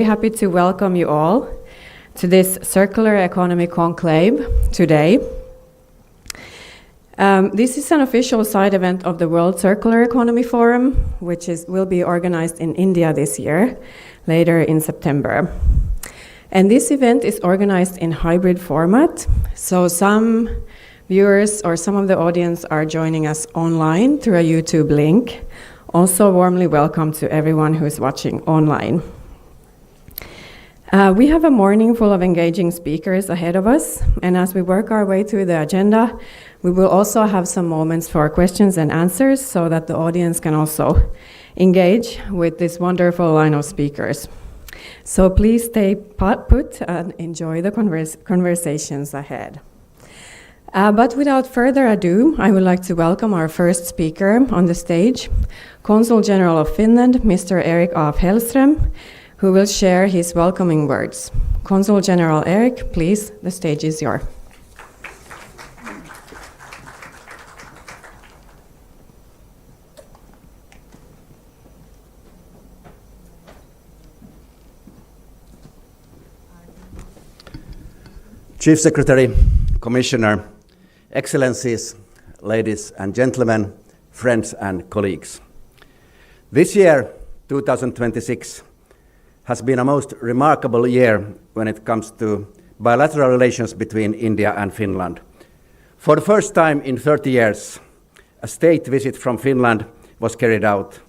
Happy to welcome you all to this Circular Economy Conclave today. This is an official side event of the World Circular Economy Forum, which will be organized in India this year, later in September. And this event is organized in hybrid format, so some viewers or some of the audience are joining us online through a YouTube link. Also warmly welcome to everyone who is watching online. We have a morning full of engaging speakers ahead of us, and as we work our way through the agenda, we will also have some moments for questions and answers so that the audience can also engage with this wonderful line of speakers. So please stay put and enjoy the conversations ahead. But without further ado, I would like to welcome our first speaker on the stage, Consul General of Finland, Mr. Erik af Hellström, who will share his welcoming words. Consul General Erik, please, the stage is yours. Chief Secretary, Commissioner, Excellencies, ladies and gentlemen, friends and colleagues. This year, 2026, has been a most remarkable year when it comes to bilateral relations between India and Finland. For the first time in 30 years, a state visit from Finland was carried out.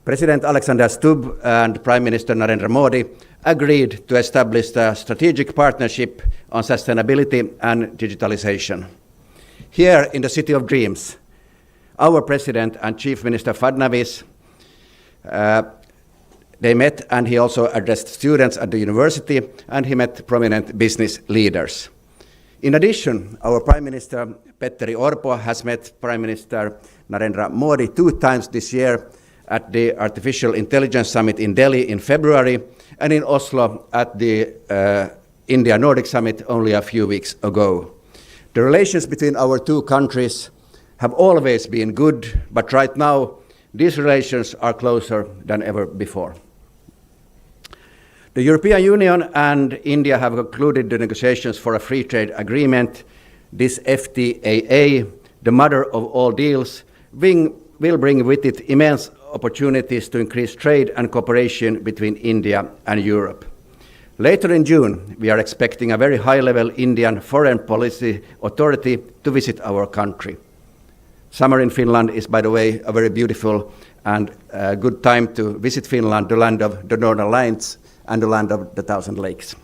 President Alexander Stubb and Prime Minister Narendra Modi agreed to establish a strategic partnership on sustainability and digitalization. Here in the City of Dreams, our President and Chief Minister Fadnavis they met, and he also addressed students at the university, and he met prominent business leaders. In addition, our Prime Minister Petteri Orpo has met Prime Minister Narendra Modi 2 times this year at the Artificial Intelligence Summit in Delhi in February, and in Oslo at the India-Nordic Summit only a few weeks ago. The relations between our 2 countries have always been good, but right now these relations are closer than ever before. The European Union and India have concluded the negotiations for a free trade agreement. This FTAA, the mother of all deals, will bring with it immense opportunities to increase trade and cooperation between India and Europe. Later in June, we are expecting a very high-level Indian foreign policy authority to visit our country. Summer in Finland is, by the way, a very beautiful and good time to visit Finland, the land of the Northern Lights and the land of the Thousand Lakes.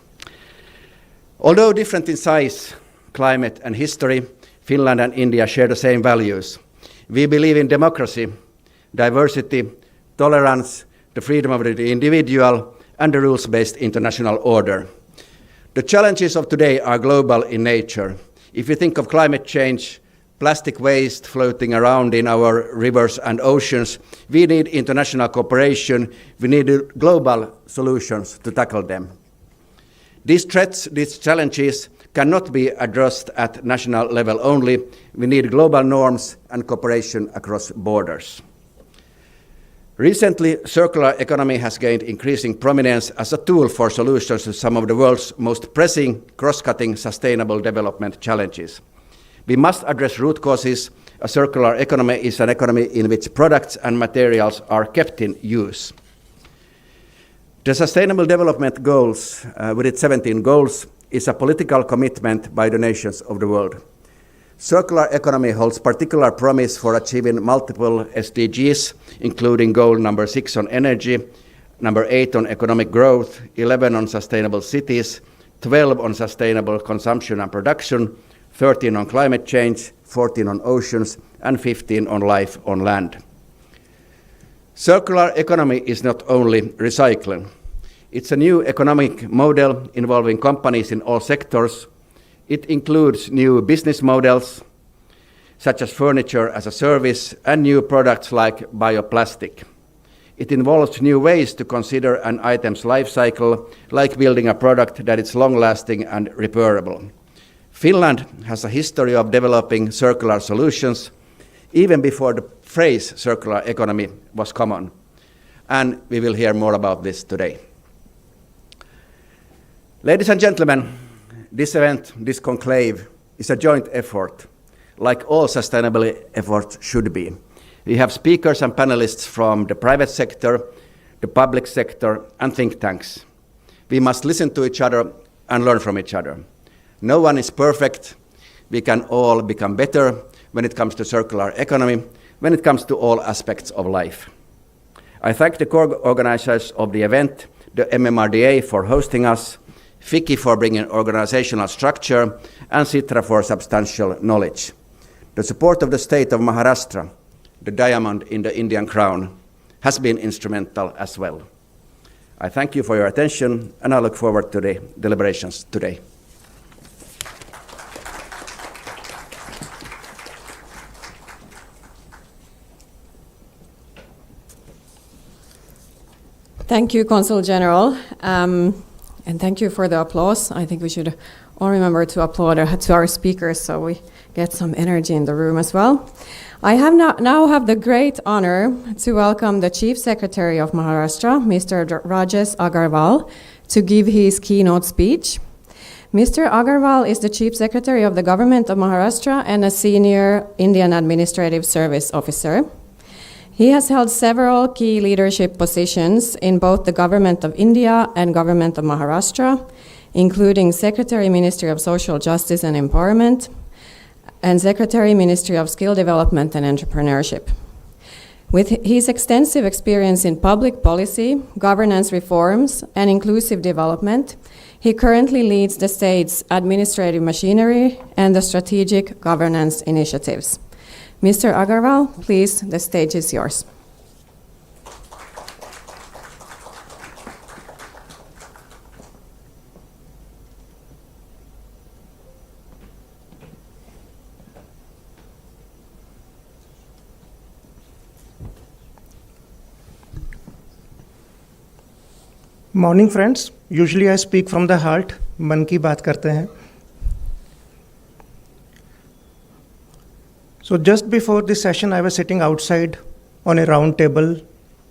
Although different in size, climate and history, Finland and India share the same values. We believe in democracy, diversity, tolerance, the freedom of the individual, and the rules-based international order. The challenges of today are global in nature. If you think of climate change, plastic waste floating around in our rivers and oceans, we need international cooperation, we need global solutions to tackle them. These threats, these challenges cannot be addressed at national level only. We need global norms and cooperation across borders. Recently, circular economy has gained increasing prominence as a tool for solutions to some of the world's most pressing, cross-cutting sustainable development challenges. We must address root causes. A circular economy is an economy in which products and materials are kept in use. The Sustainable Development Goals, with its 17 goals, is a political commitment by the nations of the world. Circular economy holds particular promise for achieving multiple SDGs, including goal number 6 on energy, number 8 on economic growth, 11 on sustainable cities, 12 on sustainable consumption and production, 13 on climate change, 14 on oceans, and 15 on life on land. Circular economy is not only recycling. It's a new economic model involving companies in all sectors. It includes new business models, such as furniture as a service, and new products like bioplastic. It involves new ways to consider an item's life cycle, like building a product that is long-lasting and repairable. Finland has a history of developing circular solutions, even before the phrase circular economy was common. And we will hear more about this today. Ladies and gentlemen, this event, this conclave, is a joint effort, like all sustainability efforts should be. We have speakers and panelists from the private sector, the public sector, and think tanks. We must listen to each other and learn from each other. No one is perfect. We can all become better when it comes to circular economy, when it comes to all aspects of life. I thank the co-organizers of the event, the MMRDA for hosting us, FICCI for bringing organizational structure, and Sitra for substantial knowledge. The support of the state of Maharashtra, the diamond in the Indian crown, has been instrumental as well. I thank you for your attention, and I look forward to the deliberations today. Thank you, Consul General, and thank you for the applause. I think we should all remember to applaud to our speakers so we get some energy in the room as well. I now have the great honor to welcome the Chief Secretary of Maharashtra, Mr. Rajesh Agarwal, to give his keynote speech. Mr. Agarwal is the Chief Secretary of the Government of Maharashtra and a senior Indian Administrative Service officer. He has held several key leadership positions in both the Government of India and Government of Maharashtra, including Secretary Ministry of Social Justice and Empowerment and Secretary Ministry of Skill Development and Entrepreneurship. With his extensive experience in public policy, governance reforms, and inclusive development, he currently leads the state's administrative machinery and the strategic governance initiatives. Mr. Agarwal, please, the stage is yours. Morning friends, usually I speak from the heart, मन की बात करते हैं. So just before this session, I was sitting outside on a round table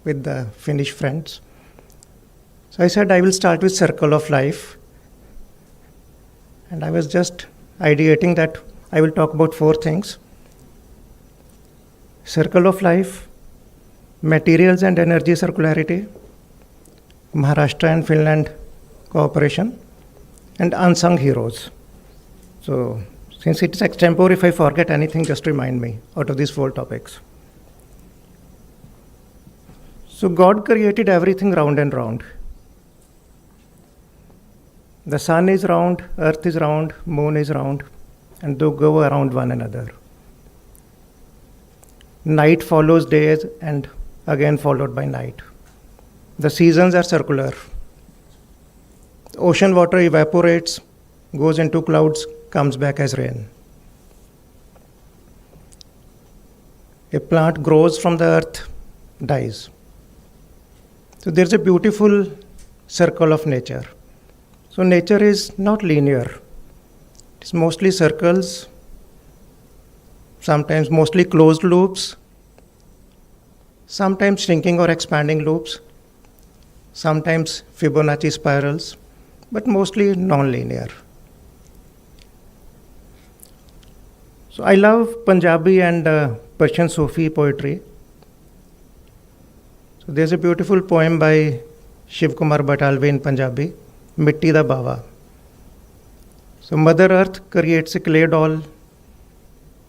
with the Finnish friends. So I said I will start with circle of life. And I was just ideating that I will talk about 4 things. Circle of life, materials and energy circularity, Maharashtra and Finland cooperation, and unsung heroes. So since it is extempore, if I forget anything, just remind me out of these 4 topics. So God created everything round and round. The sun is round, earth is round, moon is round, and they go around one another. Night follows days and again followed by night. The seasons are circular. Ocean water evaporates, goes into clouds, comes back as rain. A plant grows from the earth, dies. So there's a beautiful circle of nature. So nature is not linear. It's mostly circles, sometimes mostly closed loops, sometimes shrinking or expanding loops, sometimes Fibonacci spirals, but mostly non-linear. So I love Punjabi and Persian Sufi poetry. So there's a beautiful poem by Shiv Kumar Batalve in Punjabi, Mitti da Bava. So Mother Earth creates a clay doll,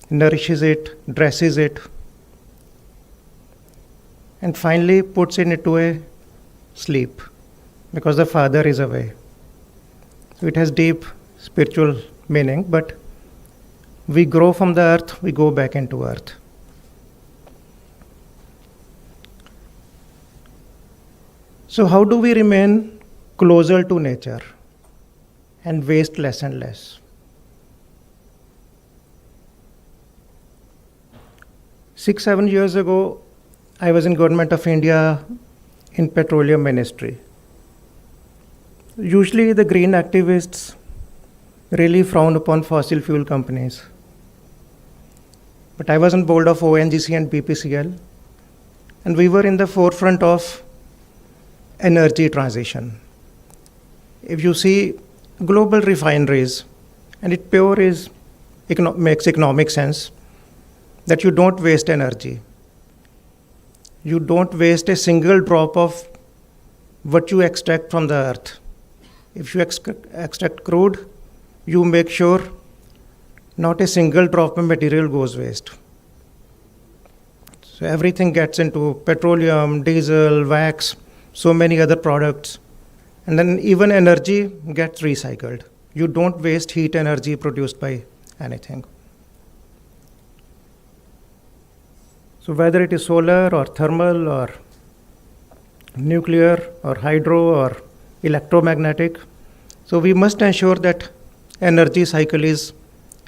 nourishes it, dresses it, and finally puts it into a sleep because the father is away. So it has deep spiritual meaning, but we grow from the earth, we go back into earth. So how do we remain closer to nature and waste less and less? 6-7 years ago, I was in Government of India in Petroleum Ministry. Usually the green activists really frown upon fossil fuel companies. But I was on board of ONGC and BPCL, and we were in the forefront of energy transition. If you see global refineries, and it pure is makes economic sense that you don't waste energy. You don't waste a single drop of what you extract from the earth. If you extract crude, you make sure not a single drop of material goes waste. So everything gets into petroleum, diesel, wax, so many other products. And then even energy gets recycled. You don't waste heat energy produced by anything. So whether it is solar or thermal or nuclear or hydro or electromagnetic, so we must ensure that energy cycle is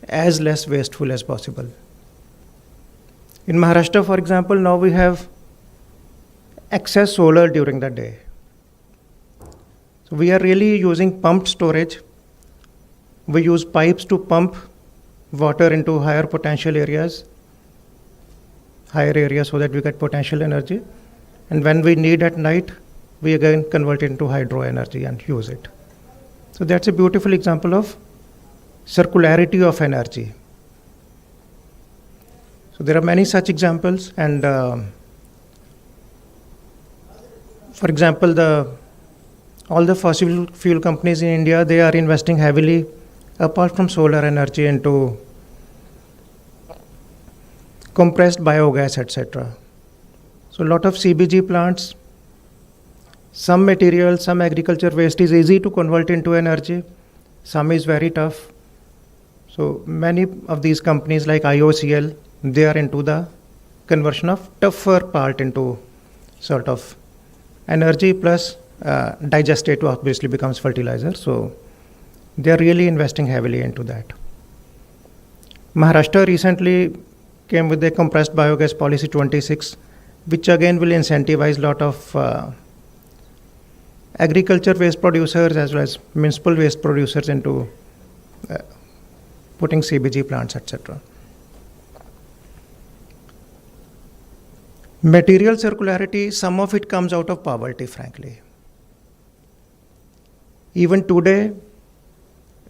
as less wasteful as possible. In Maharashtra, for example, now we have excess solar during the day. So we are really using pumped storage. We use pipes to pump water into higher potential areas, so that we get potential energy. And when we need at night, we again convert it into hydro energy and use it. So that's a beautiful example of circularity of energy. So there are many such examples, and for example, all the fossil fuel companies in India, they are investing heavily, apart from solar energy, into compressed biogas, etc. So a lot of CBG plants, some material, some agriculture waste is easy to convert into energy, some is very tough. So many of these companies like IOCL, they are into the conversion of tougher part into sort of energy, plus digestate obviously becomes fertilizer. So they are really investing heavily into that. Maharashtra recently came with a compressed biogas policy 26, which again will incentivize a lot of agriculture waste producers as well as municipal waste producers into putting CBG plants, etc. Material circularity, some of it comes out of poverty, frankly. Even today,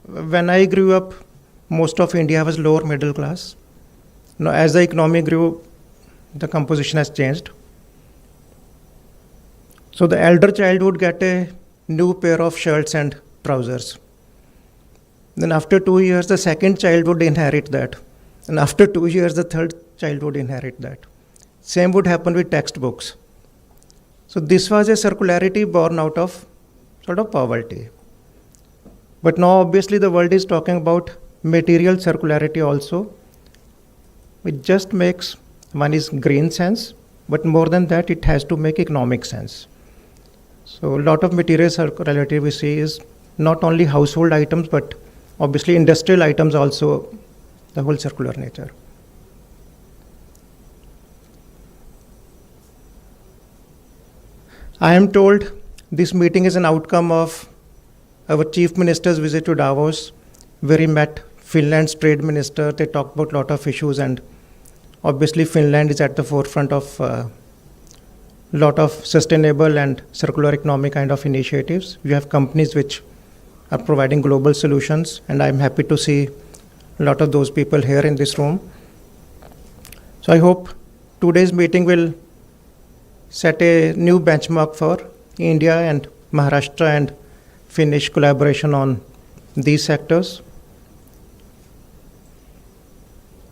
when I grew up, most of India was lower middle class. Now, as the economy grew, the composition has changed. So the elder child would get a new pair of shirts and trousers. Then after 2 years, the second child would inherit that. And after 2 years, the third child would inherit that. Same would happen with textbooks. So this was a circularity born out of sort of poverty. But now obviously the world is talking about material circularity also, which just makes, one is green sense, but more than that, it has to make economic sense. So a lot of material circularity we see is not only household items, but obviously industrial items also, the whole circular nature. I am told this meeting is an outcome of our Chief Minister's visit to Davos, where he met Finland's trade minister. They talked about a lot of issues, and obviously Finland is at the forefront of a lot of sustainable and circular economy kind of initiatives. We have companies which are providing global solutions, and I'm happy to see a lot of those people here in this room. So I hope today's meeting will set a new benchmark for India and Maharashtra and Finnish collaboration on these sectors.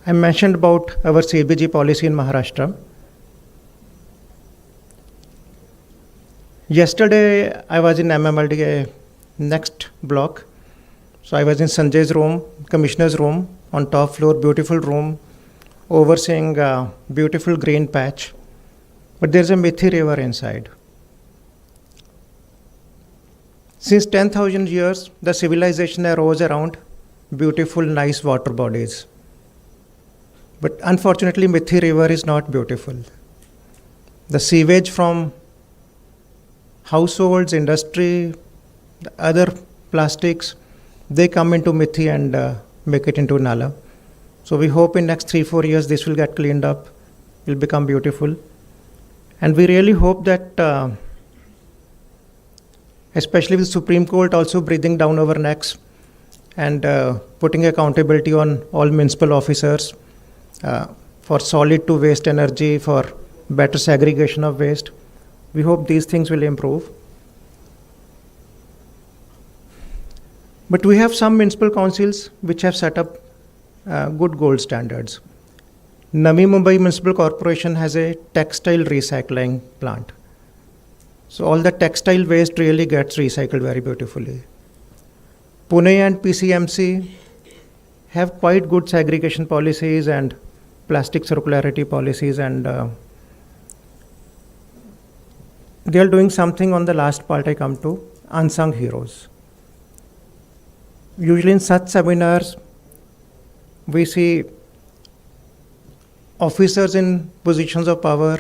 I mentioned about our CBG policy in Maharashtra. Yesterday, I was in MMRDA next block. So I was in Sanjay's room, commissioner's room, on top floor, beautiful room, overseeing a beautiful green patch. But there's a Mithi river inside. Since 10,000 years, the civilization arose around beautiful, nice water bodies. But unfortunately, Mithi river is not beautiful. The sewage from households, industry, the other plastics, they come into Mithi and make it into Nala. So we hope in next 3-4 years this will get cleaned up, will become beautiful. And we really hope that especially with Supreme Court also breathing down our necks and putting accountability on all municipal officers for solid to waste energy, for better segregation of waste. We hope these things will improve. But we have some municipal councils which have set up good gold standards. Navi Mumbai Municipal Corporation has a textile recycling plant. So all the textile waste really gets recycled very beautifully. Pune and PCMC have quite good segregation policies and plastic circularity policies, and they are doing something on the last part I come to, unsung heroes. Usually in such seminars, we see officers in positions of power,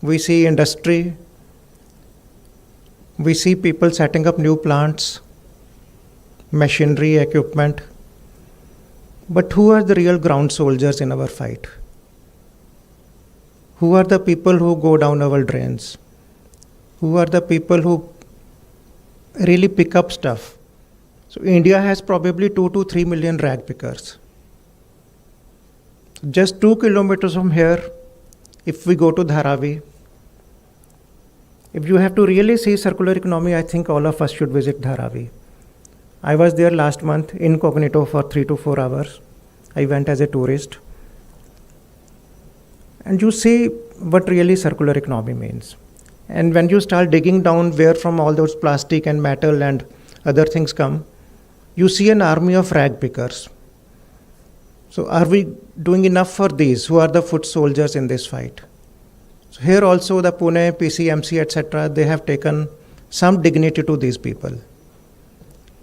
we see industry, we see people setting up new plants, machinery, equipment. But who are the real ground soldiers in our fight? Who are the people who go down our drains? Who are the people who really pick up stuff? So India has probably 2 to 3 million rag pickers. Just 2 kilometers from here, if we go to Dharavi, if you have to really see circular economy, I think all of us should visit Dharavi. I was there last month incognito for 3 to 4 hours. I went as a tourist. And you see what really circular economy means. And when you start digging down where from all those plastic and metal and other things come, you see an army of rag pickers. So are we doing enough for these who are the foot soldiers in this fight? So here also the Pune, PCMC, etc., they have taken some dignity to these people.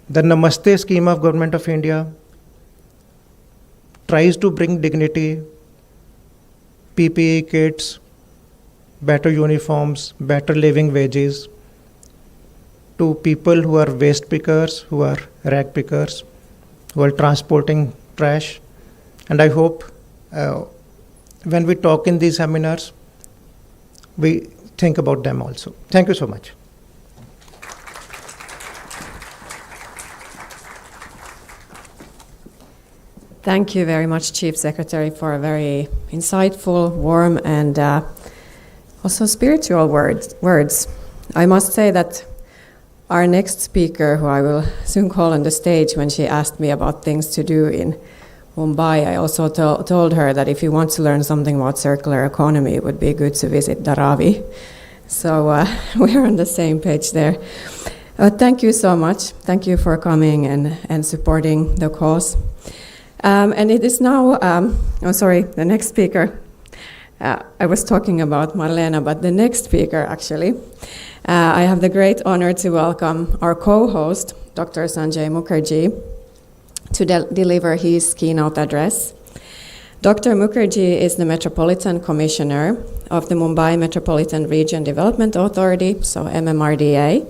The Namaste scheme of Government of India tries to bring dignity, PPE kits, better uniforms, better living wages to people who are waste pickers, who are rag pickers, who are transporting trash. And I hope when we talk in these seminars, we think about them also. Thank you so much. Thank you very much, Chief Secretary, for a very insightful, warm, and also spiritual words. I must say that our next speaker, who I will soon call on the stage when she asked me about things to do in Mumbai, I also told her that if you want to learn something about circular economy, it would be good to visit Dharavi. So we're on the same page there. Thank you so much. Thank you for coming and supporting the cause. And it is now, the next speaker. I was talking about Marlena, but the next speaker, actually. I have the great honor to welcome our co-host, Dr. Sanjay Mukherjee, to deliver his keynote address. Dr. Mukherjee is the Metropolitan Commissioner of the Mumbai Metropolitan Region Development Authority, so MMRDA,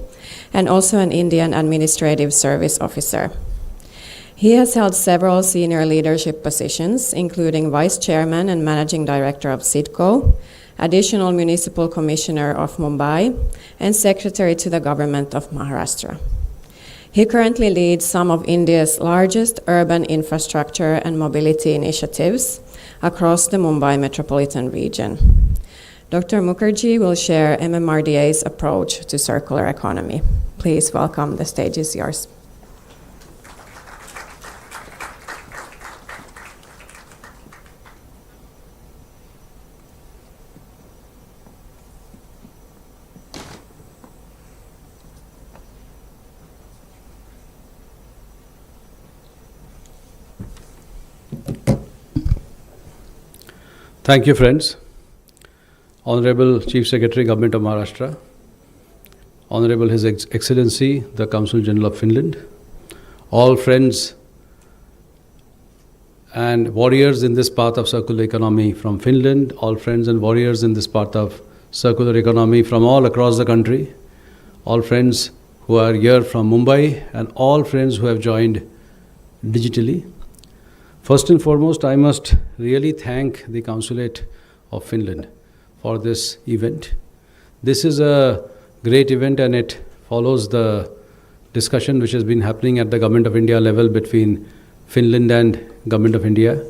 and also an Indian Administrative Service Officer. He has held several senior leadership positions, including Vice Chairman and Managing Director of CIDCO, Additional Municipal Commissioner of Mumbai, and Secretary to the Government of Maharashtra. He currently leads some of India's largest urban infrastructure and mobility initiatives across the Mumbai metropolitan region. Dr. Mukherjee will share MMRDA's approach to circular economy. Please welcome, the stage is yours. Thank you, friends. Honorable Chief Secretary, Government of Maharashtra, Honorable His Excellency, the Consulate General of Finland, all friends and warriors in this path of circular economy from Finland, all friends and warriors in this path of circular economy from all across the country, all friends who are here from Mumbai, and all friends who have joined digitally. First and foremost, I must really thank the Consulate of Finland for this event. This is a great event, and it follows the discussion which has been happening at the Government of India level between Finland and Government of India.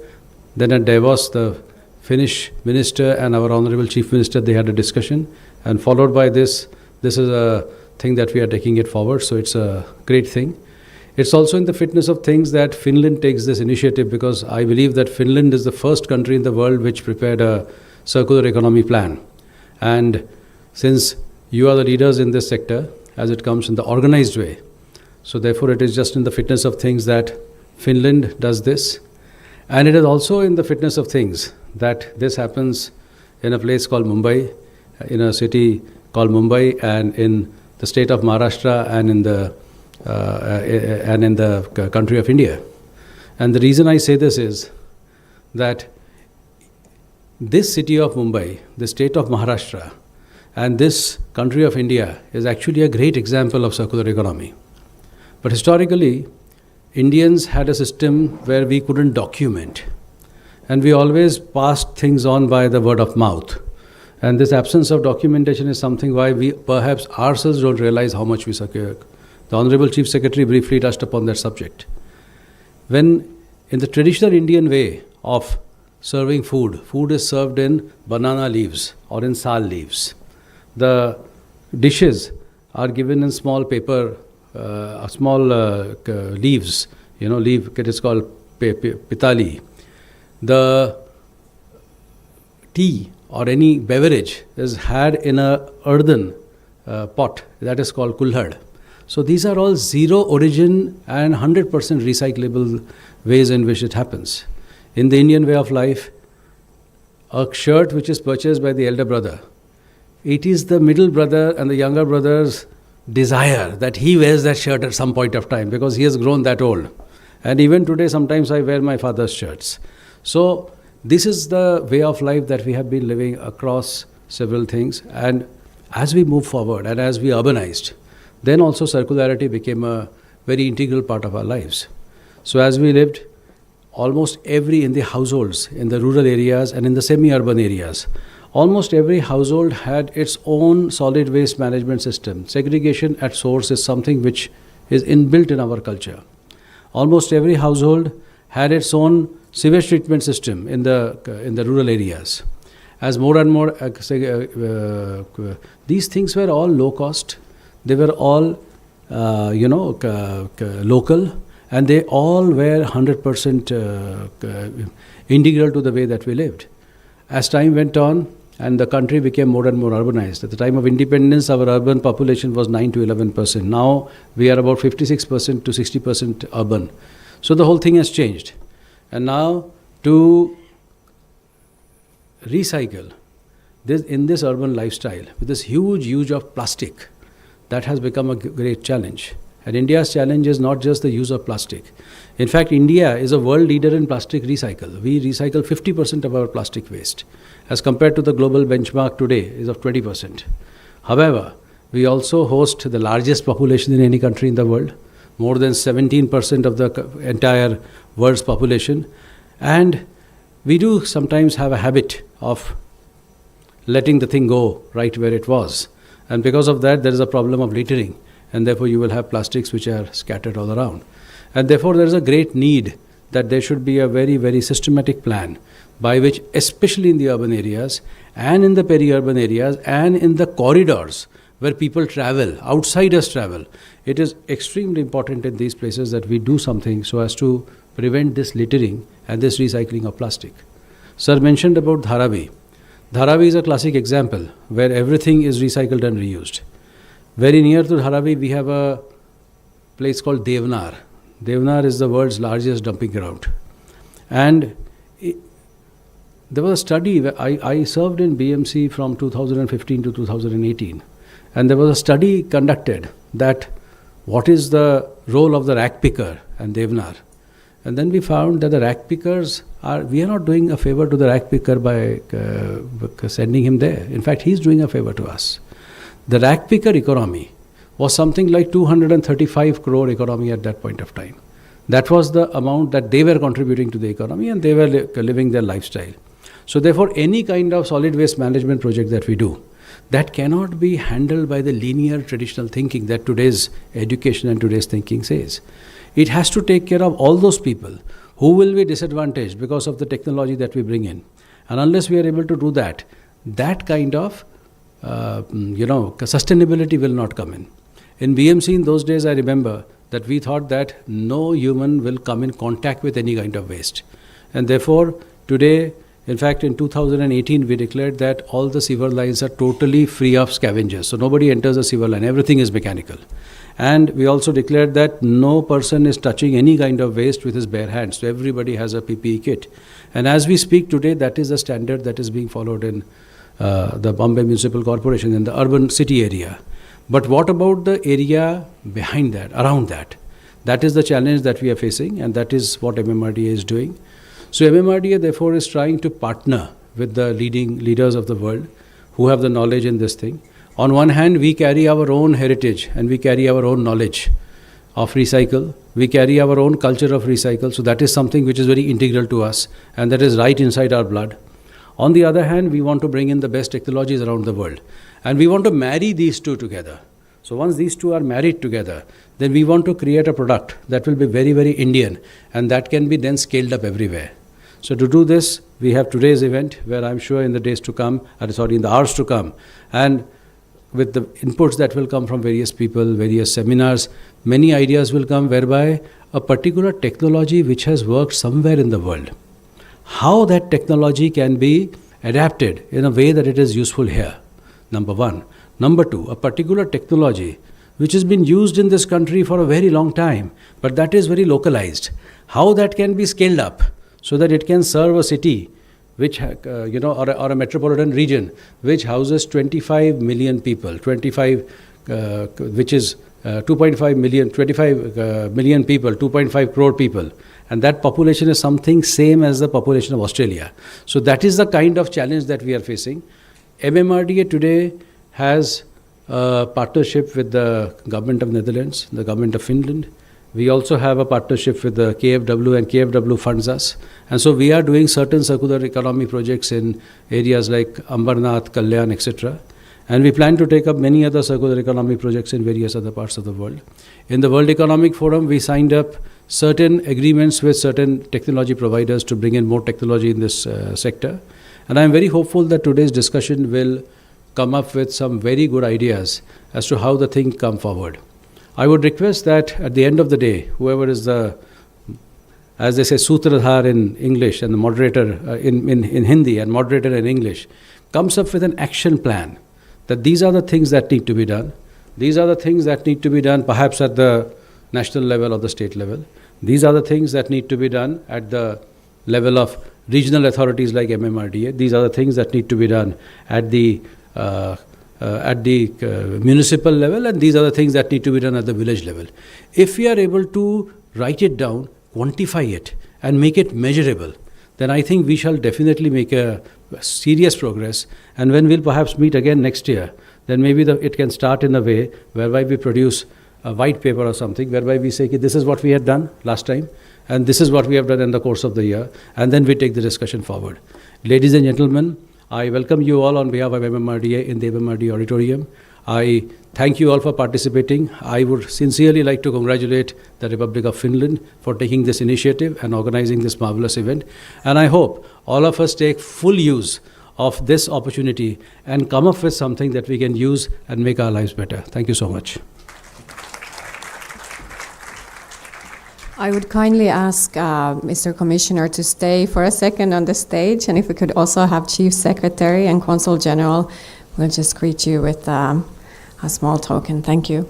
Then at Davos, the Finnish Minister and our Honorable Chief Minister, they had a discussion. And followed by this is a thing that we are taking it forward. So it's a great thing. It's also in the fitness of things that Finland takes this initiative, because I believe that Finland is the first country in the world which prepared a circular economy plan. And since you are the leaders in this sector, as it comes in the organized way, so therefore it is just in the fitness of things that Finland does this. And it is also in the fitness of things that this happens in a place called Mumbai, in a city called Mumbai, and in the state of Maharashtra, and in the country of India. And the reason I say this is that this city of Mumbai, the state of Maharashtra, and this country of India is actually a great example of circular economy. But historically, Indians had a system where we couldn't document, and we always passed things on by the word of mouth. And this absence of documentation is something why we perhaps ourselves don't realize how much we circulate. The Honorable Chief Secretary briefly touched upon that subject. When in the traditional Indian way of serving food, food is served in banana leaves or in sal leaves. The dishes are given in small paper, small leaves, leaf, it is called pitali. The tea or any beverage is had in a earthen pot, that is called kulhad. So these are all zero origin and 100% recyclable ways in which it happens. In the Indian way of life, a shirt which is purchased by the elder brother, it is the middle brother and the younger brother's desire that he wears that shirt at some point of time, because he has grown that old. And even today, sometimes I wear my father's shirts. So this is the way of life that we have been living across several things. And as we move forward and as we urbanized, then also circularity became a very integral part of our lives. So as we lived, almost in the households, in the rural areas and in the semi-urban areas, almost every household had its own solid waste management system. Segregation at source is something which is inbuilt in our culture. Almost every household had its own sewage treatment system in the rural areas. As more and more, these things were all low cost. They were all, local, and they all were 100% integral to the way that we lived. As time went on, and the country became more and more urbanized. At the time of independence, our urban population was 9 to 11%. Now we are about 56% to 60% urban. So the whole thing has changed. And now to recycle this in this urban lifestyle with this huge use of plastic, that has become a great challenge. And India's challenge is not just the use of plastic. In fact, India is a world leader in plastic recycle. We recycle 50% of our plastic waste, as compared to the global benchmark today is of 20%. However, we also host the largest population in any country in the world, more than 17% of the entire world's population. And we do sometimes have a habit of letting the thing go right where it was. And because of that, there is a problem of littering. And therefore, you will have plastics which are scattered all around. And therefore, there is a great need that there should be a very, very systematic plan by which, especially in the urban areas and in the peri-urban areas and in the corridors where people travel, outsiders travel, it is extremely important in these places that we do something so as to prevent this littering and this recycling of plastic. Sir mentioned about Dharavi. Dharavi is a classic example where everything is recycled and reused. Very near to Dharavi, we have a place called Devnar. Devnar is the world's largest dumping ground. And there was a study, I served in BMC from 2015 to 2018. And there was a study conducted that what is the role of the rack picker and Devnar. And then we found that the rack pickers we are not doing a favor to the rack picker by sending him there. In fact, he's doing a favor to us. The rack picker economy was something like 235 crore economy at that point of time. That was the amount that they were contributing to the economy, and they were living their lifestyle. So therefore, any kind of solid waste management project that we do, that cannot be handled by the linear traditional thinking that today's education and today's thinking says. It has to take care of all those people who will be disadvantaged because of the technology that we bring in. And unless we are able to do that, that kind of sustainability will not come in. In BMC in those days, I remember that we thought that no human will come in contact with any kind of waste. And therefore, today, in fact, in 2018, we declared that all the sewer lines are totally free of scavengers. So nobody enters a sewer line, everything is mechanical. And we also declared that no person is touching any kind of waste with his bare hands. So everybody has a PPE kit. And as we speak today, that is the standard that is being followed in the Bombay Municipal Corporation in the urban city area. But what about the area behind that, around that? That is the challenge that we are facing, and that is what MMRDA is doing. So MMRDA therefore is trying to partner with the leading leaders of the world who have the knowledge in this thing. On one hand, we carry our own heritage and we carry our own knowledge of recycle. We carry our own culture of recycle. So that is something which is very integral to us, and that is right inside our blood. On the other hand, we want to bring in the best technologies around the world. And we want to marry these two together. So once these two are married together, then we want to create a product that will be very, very Indian, and that can be then scaled up everywhere. So to do this, we have today's event where I'm sure in the days to come, in the hours to come, and with the inputs that will come from various people, various seminars, many ideas will come whereby a particular technology which has worked somewhere in the world, how that technology can be adapted in a way that it is useful here. Number one. Number two, a particular technology which has been used in this country for a very long time, but that is very localized. How that can be scaled up so that it can serve a city which, or a metropolitan region which houses 25 million people, which is 2.5 million, 25 million people, 2.5 crore people. And that population is something same as the population of Australia. So that is the kind of challenge that we are facing. MMRDA today has a partnership with the government of Netherlands, the government of Finland. We also have a partnership with the KFW, and KFW funds us. And so we are doing certain circular economy projects in areas like Ambarnath, Kalyan, etc. And we plan to take up many other circular economy projects in various other parts of the world. In the World Economic Forum, we signed up certain agreements with certain technology providers to bring in more technology in this sector. And I'm very hopeful that today's discussion will come up with some very good ideas as to how the thing come forward. I would request that at the end of the day, whoever is the, as they say, sutradhar in English and the moderator in Hindi and moderator in English, comes up with an action plan that these are the things that need to be done. These are the things that need to be done perhaps at the national level or the state level. These are the things that need to be done at the level of regional authorities like MMRDA. These are the things that need to be done at the municipal level, and these are the things that need to be done at the village level. If we are able to write it down, quantify it, and make it measurable, then I think we shall definitely make a serious progress. And when we'll perhaps meet again next year, then maybe it can start in a way whereby we produce a white paper or something, whereby we say, this is what we had done last time, and this is what we have done in the course of the year, and then we take the discussion forward. Ladies and gentlemen, I welcome you all on behalf of MMRDA in the MMRDA Auditorium. I thank you all for participating. I would sincerely like to congratulate the Republic of Finland for taking this initiative and organizing this marvelous event. And I hope all of us take full use of this opportunity and come up with something that we can use and make our lives better. Thank you so much. I would kindly ask Mr. Commissioner to stay for a second on the stage, and if we could also have Chief Secretary and Consul General, we'll just greet you with a small token. Thank you.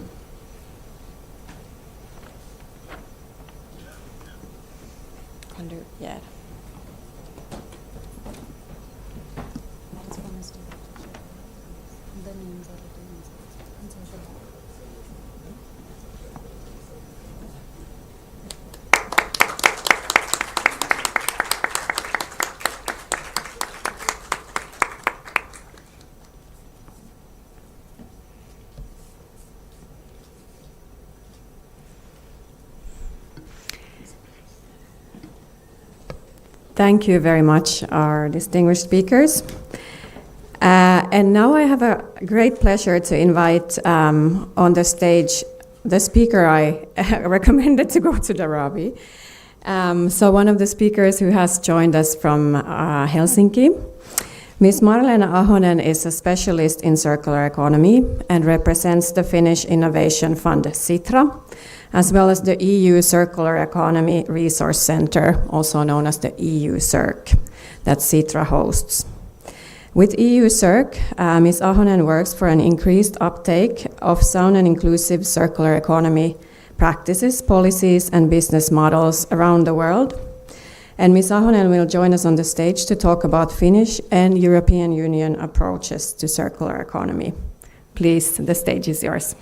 Thank you very much, our distinguished speakers. And now I have a great pleasure to invite on the stage the speaker I recommended to go to Darabi. So one of the speakers who has joined us from Helsinki, Ms. Marlena Ahonen is a specialist in circular economy and represents the Finnish Innovation Fund Sitra, as well as the EU Circular Economy Resource Centre, also known as the EU CERC, that Sitra hosts. With EU CERC, Ms. Ahonen works for an increased uptake of sound and inclusive circular economy practices, policies, and business models around the world. And Ms. Ahonen will join us on the stage to talk about Finnish and European Union approaches to circular economy. Please, the stage is yours.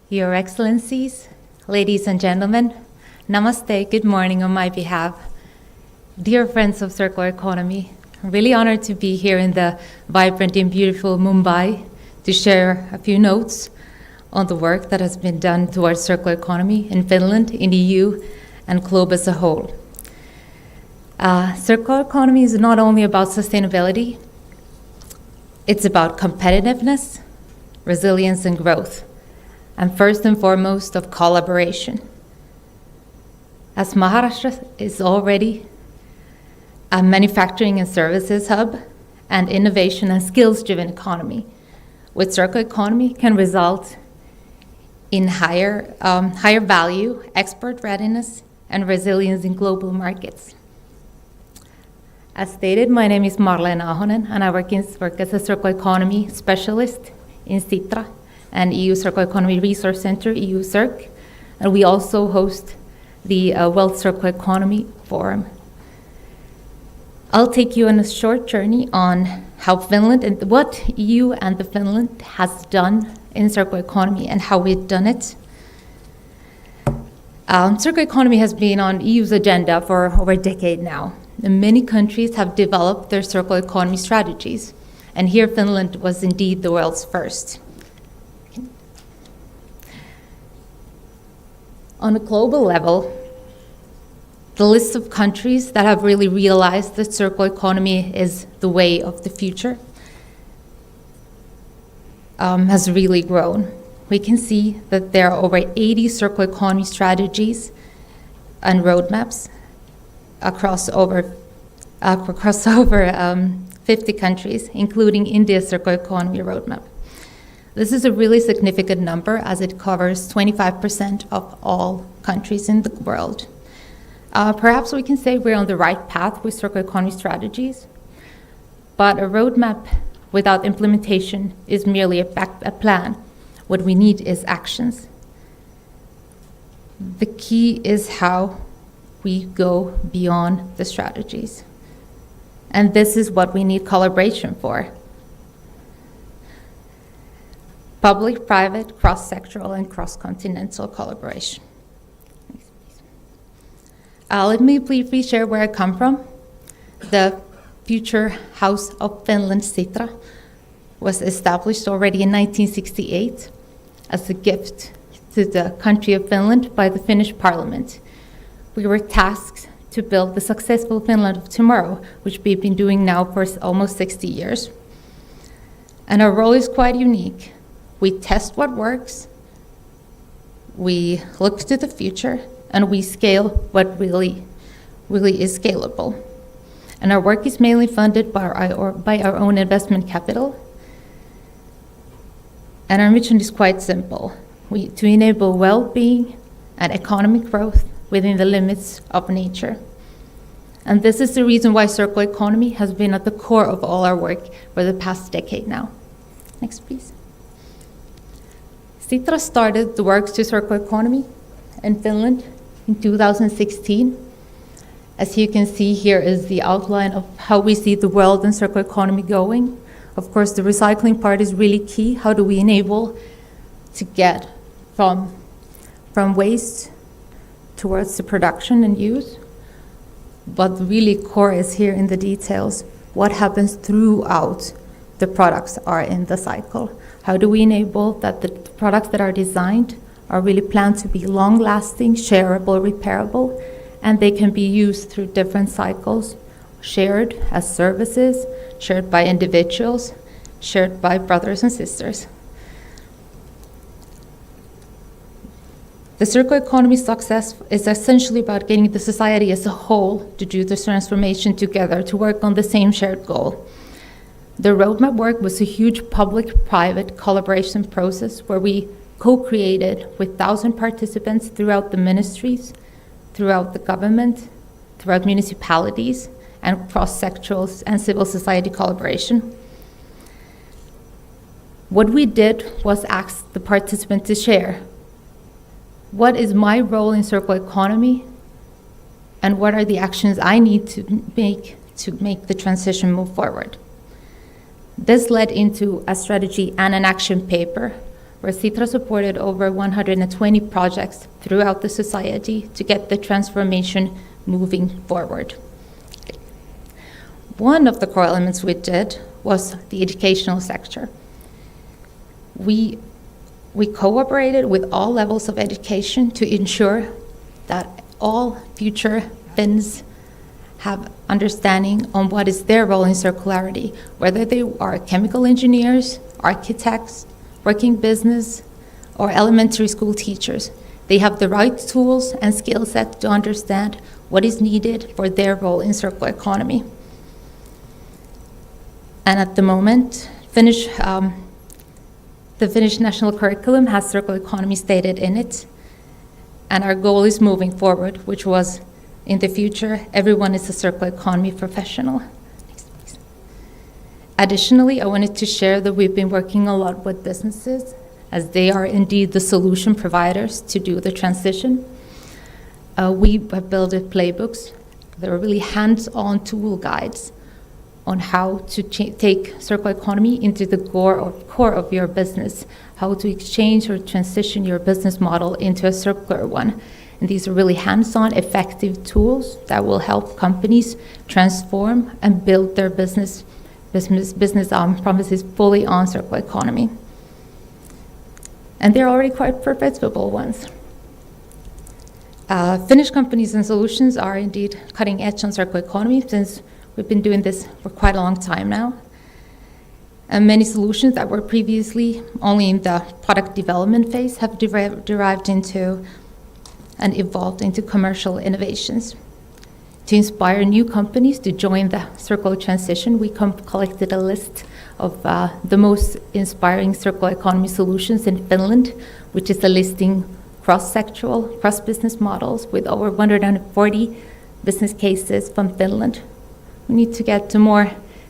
Your Excellencies, ladies and gentlemen, namaste, good morning on my behalf. Dear friends of circular economy, I'm really honored to be here in the vibrant and beautiful Mumbai to share a few notes on the work that has been done towards circular economy in Finland, in the EU, and globe as a whole. Circular economy is not only about sustainability, it's about competitiveness, resilience, and growth, and first and foremost of collaboration. As Maharashtra is already a manufacturing and services hub and innovation and skills-driven economy, with circular economy can result in higher value, export readiness, and resilience in global markets. As stated, my name is Marlena Ahonen, and I work as a circular economy specialist in Sitra and EU Circular Economy Resource Centre, EU CERC, and we also host the World Circular Economy Forum. I'll take you on a short journey on how Finland and what EU and the Finland has done in circular economy and how we've done it. Circular economy has been on EU's agenda for over a decade now, and many countries have developed their circular economy strategies, and here Finland was indeed the world's first. On a global level, the list of countries that have really realized that circular economy is the way of the future has really grown. We can see that there are over 80 circular economy strategies and roadmaps across over 50 countries, including India's circular economy roadmap. This is a really significant number as it covers 25% of all countries in the world. Perhaps we can say we're on the right path with circular economy strategies, but a roadmap without implementation is merely a plan. What we need is actions. The key is how we go beyond the strategies. And this is what we need collaboration for. Public-private, cross-sectoral, and cross-continental collaboration. Let me briefly share where I come from. The future House of Finland, Sitra, was established already in 1968 as a gift to the country of Finland by the Finnish Parliament. We were tasked to build the successful Finland of tomorrow, which we've been doing now for almost 60 years. And our role is quite unique. We test what works, we look to the future, and we scale what really is scalable. And our work is mainly funded by our own investment capital. And our mission is quite simple, to enable well-being and economic growth within the limits of nature. And this is the reason why circular economy has been at the core of all our work for the past decade now. Next, please. Sitra started the work to circular economy in Finland in 2016. As you can see, here is the outline of how we see the world and circular economy going. Of course, the recycling part is really key. How do we enable to get from waste towards the production and use? But the really core is here in the details. What happens throughout the products are in the cycle? How do we enable that the products that are designed are really planned to be long-lasting, shareable, repairable, and they can be used through different cycles, shared as services, shared by individuals, shared by brothers and sisters. The circular economy success is essentially about getting the society as a whole to do this transformation together, to work on the same shared goal. The roadmap work was a huge public-private collaboration process where we co-created with 1,000 participants throughout the ministries, throughout the government, throughout municipalities, and cross-sectoral and civil society collaboration. What we did was ask the participants to share. What is my role in circular economy? And what are the actions I need to make the transition move forward? This led into a strategy and an action paper where Sitra supported over 120 projects throughout the society to get the transformation moving forward. One of the core elements we did was the educational sector. We cooperated with all levels of education to ensure that all future Finns have understanding on what is their role in circularity, whether they are chemical engineers, architects, working business, or elementary school teachers. They have the right tools and skill set to understand what is needed for their role in circular economy. And at the moment, the Finnish national curriculum has circular economy stated in it, and our goal is moving forward, which was, in the future, everyone is a circular economy professional. Next, please. Additionally, I wanted to share that we've been working a lot with businesses, as they are indeed the solution providers to do the transition. We have built playbooks. They're really hands-on tool guides on how to take circular economy into the core of your business, how to exchange or transition your business model into a circular one. And these are really hands-on, effective tools that will help companies transform and build their business promises fully on circular economy. And they're already quite profitable ones. Finnish companies and solutions are indeed cutting edge on circular economy, since we've been doing this for quite a long time now. And many solutions that were previously only in the product development phase have derived into and evolved into commercial innovations. To inspire new companies to join the circular transition, we collected a list of the most inspiring circular economy solutions in Finland, which is a listing cross-sectoral, cross-business models with over 140 business cases from Finland. We need to get to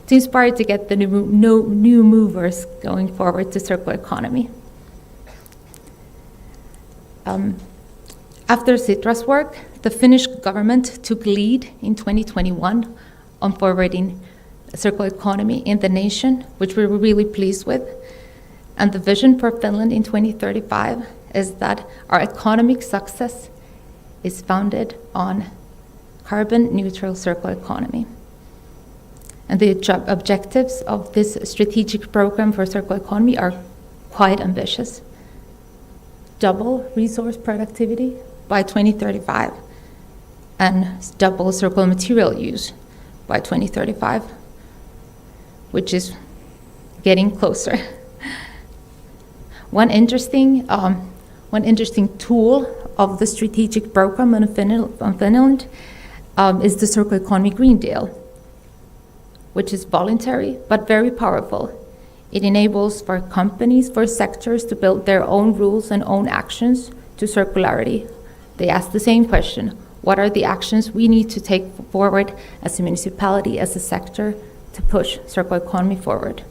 inspire to get the new movers going forward to circular economy. After Sitra's work, the Finnish government took lead in 2021 on forwarding circular economy in the nation, which we were really pleased with. And the vision for Finland in 2035 is that our economic success is founded on carbon neutral circular economy. And the objectives of this strategic program for circular economy are quite ambitious. Double resource productivity by 2035 and double circular material use by 2035, which is getting closer. One interesting tool of the strategic program on Finland is the Circular Economy Green Deal, which is voluntary but very powerful. It enables for companies, for sectors to build their own rules and own actions to circularity. They ask the same question: what are the actions we need to take forward as a municipality, as a sector, to push circular economy forward?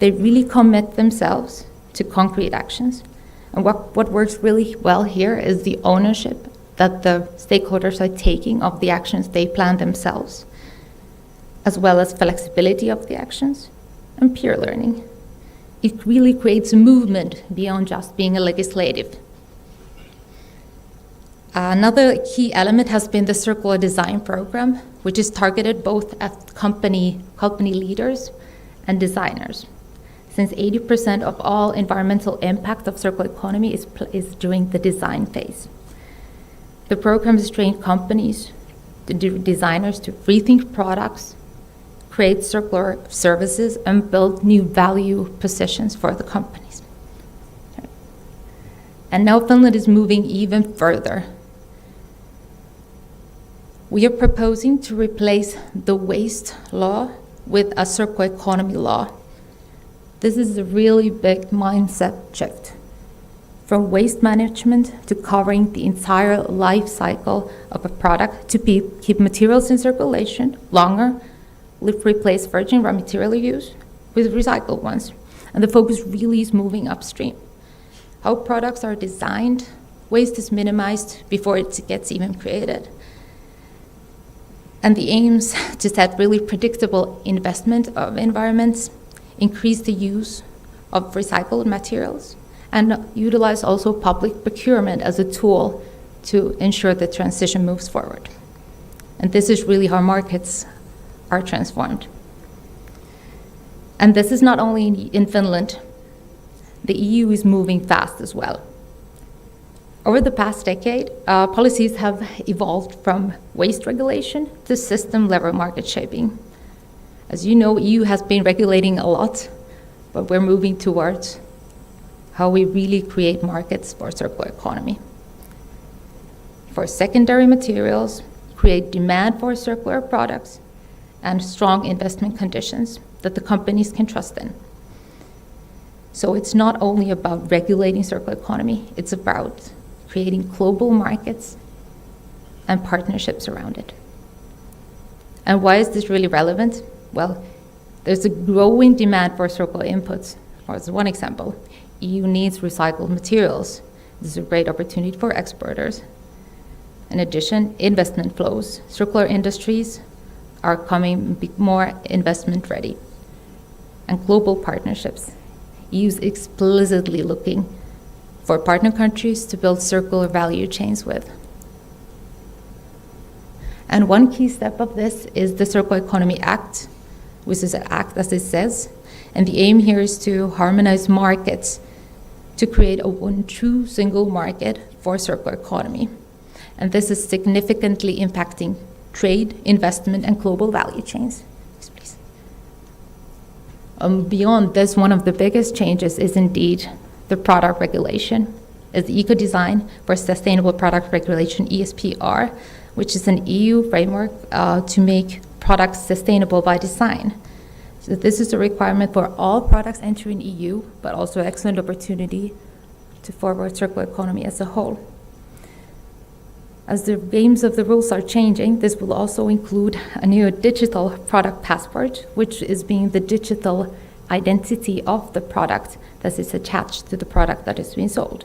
They really commit themselves to concrete actions. And what works really well here is the ownership that the stakeholders are taking of the actions they plan themselves, as well as flexibility of the actions and peer learning. It really creates a movement beyond just being a legislative. Another key element has been the circular design program, which is targeted both at company leaders and designers, since 80% of all environmental impact of circular economy is during the design phase. The program has trained companies, designers to rethink products, create circular services, and build new value positions for the companies. And now Finland is moving even further. We are proposing to replace the waste law with a circular economy law. This is a really big mindset shift, from waste management to covering the entire life cycle of a product to keep materials in circulation longer, replace virgin raw material use with recycled ones. And the focus really is moving upstream. How products are designed, waste is minimized before it gets even created. And the aims to set really predictable investment of environments, increase the use of recycled materials, and utilize also public procurement as a tool to ensure the transition moves forward. And this is really how markets are transformed. And this is not only in Finland, the EU is moving fast as well. Over the past decade, policies have evolved from waste regulation to system-level market shaping. As you know, EU has been regulating a lot, but we're moving towards how we really create markets for circular economy. For secondary materials, create demand for circular products, and strong investment conditions that the companies can trust in. So it's not only about regulating circular economy, it's about creating global markets and partnerships around it. And why is this really relevant? Well, there's a growing demand for circular inputs. As one example, EU needs recycled materials. This is a great opportunity for exporters. In addition, investment flows. Circular industries are coming more investment ready. And global partnerships. EU is explicitly looking for partner countries to build circular value chains with. And one key step of this is the Circular Economy Act, which is an act, as it says, and the aim here is to harmonize markets to create a one true single market for circular economy. And this is significantly impacting trade, investment, and global value chains. Yes, please. Beyond this, one of the biggest changes is indeed the product regulation, is the Eco-Design for Sustainable Product Regulation, ESPR, which is an EU framework to make products sustainable by design. So this is a requirement for all products entering EU, but also an excellent opportunity to forward circular economy as a whole. As the aims of the rules are changing, this will also include a new digital product passport, which is being the digital identity of the product that is attached to the product that is being sold.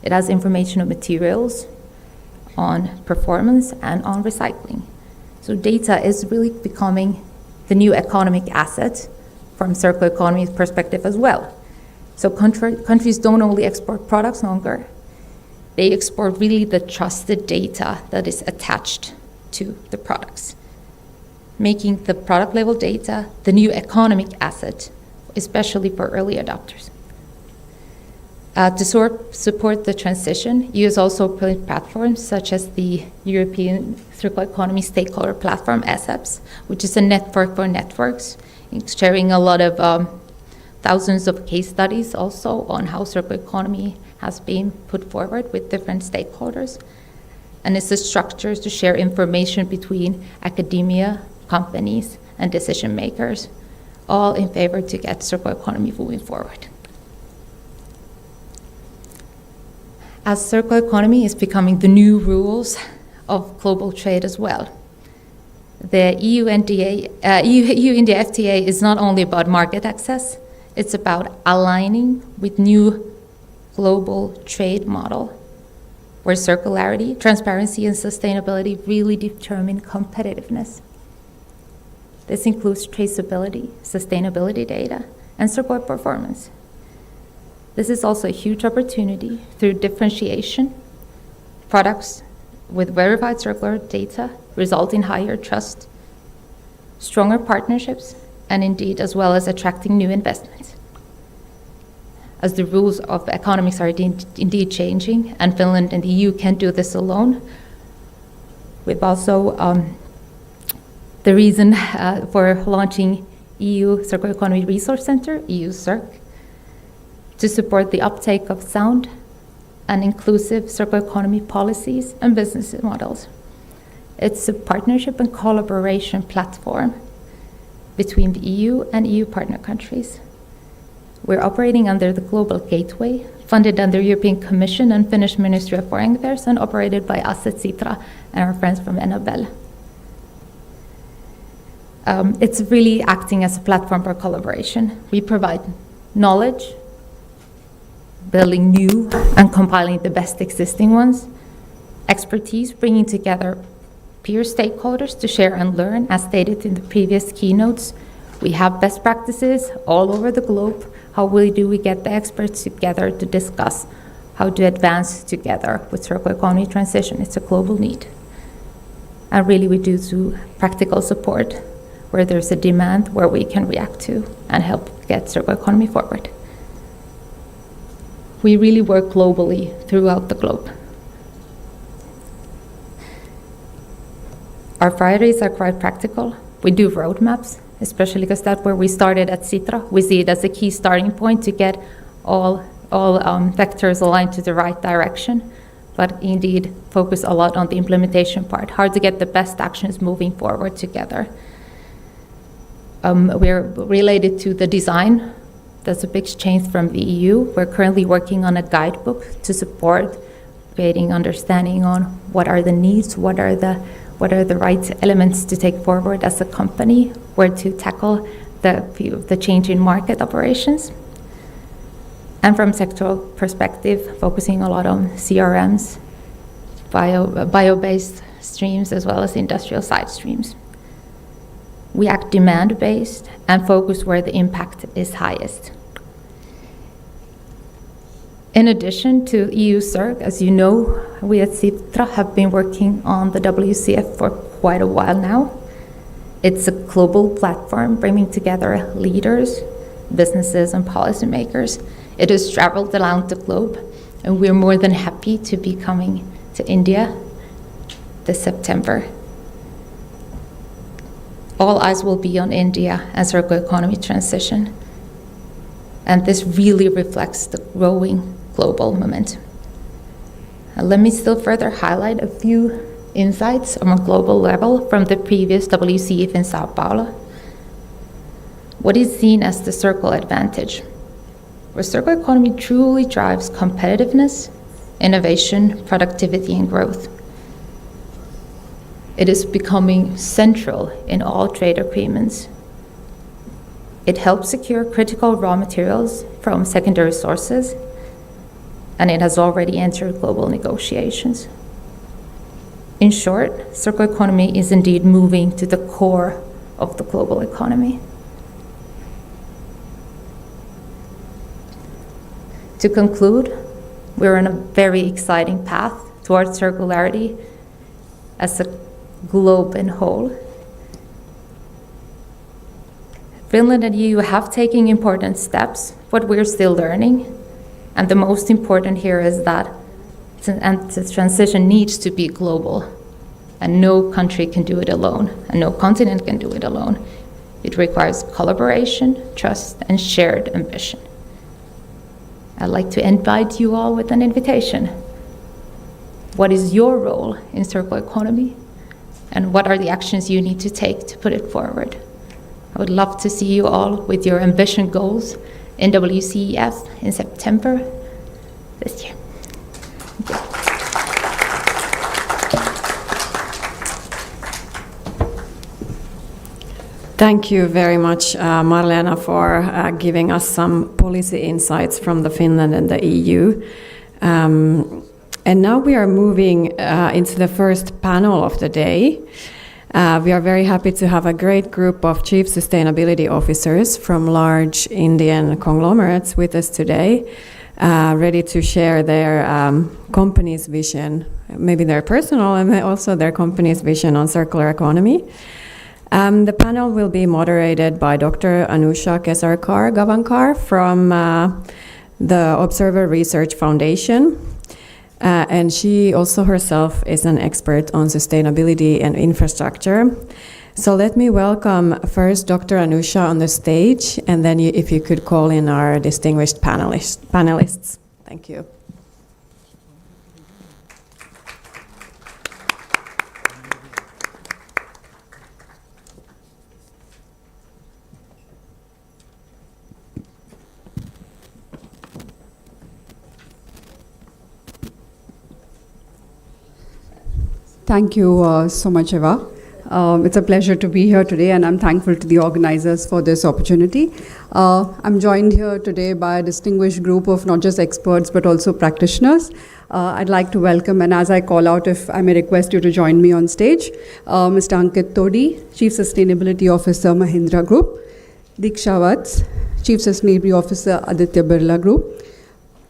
It has information on materials, on performance, and on recycling. So data is really becoming the new economic asset from circular economy perspective as well. So countries don't only export products longer, they export really the trusted data that is attached to the products, making the product level data the new economic asset, especially for early adopters. To support the transition, EU has also built platforms such as the European Circular Economy Stakeholder Platform, ESEPS, which is a network for networks, sharing a lot of thousands of case studies also on how circular economy has been put forward with different stakeholders. And it's a structure to share information between academia, companies, and decision makers, all in favor to get circular economy moving forward. As circular economy is becoming the new rules of global trade as well, the EU-India FTA is not only about market access, it's about aligning with new global trade model where circularity, transparency, and sustainability really determine competitiveness. This includes traceability, sustainability data, and circular performance. This is also a huge opportunity through differentiation. Products with verified circular data result in higher trust, stronger partnerships, and indeed as well as attracting new investments. As the rules of economics are indeed changing, and Finland and the EU can't do this alone, we've also the reason for launching EU Circular Economy Resource Center, EU CERC, to support the uptake of sound and inclusive circular economy policies and business models. It's a partnership and collaboration platform between the EU and EU partner countries. We're operating under the Global Gateway, funded under European Commission and Finnish Ministry of Foreign Affairs, and operated by us at Sitra and our friends from Enabel. It's really acting as a platform for collaboration. We provide knowledge, building new and compiling the best existing ones, expertise, bringing together peer stakeholders to share and learn, as stated in the previous keynotes. We have best practices all over the globe. How do we get the experts together to discuss how to advance together with circular economy transition? It's a global need. And really we do practical support where there's a demand, where we can react to and help get circular economy forward. We really work globally throughout the globe. Our priorities are quite practical. We do roadmaps, especially because that's where we started at Sitra. We see it as a key starting point to get all vectors aligned to the right direction, but indeed focus a lot on the implementation part, how to get the best actions moving forward together. We're related to the design. That's a big change from the EU. We're currently working on a guidebook to support creating understanding on what are the needs, what are the right elements to take forward as a company, where to tackle the change in market operations. And from sectoral perspective, focusing a lot on CRMs, bio-based streams, as well as industrial side streams. We act demand-based and focus where the impact is highest. In addition to EU CERC, as you know, we at Sitra have been working on the WCF for quite a while now. It's a global platform bringing together leaders, businesses, and policymakers. It has traveled around the globe, and we're more than happy to be coming to India this September. All eyes will be on India and circular economy transition, and this really reflects the growing global momentum. Let me still further highlight a few insights on a global level from the previous WCF in Sao Paulo. What is seen as the circle advantage, where circular economy truly drives competitiveness, innovation, productivity, and growth. It is becoming central in all trade agreements. It helps secure critical raw materials from secondary sources, and it has already entered global negotiations. In short, circular economy is indeed moving to the core of the global economy. To conclude, we're on a very exciting path towards circularity as a globe in whole. Finland and EU have taken important steps, but we're still learning. And the most important here is that the transition needs to be global. And no country can do it alone, and no continent can do it alone. It requires collaboration, trust, and shared ambition. I'd like to invite you all with an invitation. What is your role in circular economy? And what are the actions you need to take to put it forward? I would love to see you all with your ambition goals in WCEF in September this year. Thank you. Thank you very much, Marlena, for giving us some policy insights from the Finland and the EU. And now we are moving into the first panel of the day. We are very happy to have a great group of chief sustainability officers from large Indian conglomerates with us today, ready to share their company's vision, maybe their personal and also their company's vision on circular economy. The panel will be moderated by Dr. Anusha Kesarkar-Gavankar from the Observer Research Foundation. And she also herself is an expert on sustainability and infrastructure. So let me welcome first Dr. Anusha on the stage, and then if you could call in our distinguished panelists. Thank you. Thank you so much, Eva. It's a pleasure to be here today, and I'm thankful to the organizers for this opportunity. I'm joined here today by a distinguished group of not just experts, but also practitioners. I'd like to welcome, and as I call out, if I may request you to join me on stage, Mr. Ankit Todi, Chief Sustainability Officer, Mahindra Group, Diksha Vats, Chief Sustainability Officer, Aditya Birla Group,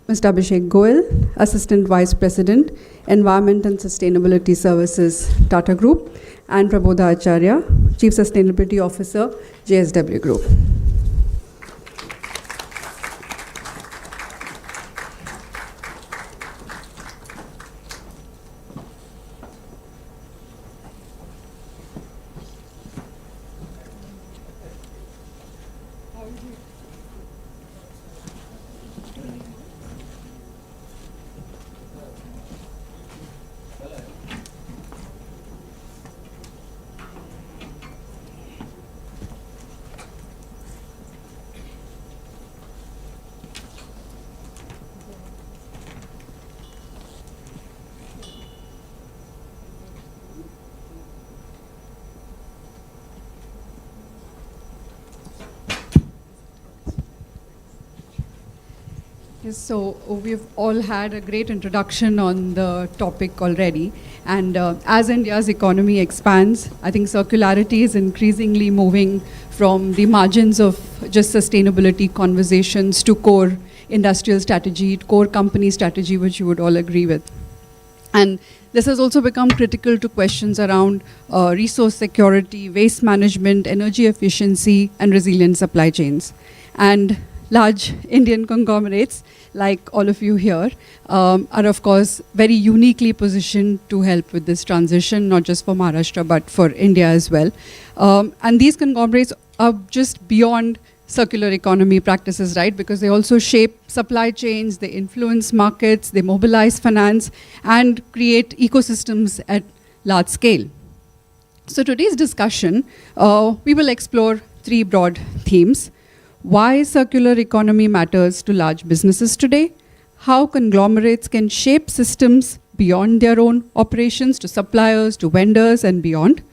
Mr. Abhishek Goel, Assistant Vice President, Environment and Sustainability Services, Tata Group, and Prabodha Acharya, Chief Sustainability Officer, JSW Group. Yes, so we've all had a great introduction on the topic already. And as India's economy expands, I think circularity is increasingly moving from the margins of just sustainability conversations to core industrial strategy, core company strategy, which you would all agree with. And this has also become critical to questions around resource security, waste management, energy efficiency, and resilient supply chains. And large Indian conglomerates, like all of you here, are of course very uniquely positioned to help with this transition, not just for Maharashtra, but for India as well. And these conglomerates are just beyond circular economy practices, right? Because they also shape supply chains, they influence markets, they mobilize finance, and create ecosystems at large scale. So today's discussion, we will explore three broad themes. Why circular economy matters to large businesses today, how conglomerates can shape systems beyond their own operations to suppliers, to vendors and beyond,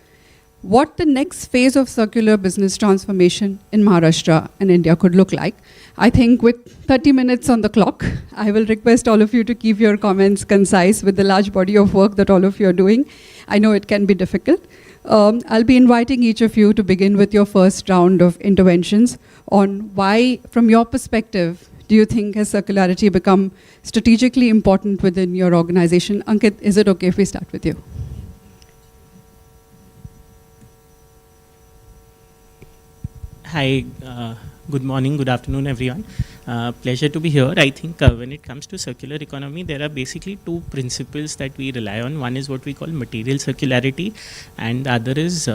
what the next phase of circular business transformation in Maharashtra and India could look like. I think with 30 minutes on the clock, I will request all of you to keep your comments concise with the large body of work that all of you are doing. I know it can be difficult. I'll be inviting each of you to begin with your first round of interventions on why, from your perspective, do you think has circularity become strategically important within your organization? Ankit, is it okay if we start with you? Hi, good morning, good afternoon, everyone. Pleasure to be here. I think when it comes to circular economy, there are basically two principles that we rely on. One is what we call material circularity, and the other is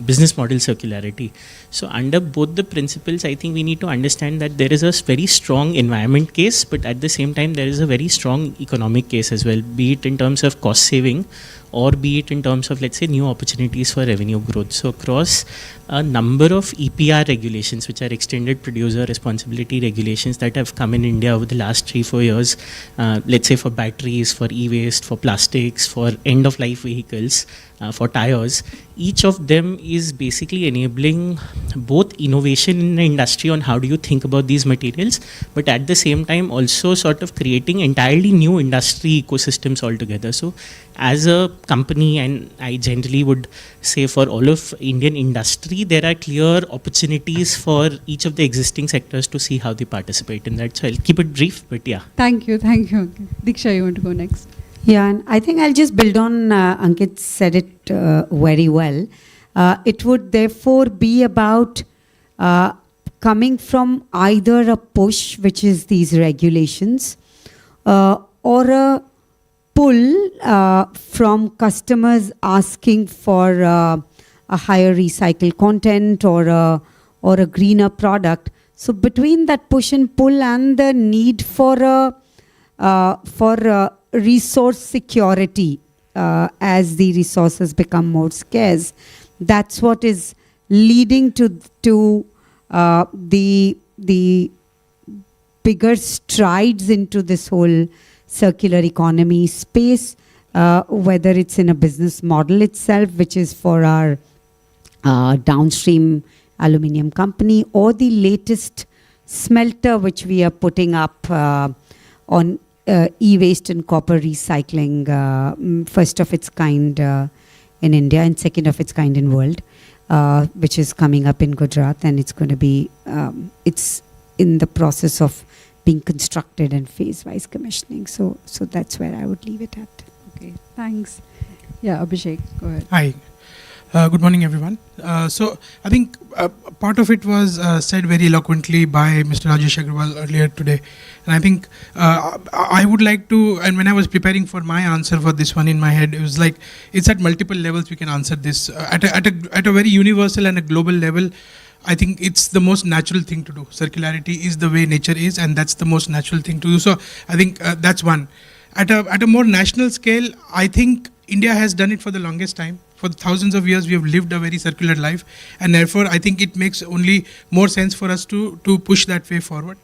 business model circularity. So under both the principles, I think we need to understand that there is a very strong environment case, but at the same time, there is a very strong economic case as well, be it in terms of cost saving, or be it in terms of, let's say, new opportunities for revenue growth. So across a number of EPR regulations, which are extended producer responsibility regulations that have come in India over the last 3-4 years, let's say for batteries, for e-waste, for plastics, for end-of-life vehicles, for tires, each of them is basically enabling both innovation in the industry on how do you think about these materials, but at the same time also sort of creating entirely new industry ecosystems altogether. So as a company, and I generally would say for all of Indian industry, there are clear opportunities for each of the existing sectors to see how they participate in that. So I'll keep it brief, but yeah. Thank you, thank you. Diksha, you want to go next? Yeah, and I think I'll just build on Ankit said it very well. It would therefore be about coming from either a push, which is these regulations, or a pull from customers asking for a higher recycled content or a greener product. So between that push and pull and the need for resource security as the resources become more scarce, that's what is leading to the bigger strides into this whole circular economy space, whether it's in a business model itself, which is for our downstream aluminium company, or the latest smelter which we are putting up on e-waste and copper recycling, first of its kind in India and second of its kind in world, which is coming up in Gujarat, and it's going to be, it's in the process of being constructed and phase-wise commissioning. So that's where I would leave it at. Okay, thanks. Yeah, Abhishek, go ahead. Hi. Good morning, everyone. So I think part of it was said very eloquently by Mr. Rajesh Agrawal earlier today. And I think I would like to, and when I was preparing for my answer for this one in my head, it was like, it's at multiple levels we can answer this. At a very universal and a global level, I think it's the most natural thing to do. Circularity is the way nature is, and that's the most natural thing to do. So I think that's one. At a more national scale, I think India has done it for the longest time. For thousands of years, we have lived a very circular life, and therefore, I think it makes only more sense for us to push that way forward.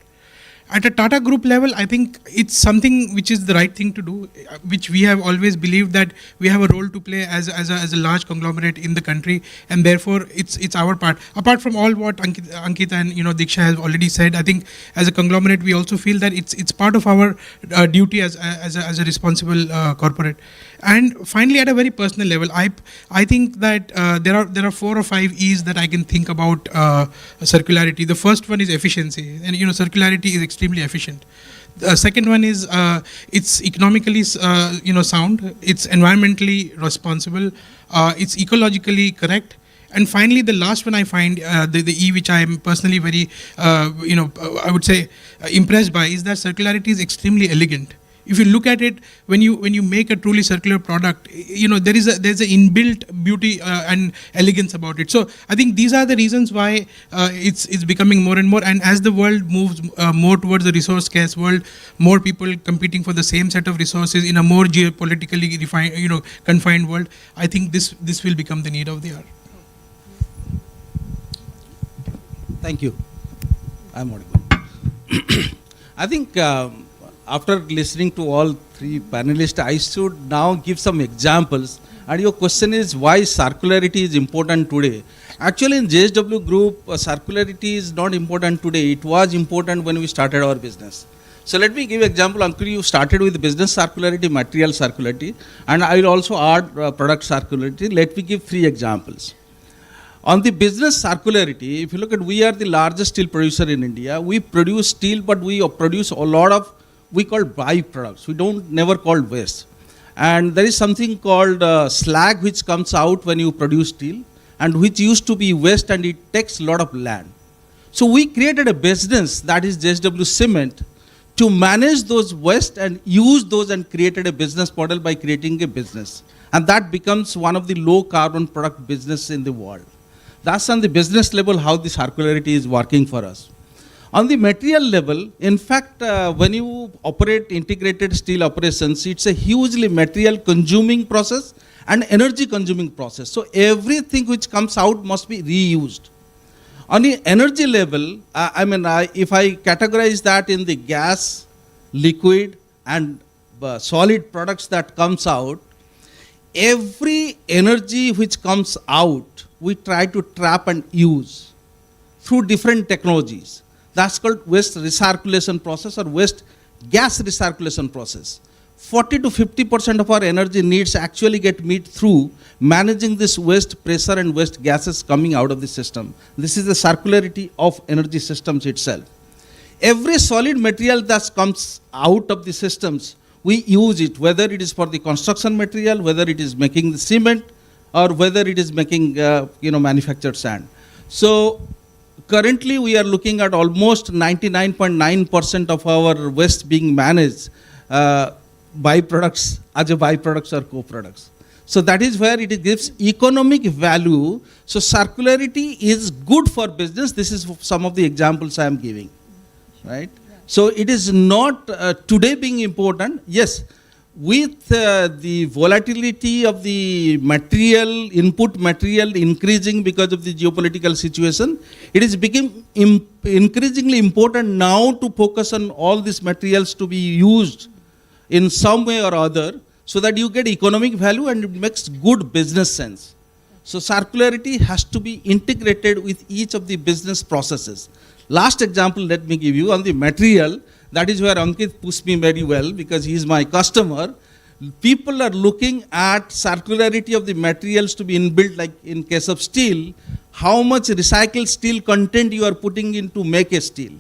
At a Tata Group level, I think it's something which is the right thing to do, which we have always believed that we have a role to play as a large conglomerate in the country, and therefore it's our part. Apart from all what Ankita and Diksha has already said, I think as a conglomerate we also feel that it's part of our duty as a responsible corporate. And finally, at a very personal level, I think that there are 4 or 5 E's that I can think about circularity. The first one is efficiency, and circularity is extremely efficient. The second one is it's economically sound, it's environmentally responsible, it's ecologically correct. And finally, the last one I find, the E which I am personally very, I would say impressed by, is that circularity is extremely elegant. If you look at it, when you make a truly circular product, there's an inbuilt beauty and elegance about it. So I think these are the reasons why it's becoming more and more. And as the world moves more towards a resource scarce world, more people competing for the same set of resources in a more geopolitically refined, confined world, I think this will become the need of the hour. Thank you. I'm audible. I think. After listening to all 3 panelists, I should now give some examples. And your question is why circularity is important today. Actually, in JSW Group, circularity is not important today. It was important when we started our business. So let me give an example. Ankur, you started with business circularity, material circularity, and I will also add product circularity. Let me give 3 examples. On the business circularity, if you look at, we are the largest steel producer in India. We produce steel, but we produce a lot of we call byproducts. We never call waste. And there is something called slag which comes out when you produce steel, and which used to be waste, and it takes a lot of land. So we created a business, that is JSW Cement, to manage those waste and use those, and created a business model by creating a business. And that becomes one of the low carbon product business in the world. That's on the business level how the circularity is working for us. On the material level, in fact, when you operate integrated steel operations, it's a hugely material consuming process and energy consuming process. So everything which comes out must be reused. On the energy level, if I categorize that in the gas, liquid and solid products that comes out, every energy which comes out, we try to trap and use through different technologies. That's called waste recirculation process or waste gas recirculation process. 40 to 50% of our energy needs actually get met through managing this waste pressure and waste gases coming out of the system. This is the circularity of energy systems itself. Every solid material that comes out of the systems, we use it, whether it is for the construction material, whether it is making the cement, or whether it is making manufactured sand. So currently we are looking at almost 99.9% of our waste being managed byproducts as a byproducts or co-products. So that is where it gives economic value. So circularity is good for business. This is some of the examples I am giving, right? So it is not today being important. Yes, with the volatility of the material, input material increasing because of the geopolitical situation, it is becoming increasingly important now to focus on all these materials to be used in some way or other, so that you get economic value and it makes good business sense. So circularity has to be integrated with each of the business processes. Last example let me give you on the material. That is where Ankit pushed me very well, because he is my customer. People are looking at circularity of the materials to be inbuilt, like in case of steel, how much recycled steel content you are putting in to make a steel.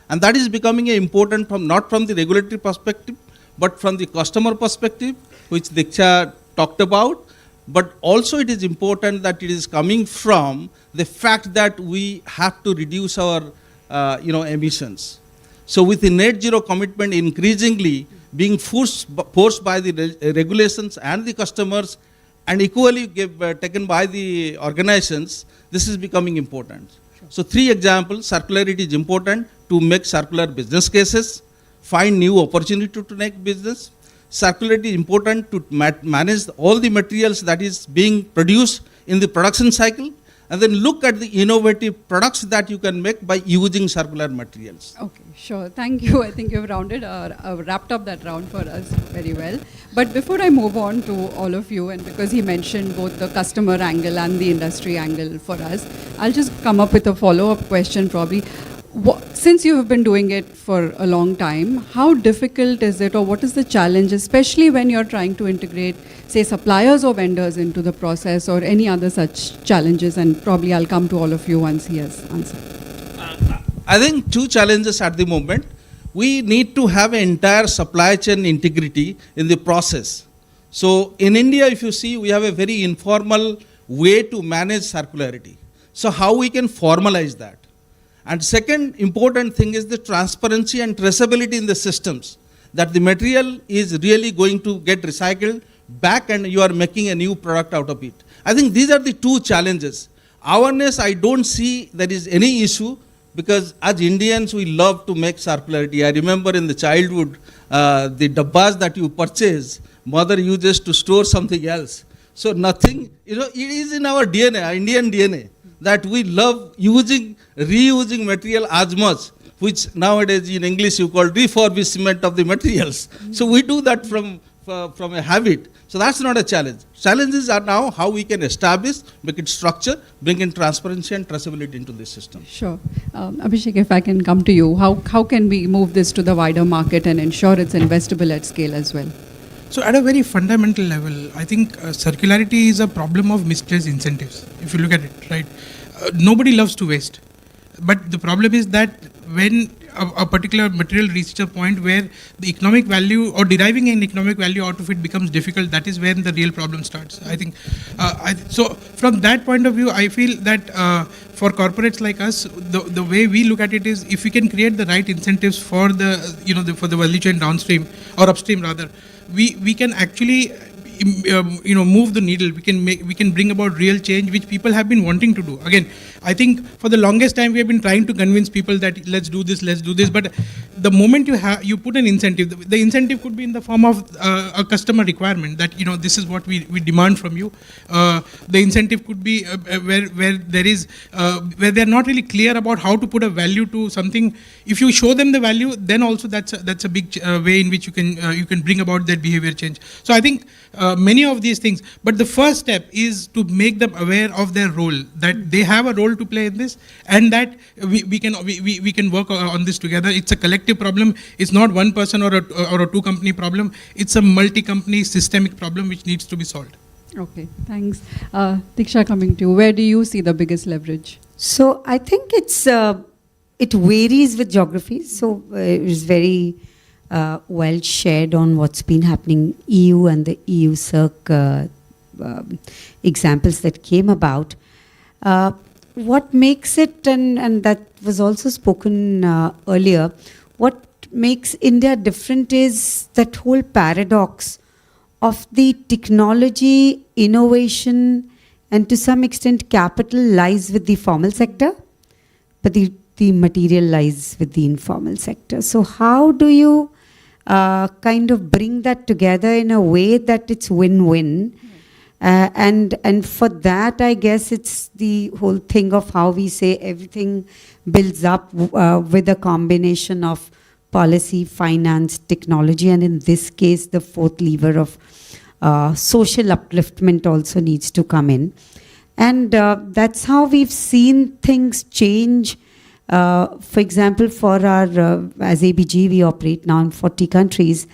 And that is becoming important not from the regulatory perspective, but from the customer perspective, which Diksha talked about. But also it is important that it is coming from the fact that we have to reduce our emissions. So with the net zero commitment increasingly being forced by the regulations and the customers, and equally taken by the organizations, this is becoming important. Sure. So 3 examples: circularity is important to make circular business cases, find new opportunity to make business. Circularity is important to manage all the materials that is being produced in the production cycle, and then look at the innovative products that you can make by using circular materials. Okay, sure. Thank you. I think you've wrapped up that round for us very well. But before I move on to all of you, and because he mentioned both the customer angle and the industry angle for us, I'll just come up with a follow-up question probably. Since you have been doing it for a long time, how difficult is it, or what is the challenge, especially when you're trying to integrate, say, suppliers or vendors into the process, or any other such challenges? And probably I'll come to all of you once he has answered. I think 2 challenges at the moment. We need to have an entire supply chain integrity in the process. So in India, if you see, we have a very informal way to manage circularity. So how we can formalize that? And second important thing is the transparency and traceability in the systems, that the material is really going to get recycled back and you are making a new product out of it. I think these are the 2 challenges. Awareness, I don't see there is any issue, because as Indians, we love to make circularity. I remember in the childhood, the dabbas that you purchase, mother uses to store something else. So nothing, it is in our DNA, our Indian DNA, that we love reusing material as much, which nowadays in English you call refurbishment of the materials. So we do that from a habit. So that's not a challenge. Challenges are now how we can establish, make it structure, bring in transparency and traceability into the system. Sure. Abhishek, if I can come to you, how can we move this to the wider market and ensure it's investable at scale as well? So at a very fundamental level, I think circularity is a problem of misplaced incentives, if you look at it, right? Nobody loves to waste. But the problem is that when a particular material reaches a point where the economic value or deriving an economic value out of it becomes difficult, that is when the real problem starts. I think, so from that point of view, I feel that for corporates like us, the way we look at it is, if we can create the right incentives for for the value chain downstream or upstream rather, we can actually move the needle. We can bring about real change, which people have been wanting to do. Again, I think for the longest time we have been trying to convince people that let's do this. But the moment you put an incentive, the incentive could be in the form of a customer requirement that this is what we demand from you. The incentive could be where they are not really clear about how to put a value to something. If you show them the value, then also that's a big way in which you can bring about that behavior change. So I think many of these things, but the first step is to make them aware of their role, that they have a role to play in this, and that we can work on this together. It's a collective problem. It's not one person or a 2-company problem. It's a multi-company systemic problem which needs to be solved. Okay, thanks. Diksha, coming to you, where do you see the biggest leverage? So I think it varies with geographies. So it is very well shared on what's been happening EU and the EU CERC examples that came about. What makes it, and that was also spoken earlier, what makes India different is that whole paradox of the technology, innovation, and to some extent capital lies with the formal sector, but the material lies with the informal sector. So how do you kind of bring that together in a way that it's win-win? And for that, I guess it's the whole thing of how we say everything builds up with a combination of policy, finance, technology, and in this case, the fourth lever of social upliftment also needs to come in. And that's how we've seen things change. For example, for our, as ABG, we operate now in 40 countries.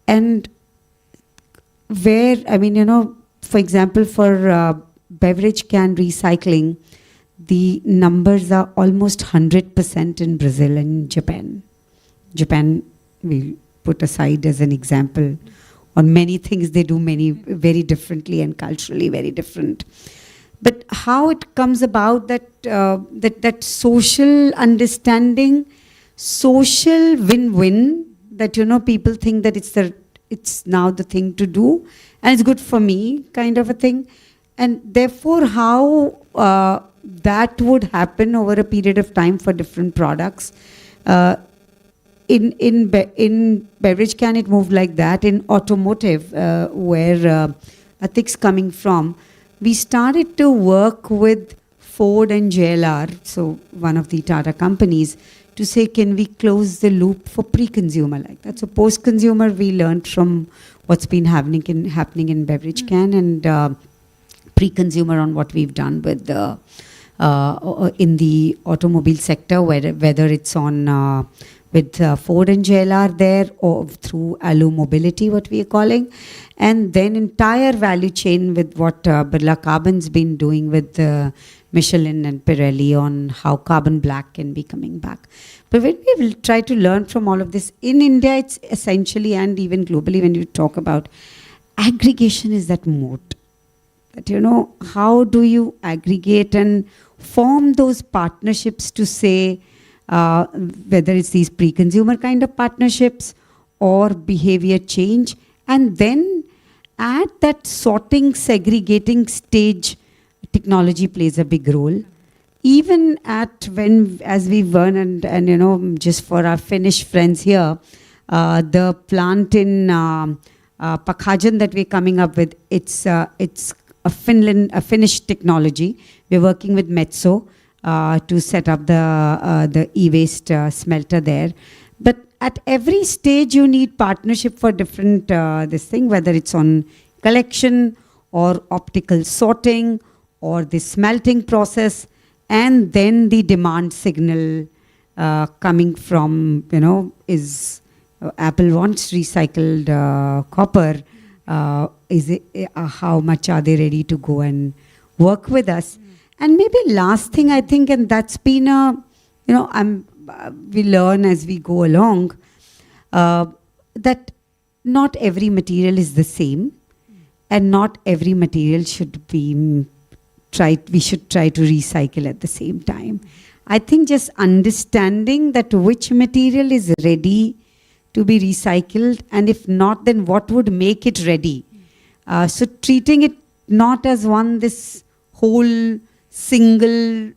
And where, I mean, you know, for example, for beverage can recycling, the numbers are almost 100% in Brazil and Japan. Japan, we put aside as an example. On many things, they do many very differently and culturally very different. But how it comes about that that social understanding, social win-win, that, you know, people think that it's now the thing to do, and it's good for me, kind of a thing. And therefore, how that would happen over a period of time for different products. In beverage can, it moved like that. In automotive, where ethics coming from, we started to work with Ford and JLR, so one of the Tata companies, to say, can we close the loop for pre-consumer like that? So post-consumer, we learned from what's been happening in beverage can, and pre-consumer on what we've done with in the automobile sector, whether it's on with Ford and JLR there, or through Alu Mobility, what we are calling, and then entire value chain with what Birla Carbon's been doing with Michelin and Pirelli on how carbon black can be coming back. But when we will try to learn from all of this, in India, it's essentially, and even globally, when you talk about aggregation, is that moat. That, you know, how do you aggregate and form those partnerships to say, whether it's these pre-consumer kind of partnerships or behavior change, and then at that sorting, segregating stage, technology plays a big role. Even at when, as we've learned, and you know, just for our Finnish friends here, the plant in Pakhajan that we're coming up with, it's a Finnish technology. We're working with Metso to set up the e-waste smelter there. But at every stage, you need partnership for different this thing, whether it's on collection or optical sorting or the smelting process, and then the demand signal coming from, you know, is Apple wants recycled copper. Is it how much are they ready to go and work with us? And maybe last thing, I think, and that's been a, you know, we learn as we go along, that not every material is the same, and not every material should be we should try to recycle at the same time. I think just understanding that which material is ready to be recycled, and if not, then what would make it ready. So treating it not as this whole single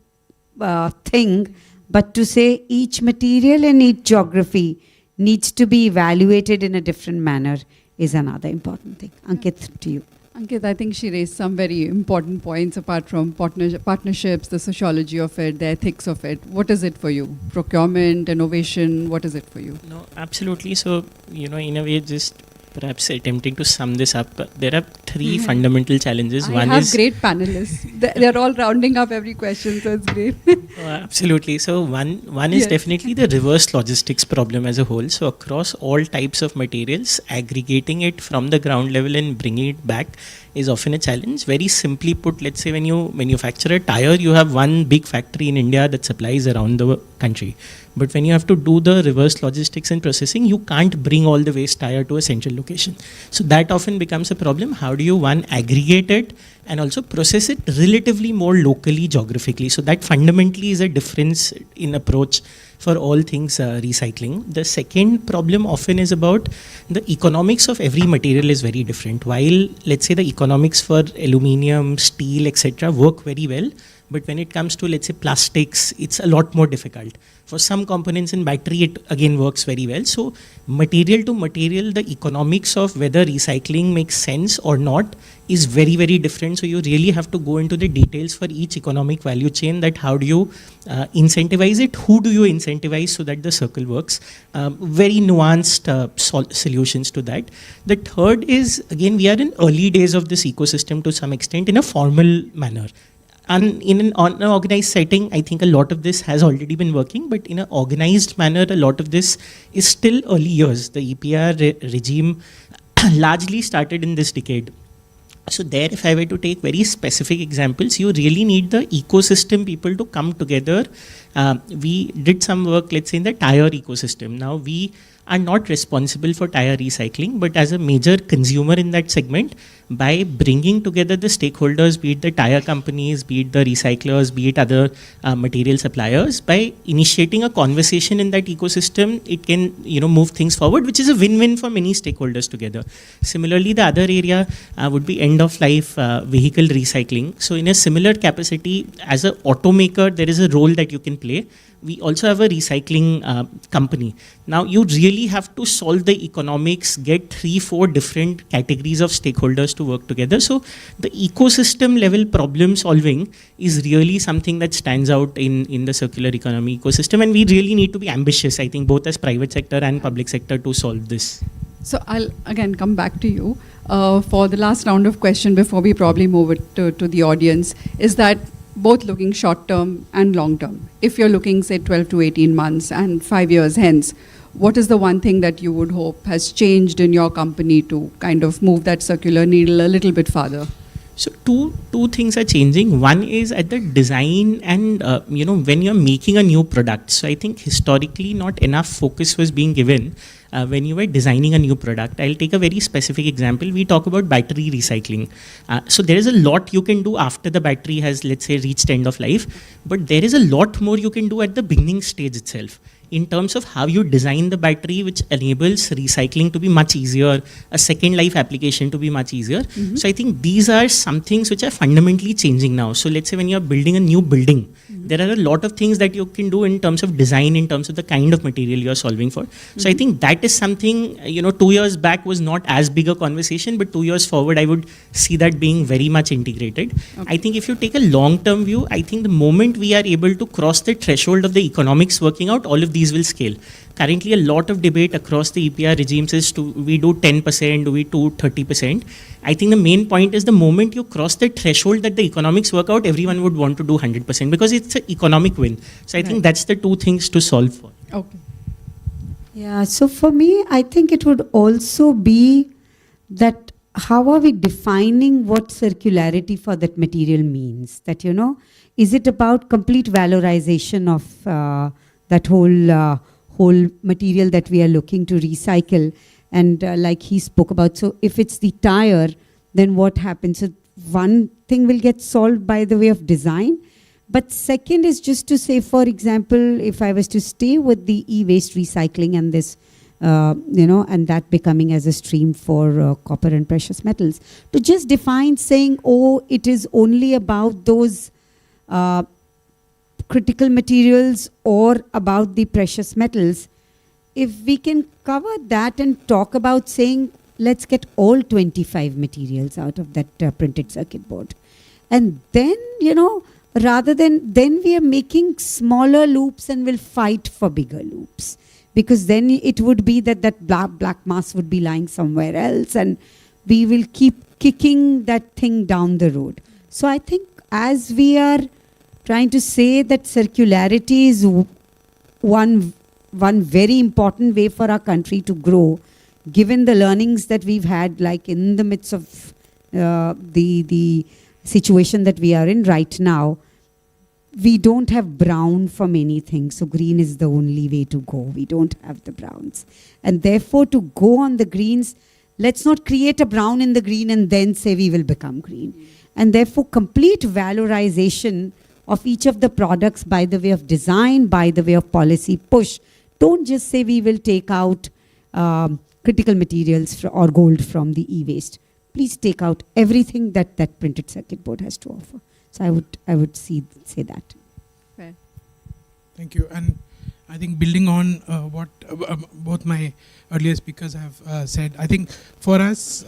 thing, but to say each material and each geography needs to be evaluated in a different manner is another important thing. Ankit, to you. Ankit, I think she raised some very important points apart from partnerships, the sociology of it, the ethics of it. What is it for you? Procurement, innovation, what is it for you? No, absolutely. So, you know, in a way, just perhaps attempting to sum this up, there are three fundamental challenges. I have great panelists. They're all rounding up every question, so it's great. Absolutely. So one is definitely the reverse logistics problem as a whole. So across all types of materials, aggregating it from the ground level and bringing it back is often a challenge. Very simply put, let's say when you manufacture a tire, you have one big factory in India that supplies around the country. But when you have to do the reverse logistics and processing, you can't bring all the waste tire to a central location. So that often becomes a problem. How do you, one, aggregate it and also process it relatively more locally, geographically? So that fundamentally is a difference in approach for all things recycling. The second problem often is about the economics of every material is very different. While, let's say, the economics for aluminium, steel, etc. work very well, but when it comes to, let's say, plastics, it's a lot more difficult. For some components in battery, it again works very well. So material to material, the economics of whether recycling makes sense or not is very, very different. So you really have to go into the details for each economic value chain, that how do you incentivize it, who do you incentivize so that the circle works. Very nuanced solutions to that. The third is, again, we are in early days of this ecosystem to some extent in a formal manner. And in an unorganized setting, I think a lot of this has already been working, but in an organized manner, a lot of this is still early years. The EPR regime largely started in this decade. So there, if I were to take very specific examples, you really need the ecosystem people to come together. We did some work, let's say, in the tire ecosystem. Now, we are not responsible for tire recycling, but as a major consumer in that segment, by bringing together the stakeholders, be it the tire companies, be it the recyclers, be it other material suppliers, by initiating a conversation in that ecosystem, it can move things forward, which is a win-win for many stakeholders together. Similarly, the other area would be end-of-life vehicle recycling. So in a similar capacity, as an automaker, there is a role that you can play. We also have a recycling company. Now, you really have to solve the economics, get 3-4 different categories of stakeholders to work together. So the ecosystem level problem solving is really something that stands out in the circular economy ecosystem. And we really need to be ambitious, I think, both as private sector and public sector to solve this. So I'll again come back to you for the last round of question before we probably move it to the audience, is that both looking short term and long term. If you're looking, say, 12 to 18 months and 5 years hence, what is the one thing that you would hope has changed in your company to kind of move that circular needle a little bit farther? So two things are changing. One is at the design and, when you're making a new product. So I think historically not enough focus was being given when you were designing a new product. I'll take a very specific example. We talk about battery recycling. So there is a lot you can do after the battery has, let's say, reached end of life, but there is a lot more you can do at the beginning stage itself, in terms of how you design the battery, which enables recycling to be much easier, a second life application to be much easier. Mm-hmm. So I think these are some things which are fundamentally changing now. So let's say when you're building a new building, mm-hmm. there are a lot of things that you can do in terms of design, in terms of the kind of material you're solving for. Mm-hmm. So I think that is something, 2 years back was not as big a conversation, but 2 years forward, I would see that being very much integrated. Okay. I think if you take a long-term view, I think the moment we are able to cross the threshold of the economics working out, all of these will scale. Currently, a lot of debate across the EPR regimes is, do we do 10%, do we do 30%? I think the main point is the moment you cross the threshold that the economics work out, everyone would want to do 100% because it's an economic win. So I think that's the two things to solve for. Okay. Yeah, so for me, I think it would also be that how are we defining what circularity for that material means? That, is it about complete valorization of that whole material that we are looking to recycle? And like he spoke about, so if it's the tire, then what happens? So one thing will get solved by the way of design. But second is just to say, for example, if I was to stay with the e-waste recycling and this, and that becoming as a stream for copper and precious metals, to just define saying, it is only about those critical materials or about the precious metals. If we can cover that and talk about saying, let's get all 25 materials out of that printed circuit board. And then, rather than, then we are making smaller loops and will fight for bigger loops. Because then it would be that black mass would be lying somewhere else and we will keep kicking that thing down the road. So I think as we are trying to say that circularity is one very important way for our country to grow, given the learnings that we've had, like in the midst of the situation that we are in right now, we don't have brown for many things, so green is the only way to go. We don't have the browns. And therefore, to go on the greens, let's not create a brown in the green and then say we will become green. And therefore, complete valorization of each of the products by the way of design, by the way of policy push. Don't just say we will take out critical materials or gold from the e-waste. Please take out everything that that printed circuit board has to offer. So I would say that. Fair. Thank you. And I think building on what both my earlier speakers have said, I think for us,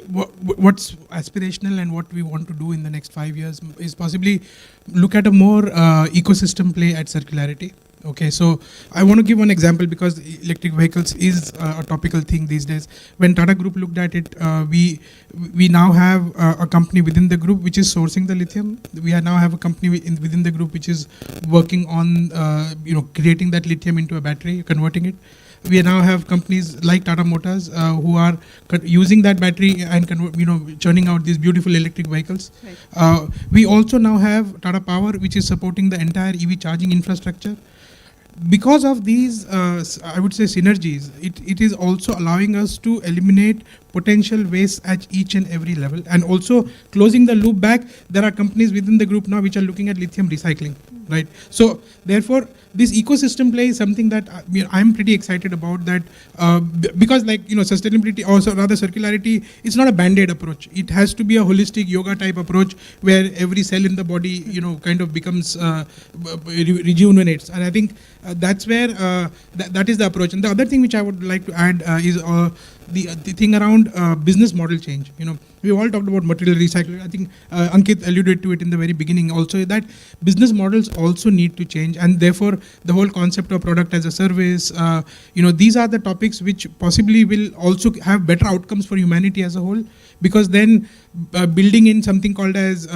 what's aspirational and what we want to do in the next 5 years is possibly look at a more ecosystem play at circularity. Okay, so I want to give one example because electric vehicles is a topical thing these days. When Tata Group looked at it, we now have a company within the group which is sourcing the lithium. We now have a company within the group which is working on creating that lithium into a battery, converting it. We now have companies like Tata Motors who are using that battery and churning out these beautiful electric vehicles. Right. We also now have Tata Power, which is supporting the entire EV charging infrastructure. Because of these, I would say synergies, it is also allowing us to eliminate potential waste at each and every level. And also closing the loop back, there are companies within the group now which are looking at lithium recycling, right? So therefore, this ecosystem play is something that I'm pretty excited about, that because sustainability, or rather circularity, it's not a band-aid approach. It has to be a holistic yoga type approach where every cell in the body kind of becomes rejuvenates. And I think that's where that is the approach. And the other thing which I would like to add is the thing around business model change. We all talked about material recycling. I think Ankit alluded to it in the very beginning also, that business models also need to change, and therefore the whole concept of product as a service, these are the topics which possibly will also have better outcomes for humanity as a whole, because then building in something called as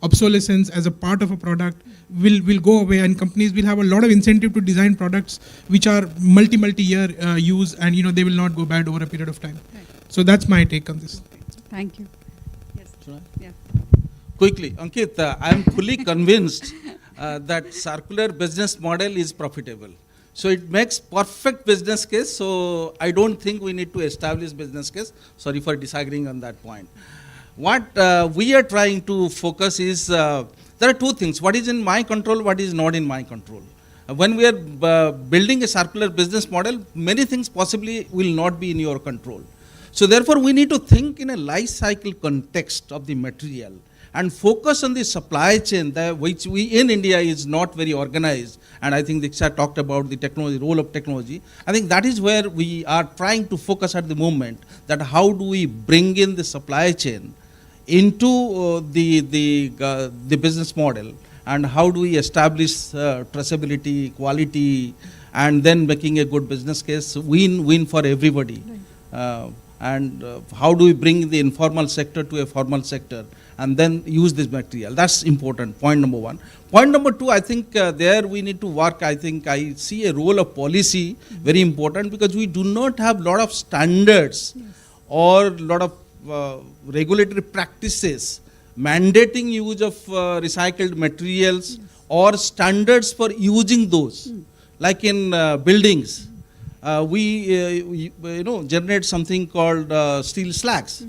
obsolescence as a part of a product will go away, and companies will have a lot of incentive to design products which are multi-year use, and they will not go bad over a period of time. Right. So that's my take on this. Thank you. Yes. Yeah. Quickly, Ankit, I am fully convinced that circular business model is profitable. So it makes perfect business case. So I don't think we need to establish business case. Sorry for disagreeing on that point. What we are trying to focus is, there are two things. What is in my control, what is not in my control. When we are building a circular business model, many things possibly will not be in your control. So therefore, we need to think in a life cycle context of the material and focus on the supply chain, which we in India is not very organized. And I think Diksha talked about the technology, role of technology. I think that is where we are trying to focus at the moment, that how do we bring in the supply chain into the business model, and how do we establish traceability, quality, and then making a good business case, win-win for everybody. Right. And how do we bring the informal sector to a formal sector and then use this material? That's important, point number one. Point number two, I think there we need to work. I think I see a role of policy very important, because we do not have lot of standards or lot of regulatory practices mandating use of recycled materials or standards for using those. Like in buildings. We generate something called steel slags.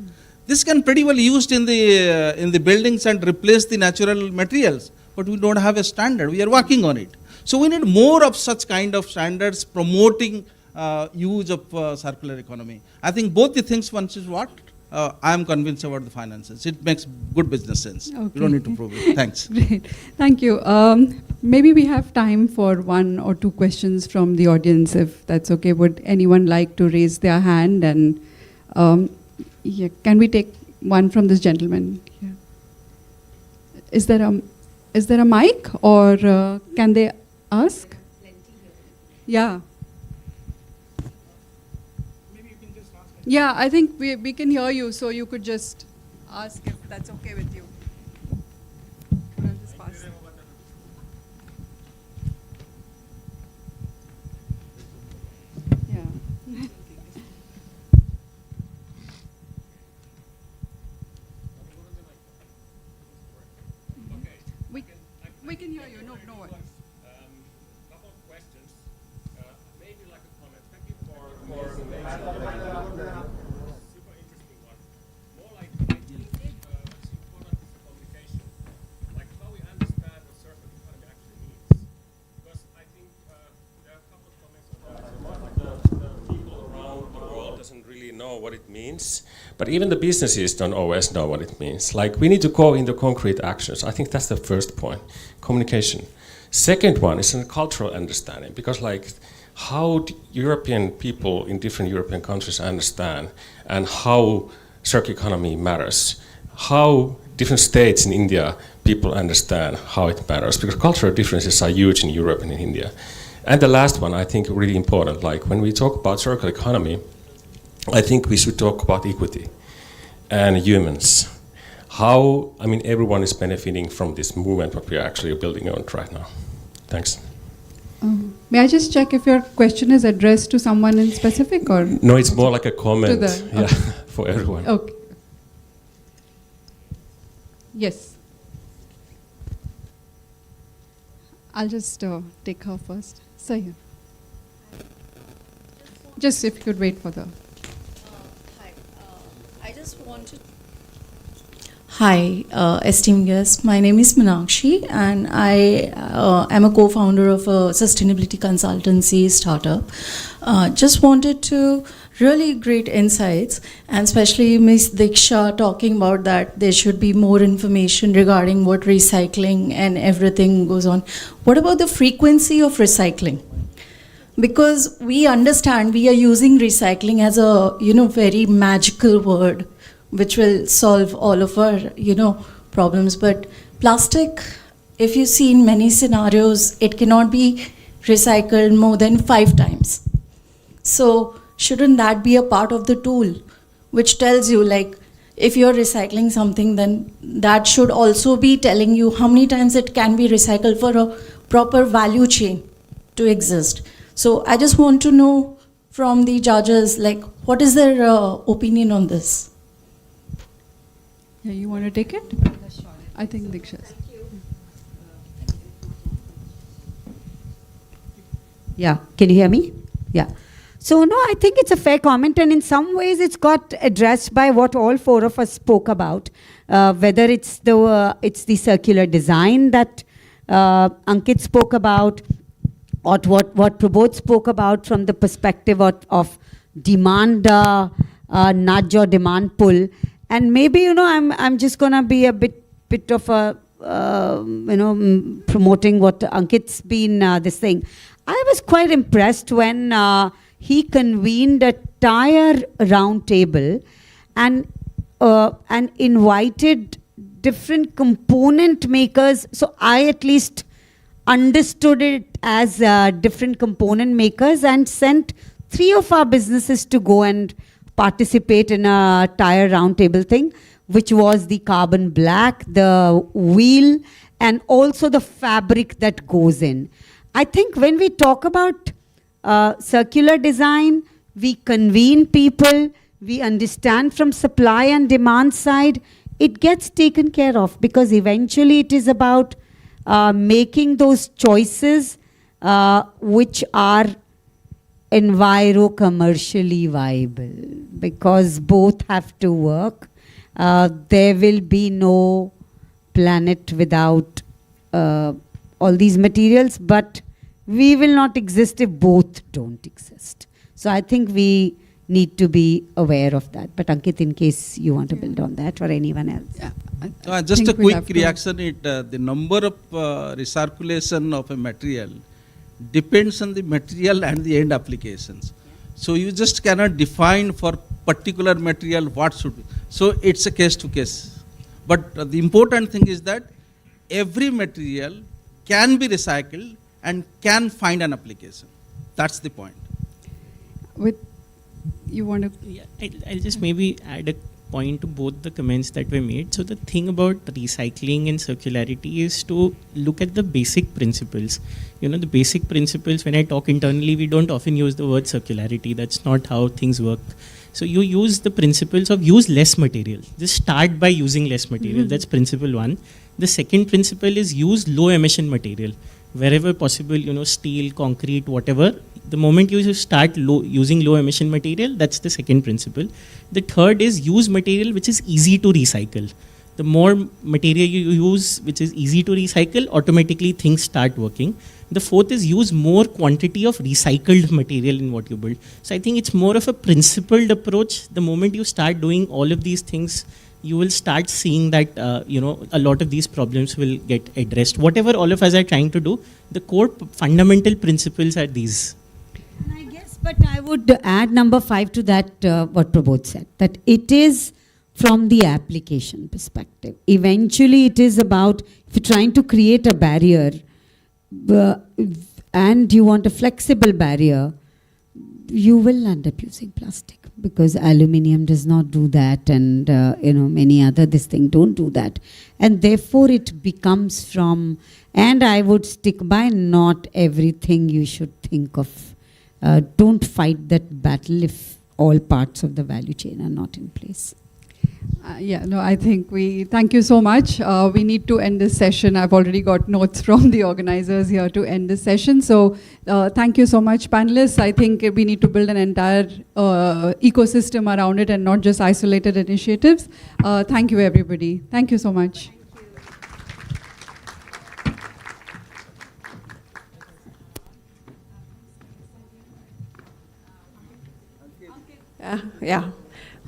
This can pretty well used in the buildings and replace the natural materials, but we don't have a standard. We are working on it. So we need more of such kind of standards promoting use of circular economy. I think both the things, once is what I am convinced about the finances. It makes good business sense. Okay. You don't need to prove it. Thanks. Great. Thank you. Maybe we have time for 1 or 2 questions from the audience, if that's okay. Would anyone like to raise their hand? And can we take one from this gentleman here? Is there a mic, or can they ask? Yeah. Yeah, I think we can hear you, so you could just ask if that's okay with you. I'll just pass. Yeah. we can hear you. No worries. Couple of questions. Maybe like a comment. Thank you for super interesting one. More like I think what's important is the communication, like how we understand what circular economy actually means. Because I think there are a couple of comments on that. The people around the world doesn't really know what it means, but even the businesses don't always know what it means. Like we need to go into concrete actions. I think that's the first point, communication. Second one is a cultural understanding, because like how European people in different European countries understand and how circular economy matters, how different states in India people understand how it matters, because cultural differences are huge in Europe and in India. And the last one, I think really important, like when we talk about circular economy, I think we should talk about equity and humans. How, I mean, everyone is benefiting from this movement that we are actually building on right now. Thanks. May I just check if your question is addressed to someone in specific or? No, it's more like a comment okay. for everyone. Okay. Yes. I'll just take her first. So yeah. Just if you could wait for the. Hi. I just wanted. Hi, esteemed guests. My name is Meenakshi, and I am a co-founder of a sustainability consultancy startup. Just wanted to really great insights, and especially Ms. Diksha talking about that there should be more information regarding what recycling and everything goes on. What about the frequency of recycling? Because we understand we are using recycling as a very magical word, which will solve all of our, problems. But plastic, if you see in many scenarios, it cannot be recycled more than 5 times. So shouldn't that be a part of the tool, which tells you, like, if you're recycling something, then that should also be telling you how many times it can be recycled for a proper value chain to exist. So I just want to know from the judges, like, what is their opinion on this? Yeah, you want to take it? I think Diksha. Yeah, can you hear me? Yeah. So no, I think it's a fair comment, and in some ways it's got addressed by what all 4 of us spoke about, whether it's the circular design that Ankit spoke about, or what Prabodh spoke about from the perspective of demand nudge or demand pull. And maybe, I'm just going to be a bit of a, promoting what Ankit's been this thing. I was quite impressed when he convened a tire round table and invited different component makers. So I at least understood it as different component makers, and sent 3 of our businesses to go and participate in a tire roundtable thing, which was the carbon black, the wheel, and also the fabric that goes in. I think when we talk about circular design, we convene people, we understand from supply and demand side, it gets taken care of, because eventually it is about making those choices which are enviro-commercially viable, because both have to work. There will be no planet without all these materials, but we will not exist if both don't exist. So I think we need to be aware of that. But Ankit, in case you want to build on that, or anyone else. Yeah, just a quick reaction, the number of recirculation of a material depends on the material and the end applications. So you just cannot define for particular material what should be. So it's a case to case. But the important thing is that every material can be recycled and can find an application. That's the point. You want to? Yeah, I'll just maybe add a point to both the comments that were made. So the thing about recycling and circularity is to look at the basic principles. The basic principles, when I talk internally, we don't often use the word circularity. That's not how things work. So you use the principles of use less material. Just start by using less material. That's principle 1. The second principle is use low emission material. Wherever possible, steel, concrete, whatever. The moment you start using low emission material, that's the second principle. The third is use material which is easy to recycle. The more material you use which is easy to recycle, automatically things start working. The fourth is use more quantity of recycled material in what you build. So I think it's more of a principled approach. The moment you start doing all of these things, you will start seeing that a lot of these problems will get addressed. Whatever all of us are trying to do, the core fundamental principles are these. And I guess, but I would add number 5 to that, what Prabodh said, that it is from the application perspective. Eventually, it is about, if you're trying to create a barrier and you want a flexible barrier, you will end up using plastic because aluminium does not do that, and many other this thing don't do that. And therefore, it becomes from, and I would stick by, not everything you should think of. Don't fight that battle if all parts of the value chain are not in place. I think thank you so much. We need to end this session. I've already got notes from the organizers here to end this session. So thank you so much, panelists. I think we need to build an entire ecosystem around it and not just isolated initiatives. Thank you, everybody. Thank you so much. Yeah.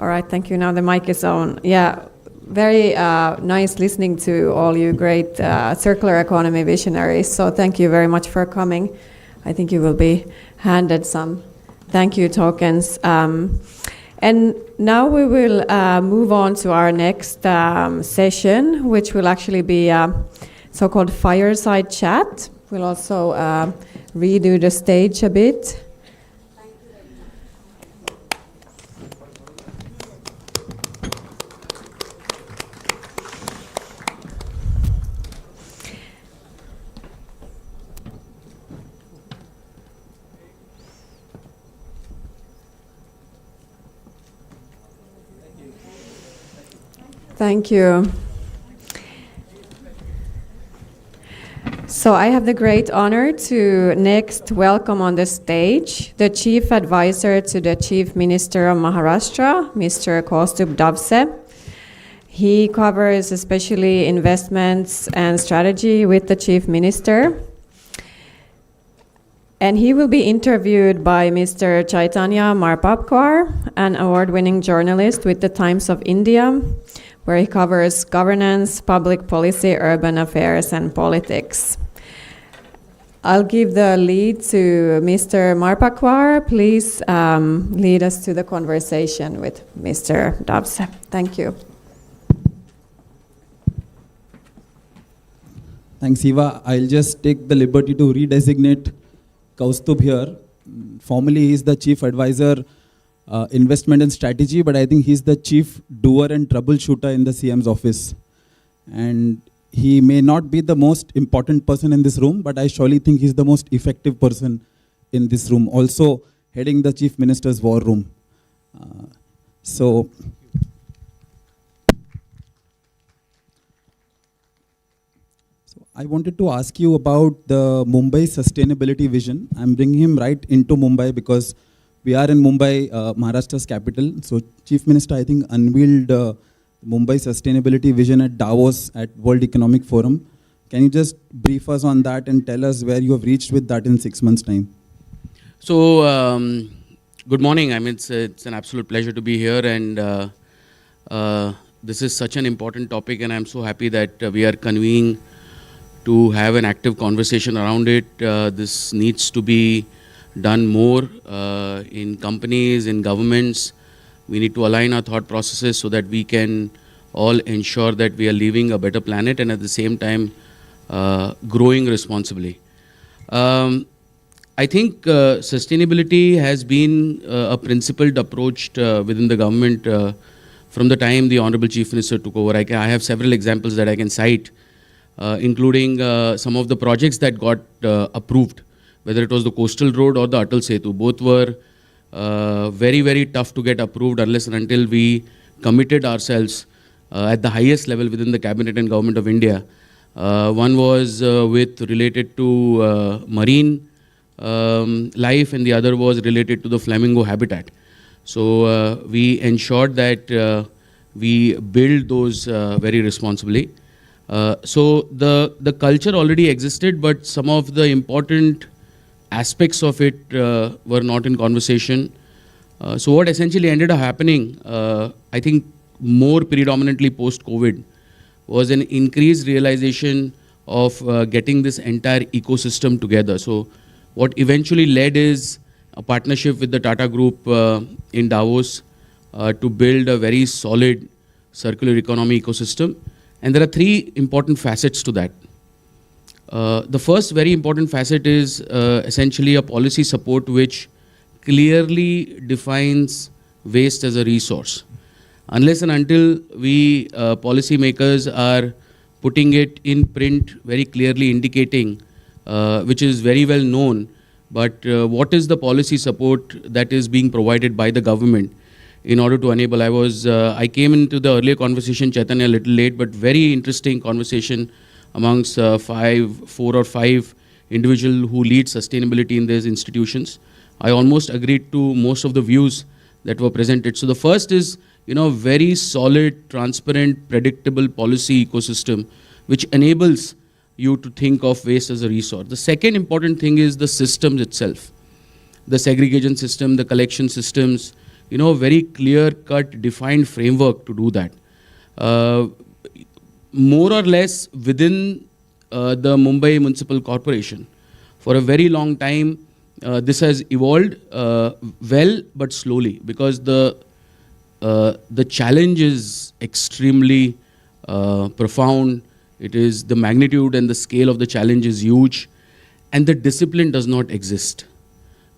All right, thank you. Now the mic is on. Yeah, very nice listening to all you great circular economy visionaries. So thank you very much for coming. I think you will be handed some thank you tokens. And now we will move on to our next session, which will actually be a so-called fireside chat. We'll also redo the stage a bit. Thank you. So I have the great honor to next welcome on the stage the Chief Advisor to the Chief Minister of Maharashtra, Mr. Kaustubh Davse. He covers especially investments and strategy with the Chief Minister. And he will be interviewed by Mr. Chaitanya Marpapkar, an award-winning journalist with the Times of India, where he covers governance, public policy, urban affairs, and politics. I'll give the lead to Mr. Marpapkar. Please lead us to the conversation with Mr. Davse. Thank you. Thanks, Eva. I'll just take the liberty to redesignate Kaustubh here. Formally, he's the Chief Advisor Investment and Strategy, but I think he's the chief doer and troubleshooter in the CM's office. And he may not be the most important person in this room, but I surely think he's the most effective person in this room, also heading the Chief Minister's War Room. So I wanted to ask you about the Mumbai sustainability vision. I'm bringing him right into Mumbai because we are in Mumbai, Maharashtra's capital. So Chief Minister, I think, unveiled Mumbai sustainability vision at Davos at World Economic Forum. Can you just brief us on that and tell us where you have reached with that in 6 months' time? So, good morning. I mean, it's an absolute pleasure to be here, and this is such an important topic, and I'm so happy that we are convening to have an active conversation around it. This needs to be done more in companies, in governments. We need to align our thought processes so that we can all ensure that we are leaving a better planet and at the same time growing responsibly. I think sustainability has been a principled approach within the government from the time the Honorable Chief Minister took over. I have several examples that I can cite, including some of the projects that got approved, whether it was the Coastal Road or the Atal Setu. Both were very, very tough to get approved unless and until we committed ourselves at the highest level within the cabinet and government of India. One was related to marine life, and the other was related to the flamingo habitat. So we ensured that we build those very responsibly. So the culture already existed, but some of the important aspects of it were not in conversation. So what essentially ended up happening, I think more predominantly post-COVID, was an increased realization of getting this entire ecosystem together. So what eventually led is a partnership with the Tata Group in Davos to build a very solid circular economy ecosystem. And there are three important facets to that. The first very important facet is essentially a policy support which clearly defines waste as a resource. Unless and until we policymakers are putting it in print, very clearly indicating, which is very well known, but what is the policy support that is being provided by the government in order to enable? I came into the earlier conversation, Chaitanya, a little late, but very interesting conversation amongst 4 or 5 individuals who lead sustainability in these institutions. I almost agreed to most of the views that were presented. So the first is, very solid, transparent, predictable policy ecosystem, which enables you to think of waste as a resource. The second important thing is the systems itself, the segregation system, the collection systems, very clear-cut, defined framework to do that. More or less within the Mumbai Municipal Corporation, for a very long time, this has evolved well, but slowly, because the challenge is extremely profound. It is the magnitude and the scale of the challenge is huge, and the discipline does not exist,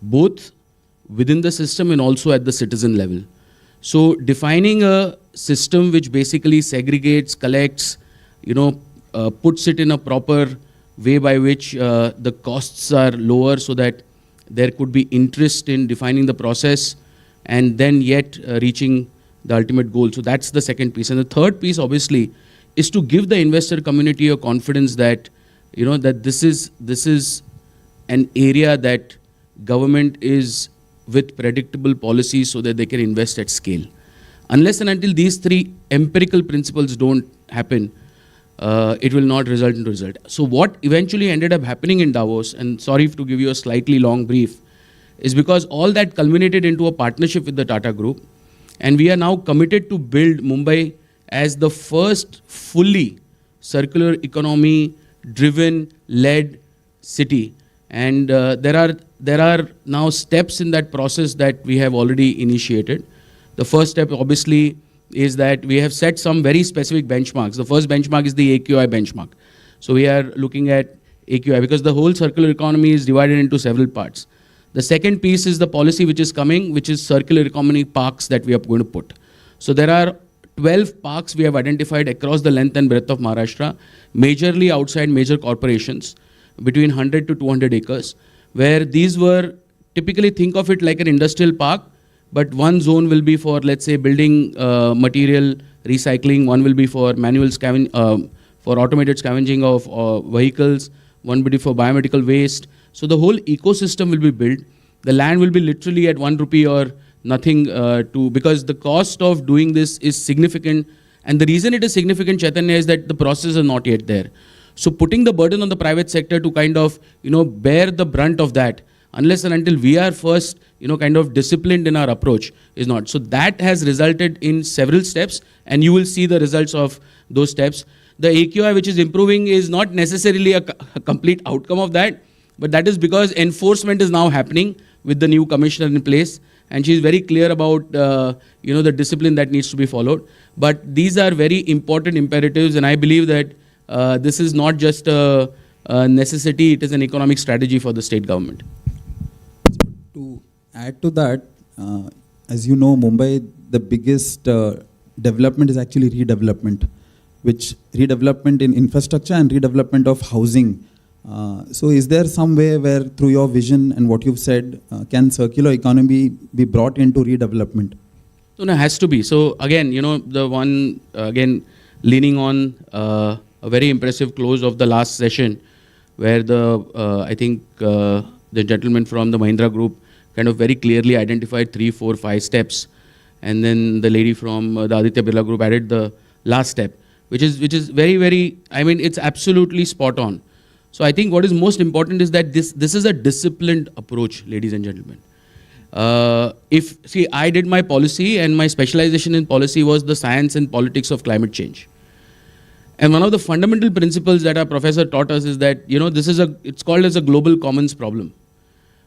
both within the system and also at the citizen level. So defining a system which basically segregates, collects, puts it in a proper way by which the costs are lower, so that there could be interest in defining the process and then yet reaching the ultimate goal. So that's the second piece. And the third piece, obviously, is to give the investor community a confidence that, that this is an area that government is with predictable policies so that they can invest at scale. Unless and until these three empirical principles don't happen, it will not result in result. So what eventually ended up happening in Davos, and sorry to give you a slightly long brief, is because all that culminated into a partnership with the Tata Group, and we are now committed to build Mumbai as the first fully circular economy driven, led city. And there are now steps in that process that we have already initiated. The first step, obviously, is that we have set some very specific benchmarks. The first benchmark is the AQI benchmark. So we are looking at AQI because the whole circular economy is divided into several parts. The second piece is the policy which is coming, which is circular economy parks that we are going to put. So there are 12 parks we have identified across the length and breadth of Maharashtra, majorly outside major corporations, between 100 to 200 acres, where these were, typically think of it like an industrial park, but one zone will be for, let's say, building material recycling, one will be for manual for automated scavenging of vehicles, one will be for biomedical waste. So the whole ecosystem will be built. The land will be literally at 1 rupee or nothing because the cost of doing this is significant. And the reason it is significant, Chaitanya, is that the process is not yet there. So putting the burden on the private sector to kind of, bear the brunt of that, unless and until we are first, kind of disciplined in our approach, is not. So that has resulted in several steps, and you will see the results of those steps. The AQI, which is improving, is not necessarily a complete outcome of that, but that is because enforcement is now happening with the new commissioner in place, and she is very clear about, the discipline that needs to be followed. But these are very important imperatives, and I believe that this is not just a necessity, it is an economic strategy for the state government. To add to that, as you know, Mumbai, the biggest development is actually redevelopment, which redevelopment in infrastructure and redevelopment of housing. So is there some way where through your vision and what you've said, can circular economy be brought into redevelopment? So no, has to be. So again, the one, again, leaning on a very impressive close of the last session, where I think the gentleman from the Mahindra Group kind of very clearly identified 3, 4, 5 steps. And then the lady from the Aditya Birla Group added the last step, which is very, very, it's absolutely spot on. So I think what is most important is that this is a disciplined approach, ladies and gentlemen. I did my policy, and my specialization in policy was the science and politics of climate change. And one of the fundamental principles that our professor taught us is that, it's called as a global commons problem,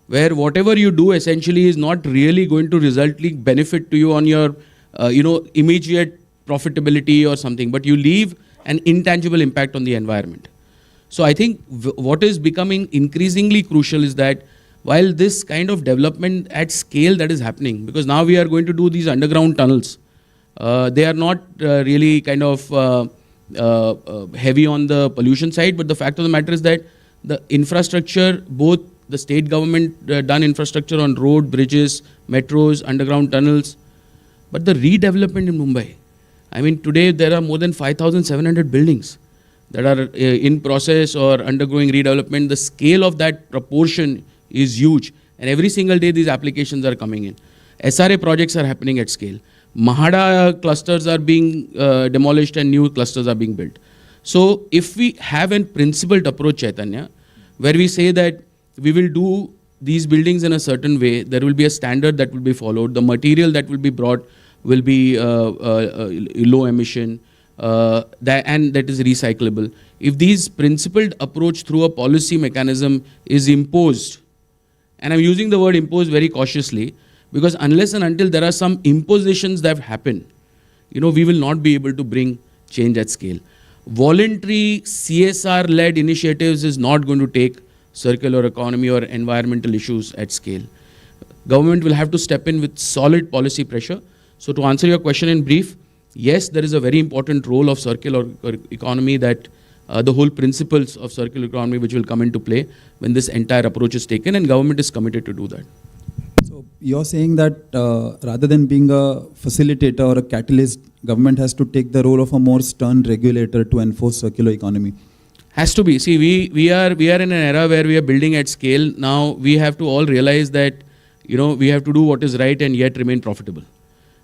where whatever you do essentially is not really going to resultly benefit to you on your, immediate profitability or something, but you leave an intangible impact on the environment. So I think what is becoming increasingly crucial is that while this kind of development at scale that is happening, because now we are going to do these underground tunnels, they are not really kind of heavy on the pollution side, but the fact of the matter is that the infrastructure, both the state government done infrastructure on road, bridges, metros, underground tunnels, but the redevelopment in Mumbai. Today there are more than 5,700 buildings that are in process or undergoing redevelopment. The scale of that proportion is huge, and every single day these applications are coming in. SRA projects are happening at scale. MMRDA clusters are being demolished and new clusters are being built. So if we have a principled approach, Chaitanya, where we say that we will do these buildings in a certain way, there will be a standard that will be followed, the material that will be brought will be low emission, and that is recyclable. If these principled approach through a policy mechanism is imposed, and I'm using the word imposed very cautiously, because unless and until there are some impositions that happen, we will not be able to bring change at scale. Voluntary CSR-led initiatives is not going to take circular economy or environmental issues at scale. Government will have to step in with solid policy pressure. So to answer your question in brief, yes, there is a very important role of circular economy, that the whole principles of circular economy which will come into play when this entire approach is taken, and government is committed to do that. So you're saying that rather than being a facilitator or a catalyst, government has to take the role of a more stern regulator to enforce circular economy? Has to be. See, we are in an era where we are building at scale. Now we have to all realize that, we have to do what is right and yet remain profitable.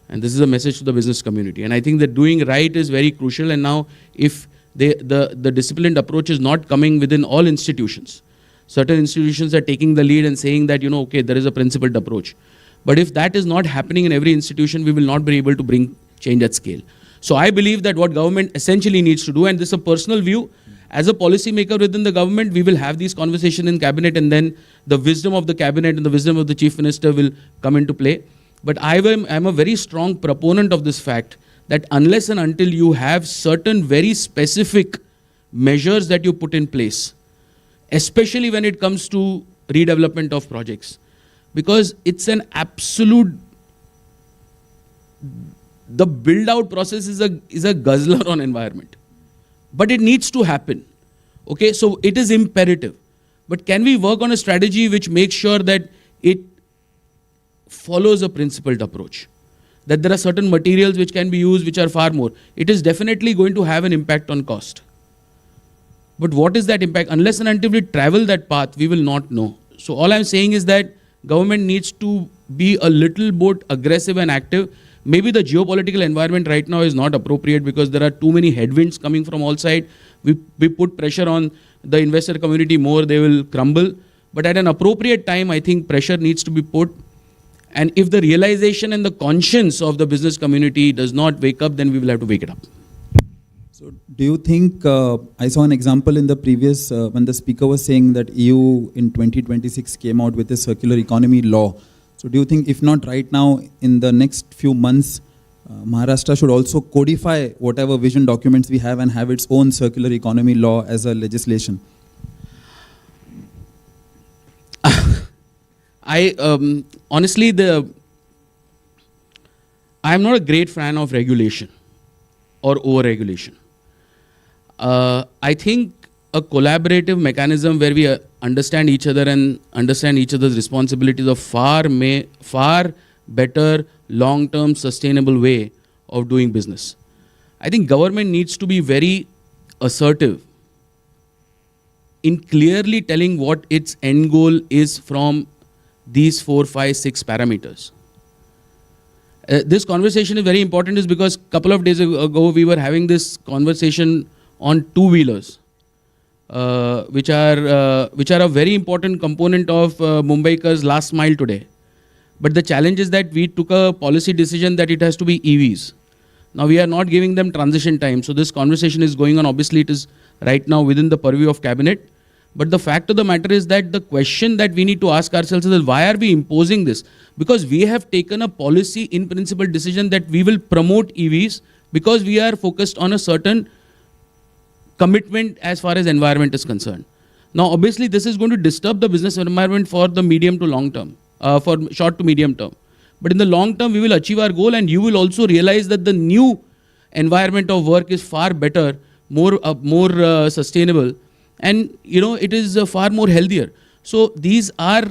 And this is a message to the business community. And I think that doing right is very crucial. And now if the disciplined approach is not coming within all institutions, certain institutions are taking the lead and saying that, okay, there is a principled approach. But if that is not happening in every institution, we will not be able to bring change at scale. So I believe that what government essentially needs to do, and this is a personal view, as a policymaker within the government, we will have these conversations in cabinet, and then the wisdom of the cabinet and the wisdom of the chief minister will come into play. But I'm a very strong proponent of this fact that unless and until you have certain very specific measures that you put in place, especially when it comes to redevelopment of projects, because it's an absolute, the build out process is a guzzler on environment, but it needs to happen. Okay, so it is imperative. But can we work on a strategy which makes sure that it follows a principled approach? That there are certain materials which can be used which are far more. It is definitely going to have an impact on cost. But what is that impact? Unless and until we travel that path, we will not know. So all I'm saying is that government needs to be a little bit aggressive and active. Maybe the geopolitical environment right now is not appropriate because there are too many headwinds coming from all sides. We put pressure on the investor community more, they will crumble. But at an appropriate time, I think pressure needs to be put. And if the realization and the conscience of the business community does not wake up, then we will have to wake it up. So do you think, I saw an example in the previous, when the speaker was saying that EU in 2026 came out with a circular economy law. So do you think, if not right now, in the next few months, Maharashtra should also codify whatever vision documents we have and have its own circular economy law as a legislation? Honestly, I'm not a great fan of regulation or over-regulation. I think a collaborative mechanism where we understand each other and understand each other's responsibilities of far better, long-term sustainable way of doing business. I think government needs to be very assertive in clearly telling what its end goal is from these 4, 5, 6 parameters. This conversation is very important is because a couple of days ago we were having this conversation on two-wheelers, which are a very important component of Mumbai's last mile today. But the challenge is that we took a policy decision that it has to be EVs. Now we are not giving them transition time. So this conversation is going on. Obviously it is right now within the purview of cabinet. But the fact of the matter is that the question that we need to ask ourselves is why are we imposing this? Because we have taken a policy in principle decision that we will promote EVs because we are focused on a certain commitment as far as environment is concerned. Now obviously this is going to disturb the business environment for the medium to long term, for short to medium term. But in the long term we will achieve our goal, and you will also realize that the new environment of work is far better, more sustainable, and it is far more healthier. So these are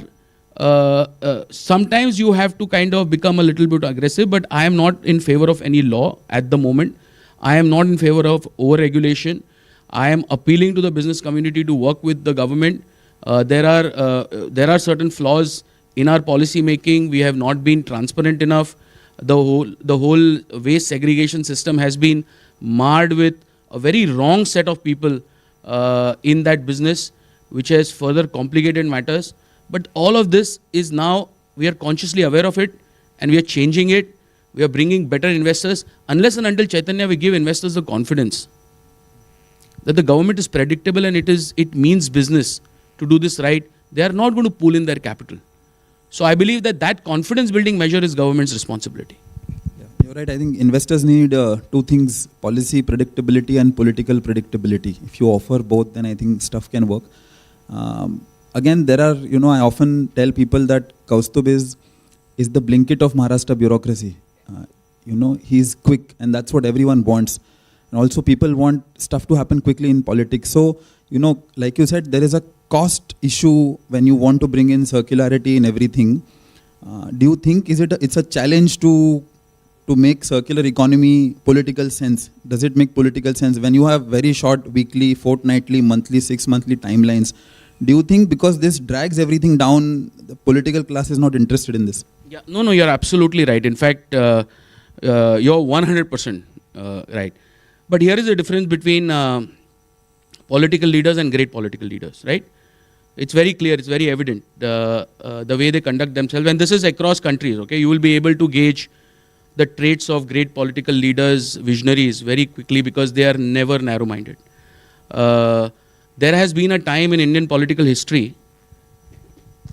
sometimes you have to kind of become a little bit aggressive, but I am not in favor of any law at the moment. I am not in favor of over-regulation. I am appealing to the business community to work with the government. There are certain flaws in our policy making. We have not been transparent enough. The whole waste segregation system has been marred with a very wrong set of people in that business, which has further complicated matters. But all of this is now, we are consciously aware of it, and we are changing it. We are bringing better investors. Unless and until, Chaitanya, we give investors the confidence that the government is predictable and it means business to do this right, they are not going to pool in their capital. So I believe that confidence building measure is government's responsibility. Yeah, you're right. I think investors need two things: policy predictability and political predictability. If you offer both, then I think stuff can work. Again, there are, I often tell people that Kaustubh is the Blinkit of Maharashtra bureaucracy. He's quick, and that's what everyone wants. And also people want stuff to happen quickly in politics. So, like you said, there is a cost issue when you want to bring in circularity in everything. Do you think it's a challenge to make circular economy political sense? Does it make political sense when you have very short weekly, fortnightly, monthly, 6-monthly timelines? Do you think because this drags everything down, the political class is not interested in this? Yeah, no, you're absolutely right. In fact, you're 100% right. But here is the difference between political leaders and great political leaders, right? It's very clear, it's very evident, the way they conduct themselves. And this is across countries, okay? You will be able to gauge the traits of great political leaders, visionaries, very quickly because they are never narrow-minded. There has been a time in Indian political history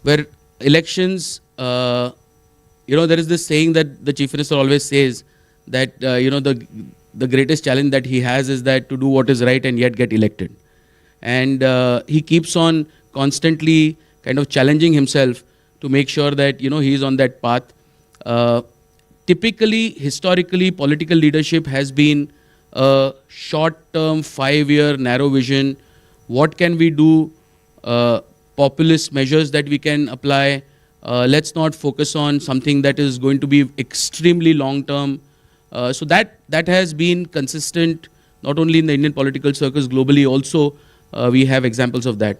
where elections, there is this saying that the Chief Minister always says that, the greatest challenge that he has is that to do what is right and yet get elected. And he keeps on constantly kind of challenging himself to make sure that, he is on that path. Typically, historically, political leadership has been a short-term, 5-year, narrow vision. What can we do? Populist measures that we can apply. Let's not focus on something that is going to be extremely long-term. So that has been consistent, not only in the Indian political circles, globally also we have examples of that.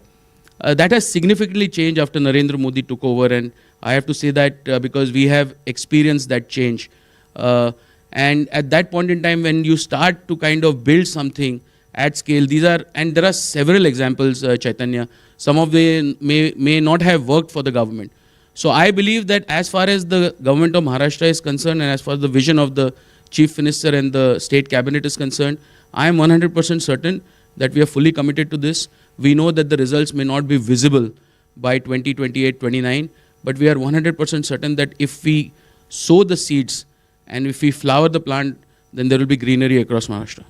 That has significantly changed after Narendra Modi took over, and I have to say that because we have experienced that change. And at that point in time, when you start to kind of build something at scale, there are several examples, Chaitanya. Some of them may not have worked for the government. So I believe that as far as the government of Maharashtra is concerned, and as far as the vision of the Chief Minister and the State Cabinet is concerned, I am 100% certain that we are fully committed to this. We know that the results may not be visible by 2028, 29, but we are 100% certain that if we sow the seeds and if we flower the plant, then there will be greenery across Maharashtra.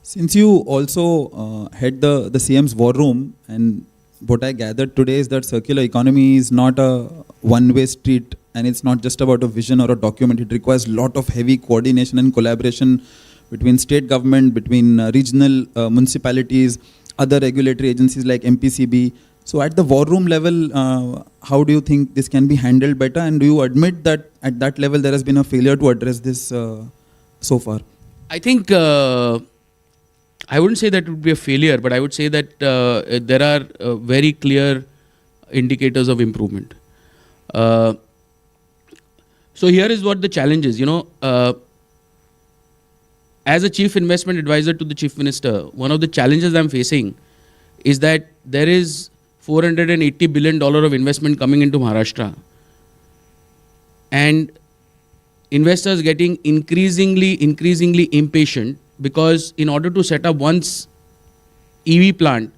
Since you also head the CM's war room, and what I gathered today is that circular economy is not a one-way street, and it's not just about a vision or a document. It requires a lot of heavy coordination and collaboration between state government, between regional municipalities, other regulatory agencies like MPCB. So at the war room level, how do you think this can be handled better? And do you admit that at that level there has been a failure to address this so far? I think I wouldn't say that it would be a failure, but I would say that there are very clear indicators of improvement. So here is what the challenge is. As a chief investment advisor to the chief minister, one of the challenges I'm facing is that there is $480 billion of investment coming into Maharashtra, and investors getting increasingly impatient, because in order to set up one's EV plant,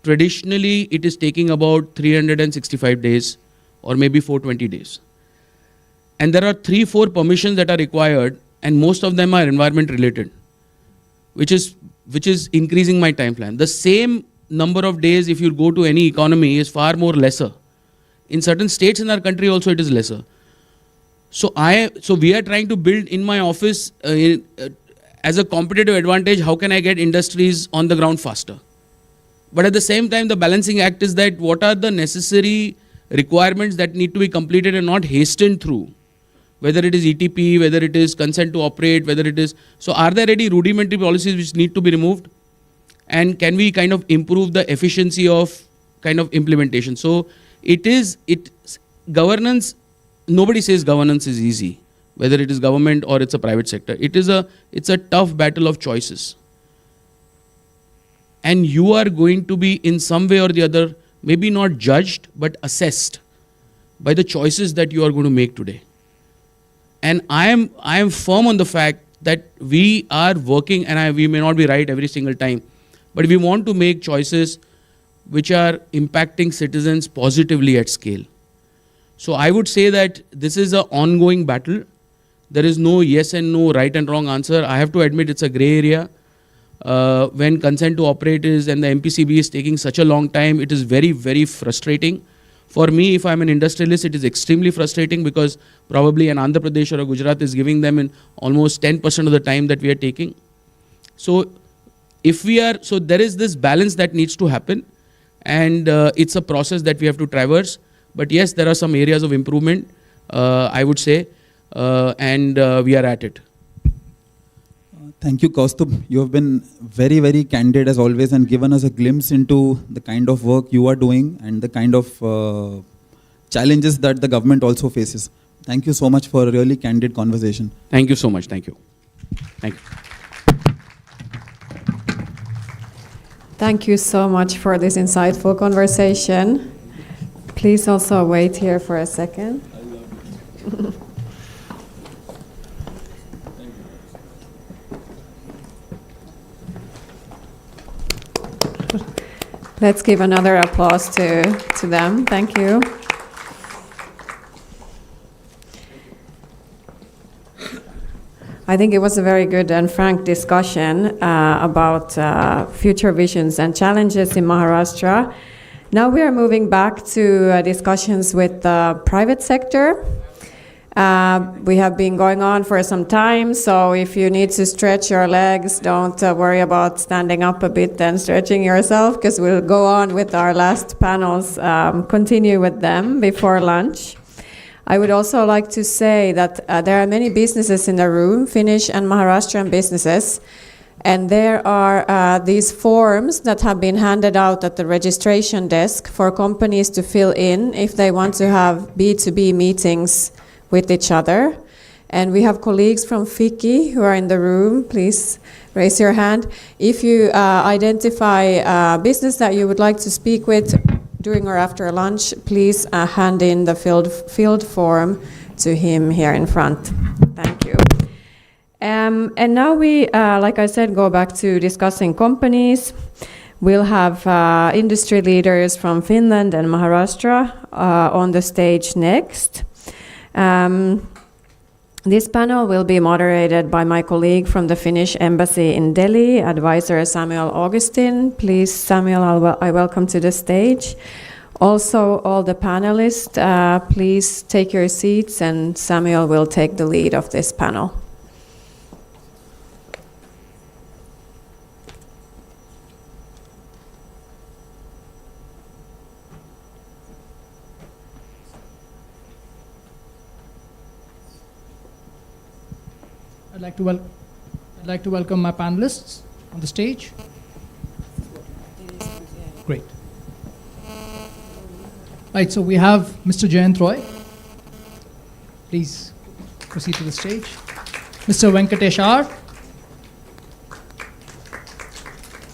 traditionally it is taking about 365 days or maybe 420 days. And there are 3-4 permissions that are required, and most of them are environment related, which is increasing my time plan. The same number of days, if you go to any economy, is far more lesser. In certain states in our country also it is lesser. So we are trying to build in my office as a competitive advantage, how can I get industries on the ground faster? But at the same time, the balancing act is that what are the necessary requirements that need to be completed and not hastened through, whether it is ETP, whether it is consent to operate, whether it is, so are there any rudimentary policies which need to be removed? And can we kind of improve the efficiency of kind of implementation? So governance, nobody says governance is easy, whether it is government or it's a private sector. It's a tough battle of choices. And you are going to be in some way or the other, maybe not judged, but assessed by the choices that you are going to make today. And I am firm on the fact that we are working, and we may not be right every single time, but we want to make choices which are impacting citizens positively at scale. So I would say that this is an ongoing battle. There is no yes and no, right and wrong answer. I have to admit it's a gray area. When consent to operate is and the MPCB is taking such a long time, it is very, very frustrating. For me, if I'm an industrialist, it is extremely frustrating, because probably an Andhra Pradesh or a Gujarat is giving them in almost 10% of the time that we are taking. So there is this balance that needs to happen, and it's a process that we have to traverse. But yes, there are some areas of improvement, I would say, and we are at it. Thank you, Kaustubh. You have been very, very candid as always, and given us a glimpse into the kind of work you are doing and the kind of challenges that the government also faces. Thank you so much for a really candid conversation. Thank you so much. Thank you. Thank you. Thank you so much for this insightful conversation. Please also wait here for a second. Let's give another applause to them. Thank you. I think it was a very good and frank discussion about future visions and challenges in Maharashtra. Now we are moving back to discussions with the private sector. We have been going on for some time, so if you need to stretch your legs, don't worry about standing up a bit and stretching yourself, because we'll go on with our last panels, continue with them before lunch. I would also like to say that there are many businesses in the room, Finnish and Maharashtrian businesses, and there are these forms that have been handed out at the registration desk for companies to fill in if they want to have B2B meetings with each other. And we have colleagues from FICCI who are in the room. Please raise your hand. If you identify a business that you would like to speak with during or after lunch, please hand in the filled form to him here in front. Thank you. And now we, like I said, go back to discussing companies. We'll have industry leaders from Finland and Maharashtra on the stage next. This panel will be moderated by my colleague from the Finnish Embassy in Delhi, Advisor Samuel Augustin. Please, Samuel, I welcome to the stage. Also, all the panelists, please take your seats, and Samuel will take the lead of this panel. I'd like to welcome my panelists on the stage. Great. Right, so we have Mr. Jayant Roy. Please proceed to the stage. Mr. Venkatesh R.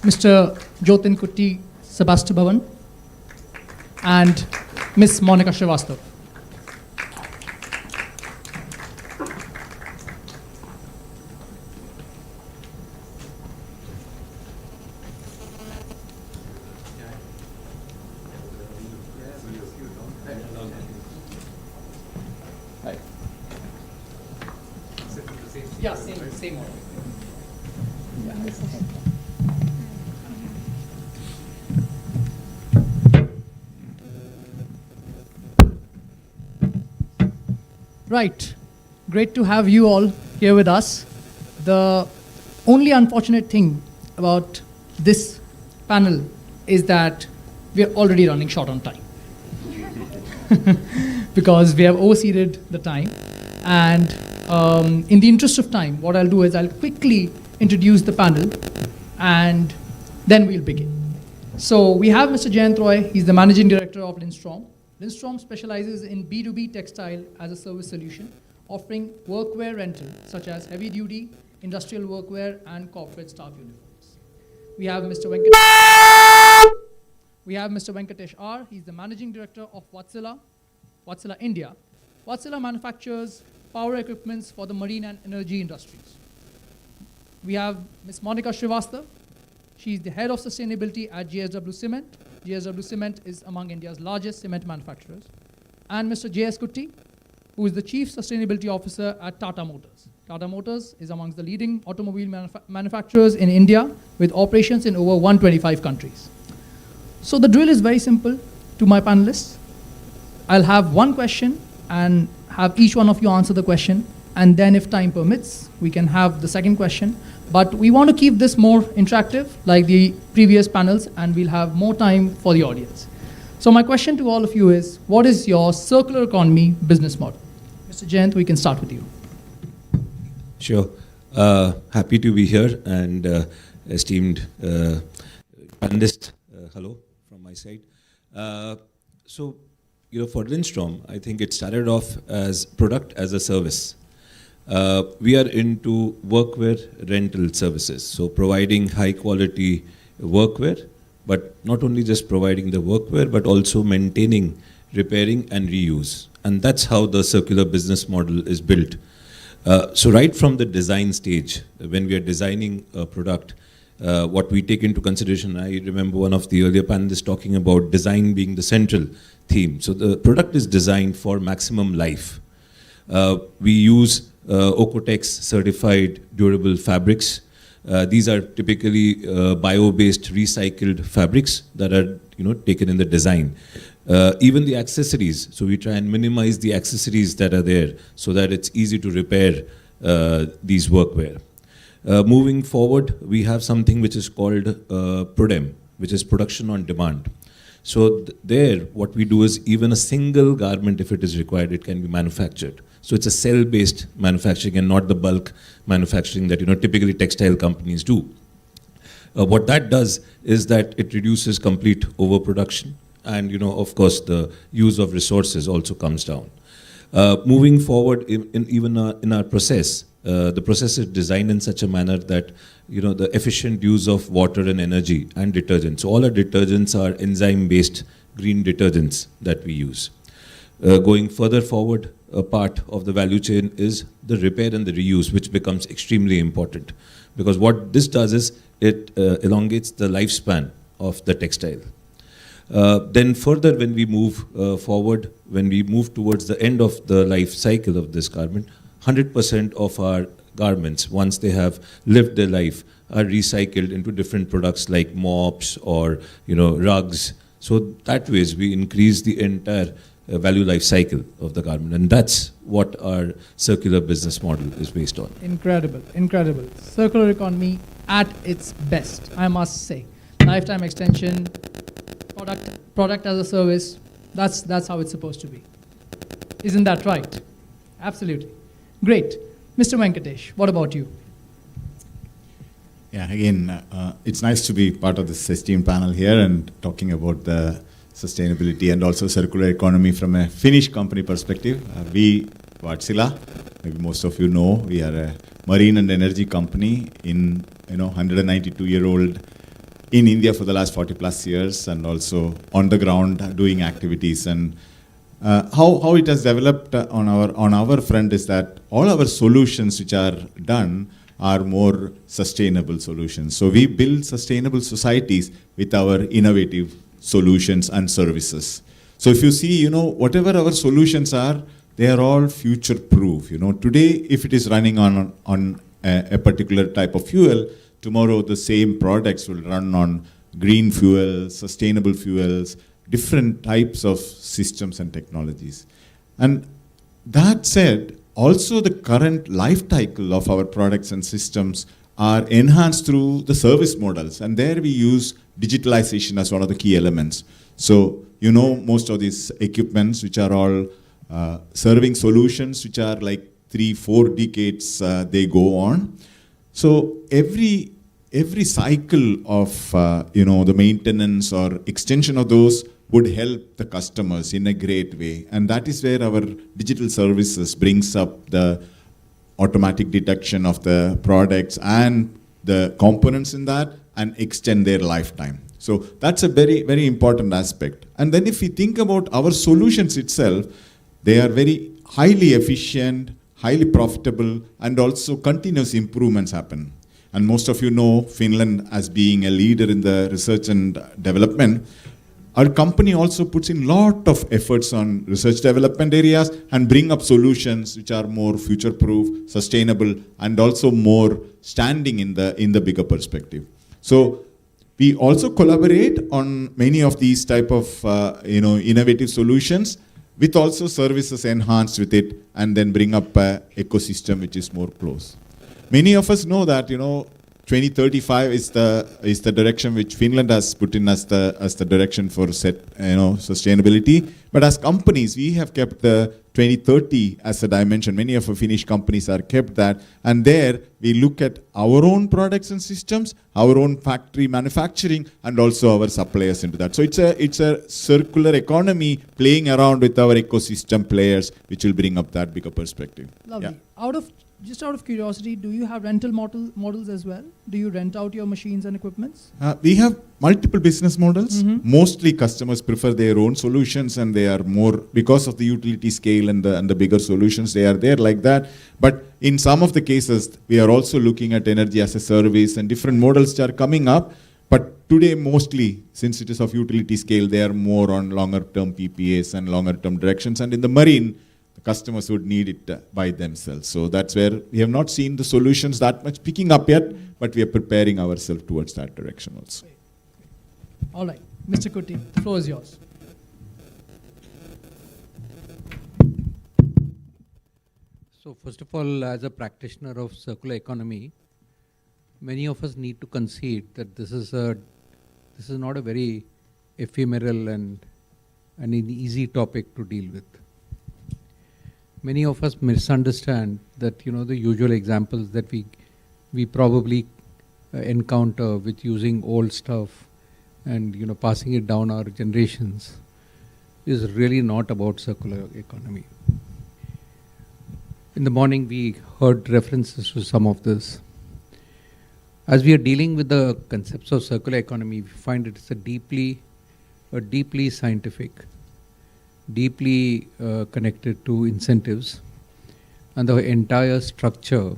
Mr. Jotin Kutti Sebastubhavan, and Ms. Monica Srivastav. Yeah, same order. Right, great to have you all here with us. The only unfortunate thing about this panel is that we are already running short on time because we have overseeded the time. And in the interest of time, what I'll do is I'll quickly introduce the panel and then we'll begin. So we have Mr. Jayant Roy. He's the Managing Director of Lindstrom. Lindstrom specializes in B2B textile as a service solution, offering workwear rental, such as heavy-duty, industrial workwear, and corporate staff uniforms. We have Mr. Venkatesh R. He's the Managing Director of Vatsala India. Vatsala manufactures power equipments for the marine and energy industries. We have Ms. Monica Srivastav. She's the Head of Sustainability at JSW Cement. JSW Cement is among India's largest cement manufacturers. And Mr. J.S. Kutti, who is the Chief Sustainability Officer at Tata Motors. Tata Motors is amongst the leading automobile manufacturers in India with operations in over 125 countries. So the drill is very simple to my panelists. I'll have one question and have each one of you answer the question. And then if time permits, we can have the second question. But we want to keep this more interactive like the previous panels, and we'll have more time for the audience. So my question to all of you is, what is your circular economy business model? Mr. Jayant, we can start with you. Sure. Happy to be here, and esteemed panelists, hello from my side. So, for Lindstrom, I think it started off as product as a service. We are into workwear rental services, so providing high quality workwear, but not only just providing the workwear, but also maintaining, repairing and reuse. And that's how the circular business model is built. So right from the design stage, when we are designing a product, what we take into consideration, I remember one of the earlier panelists talking about design being the central theme. So the product is designed for maximum life. We use Ocotex certified durable fabrics. These are typically bio-based recycled fabrics that are taken in the design. Even the accessories, so we try and minimize the accessories that are there so that it's easy to repair these workwear. Moving forward, we have something which is called PRODEM, which is production on demand. So there, what we do is even a single garment, if it is required, it can be manufactured. So it's a cell-based manufacturing and not the bulk manufacturing that typically textile companies do. What that does is that it reduces complete overproduction, and of course the use of resources also comes down. Moving forward, in our process, the process is designed in such a manner that the efficient use of water and energy and detergents. So all our detergents are enzyme-based green detergents that we use. Going further forward, a part of the value chain is the repair and the reuse, which becomes extremely important. Because what this does is it elongates the lifespan of the textile. Then further, when we move forward, when we move towards the end of the life cycle of this garment, 100% of our garments, once they have lived their life, are recycled into different products like mops or rugs. So that way we increase the entire value life cycle of the garment, and that's what our circular business model is based on. Incredible, incredible. Circular economy at its best, I must say. Lifetime extension, product as a service, that's how it's supposed to be. Isn't that right? Absolutely. Great. Mr. Venkatesh, what about you? Yeah, again, it's nice to be part of this esteemed panel here and talking about the sustainability and also circular economy from a Finnish company perspective. We, Wärtsilä, maybe most of you know, we are a marine and energy company in 192-year-old in India for the last 40 plus years, and also on the ground doing activities. And how it has developed on our front is that all our solutions which are done are more sustainable solutions. So we build sustainable societies with our innovative solutions and services. So if you see, whatever our solutions are, they are all future-proof. Today, if it is running on a particular type of fuel, tomorrow the same products will run on green fuels, sustainable fuels, different types of systems and technologies. And that said, also the current life cycle of our products and systems are enhanced through the service models. And there we use digitalization as one of the key elements. So, most of these equipments which are all serving solutions which are like 3-4 decades they go on. So every cycle of the maintenance or extension of those would help the customers in a great way. And that is where our digital services brings up the automatic detection of the products and the components in that and extend their lifetime. So that's a very, very important aspect. And then if we think about our solutions itself, they are very highly efficient, highly profitable, and also continuous improvements happen. And most of you know Finland as being a leader in the research and development. Our company also puts in a lot of efforts on research development areas and bring up solutions which are more future-proof, sustainable, and also more standing in the bigger perspective. So we also collaborate on many of these type of innovative solutions with also services enhanced with it, and then bring up an ecosystem which is more close. Many of us know that 2035 is the direction which Finland has put in as the direction for sustainability. But as companies, we have kept the 2030 as a dimension. Many of our Finnish companies are kept that, and there we look at our own products and systems, our own factory manufacturing, and also our suppliers into that. So it's a circular economy playing around with our ecosystem players, which will bring up that bigger perspective. Lovely. Yeah. Just out of curiosity, do you have rental models as well? Do you rent out your machines and equipments? We have multiple business models. Mm-hmm. Mostly customers prefer their own solutions, and they are more, because of the utility scale and the bigger solutions, they are there like that. But in some of the cases, we are also looking at energy as a service and different models that are coming up. But today, mostly, since it is of utility scale, they are more on longer term PPAs and longer term directions. And in the marine, the customers would need it by themselves. So that's where we have not seen the solutions that much picking up yet, but we are preparing ourselves towards that direction also. All right. Mr. Kuti, the floor is yours. So first of all, as a practitioner of circular economy, many of us need to concede that this is not a very ephemeral and an easy topic to deal with. Many of us misunderstand that the usual examples that we probably encounter with using old stuff and passing it down our generations is really not about circular economy. In the morning we heard references to some of this. As we are dealing with the concepts of circular economy, we find it's a deeply scientific, deeply connected to incentives and the entire structure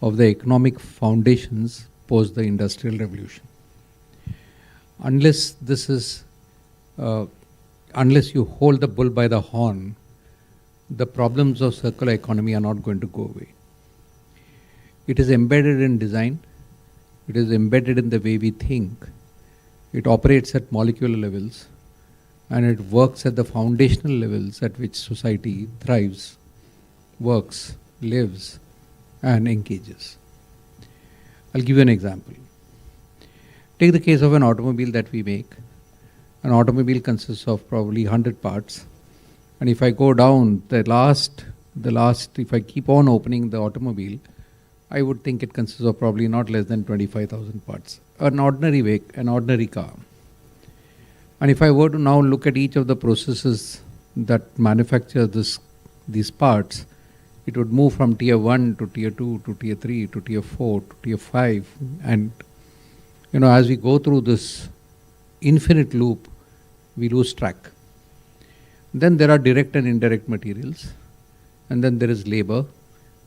of the economic foundations post the Industrial Revolution. Unless you hold the bull by the horn, the problems of circular economy are not going to go away. It is embedded in design, it is embedded in the way we think, it operates at molecular levels, and it works at the foundational levels at which society thrives, works, lives, and engages. I'll give you an example. Take the case of an automobile that we make. An automobile consists of probably 100 parts. And if I go down the last if I keep on opening the automobile, I would think it consists of probably not less than 25,000 parts. An ordinary car. And if I were to now look at each of the processes that manufacture these parts, it would move from tier 1 to tier 2 to tier 3 to tier 4 to tier 5. And as we go through this infinite loop, we lose track. Then there are direct and indirect materials, and then there is labor,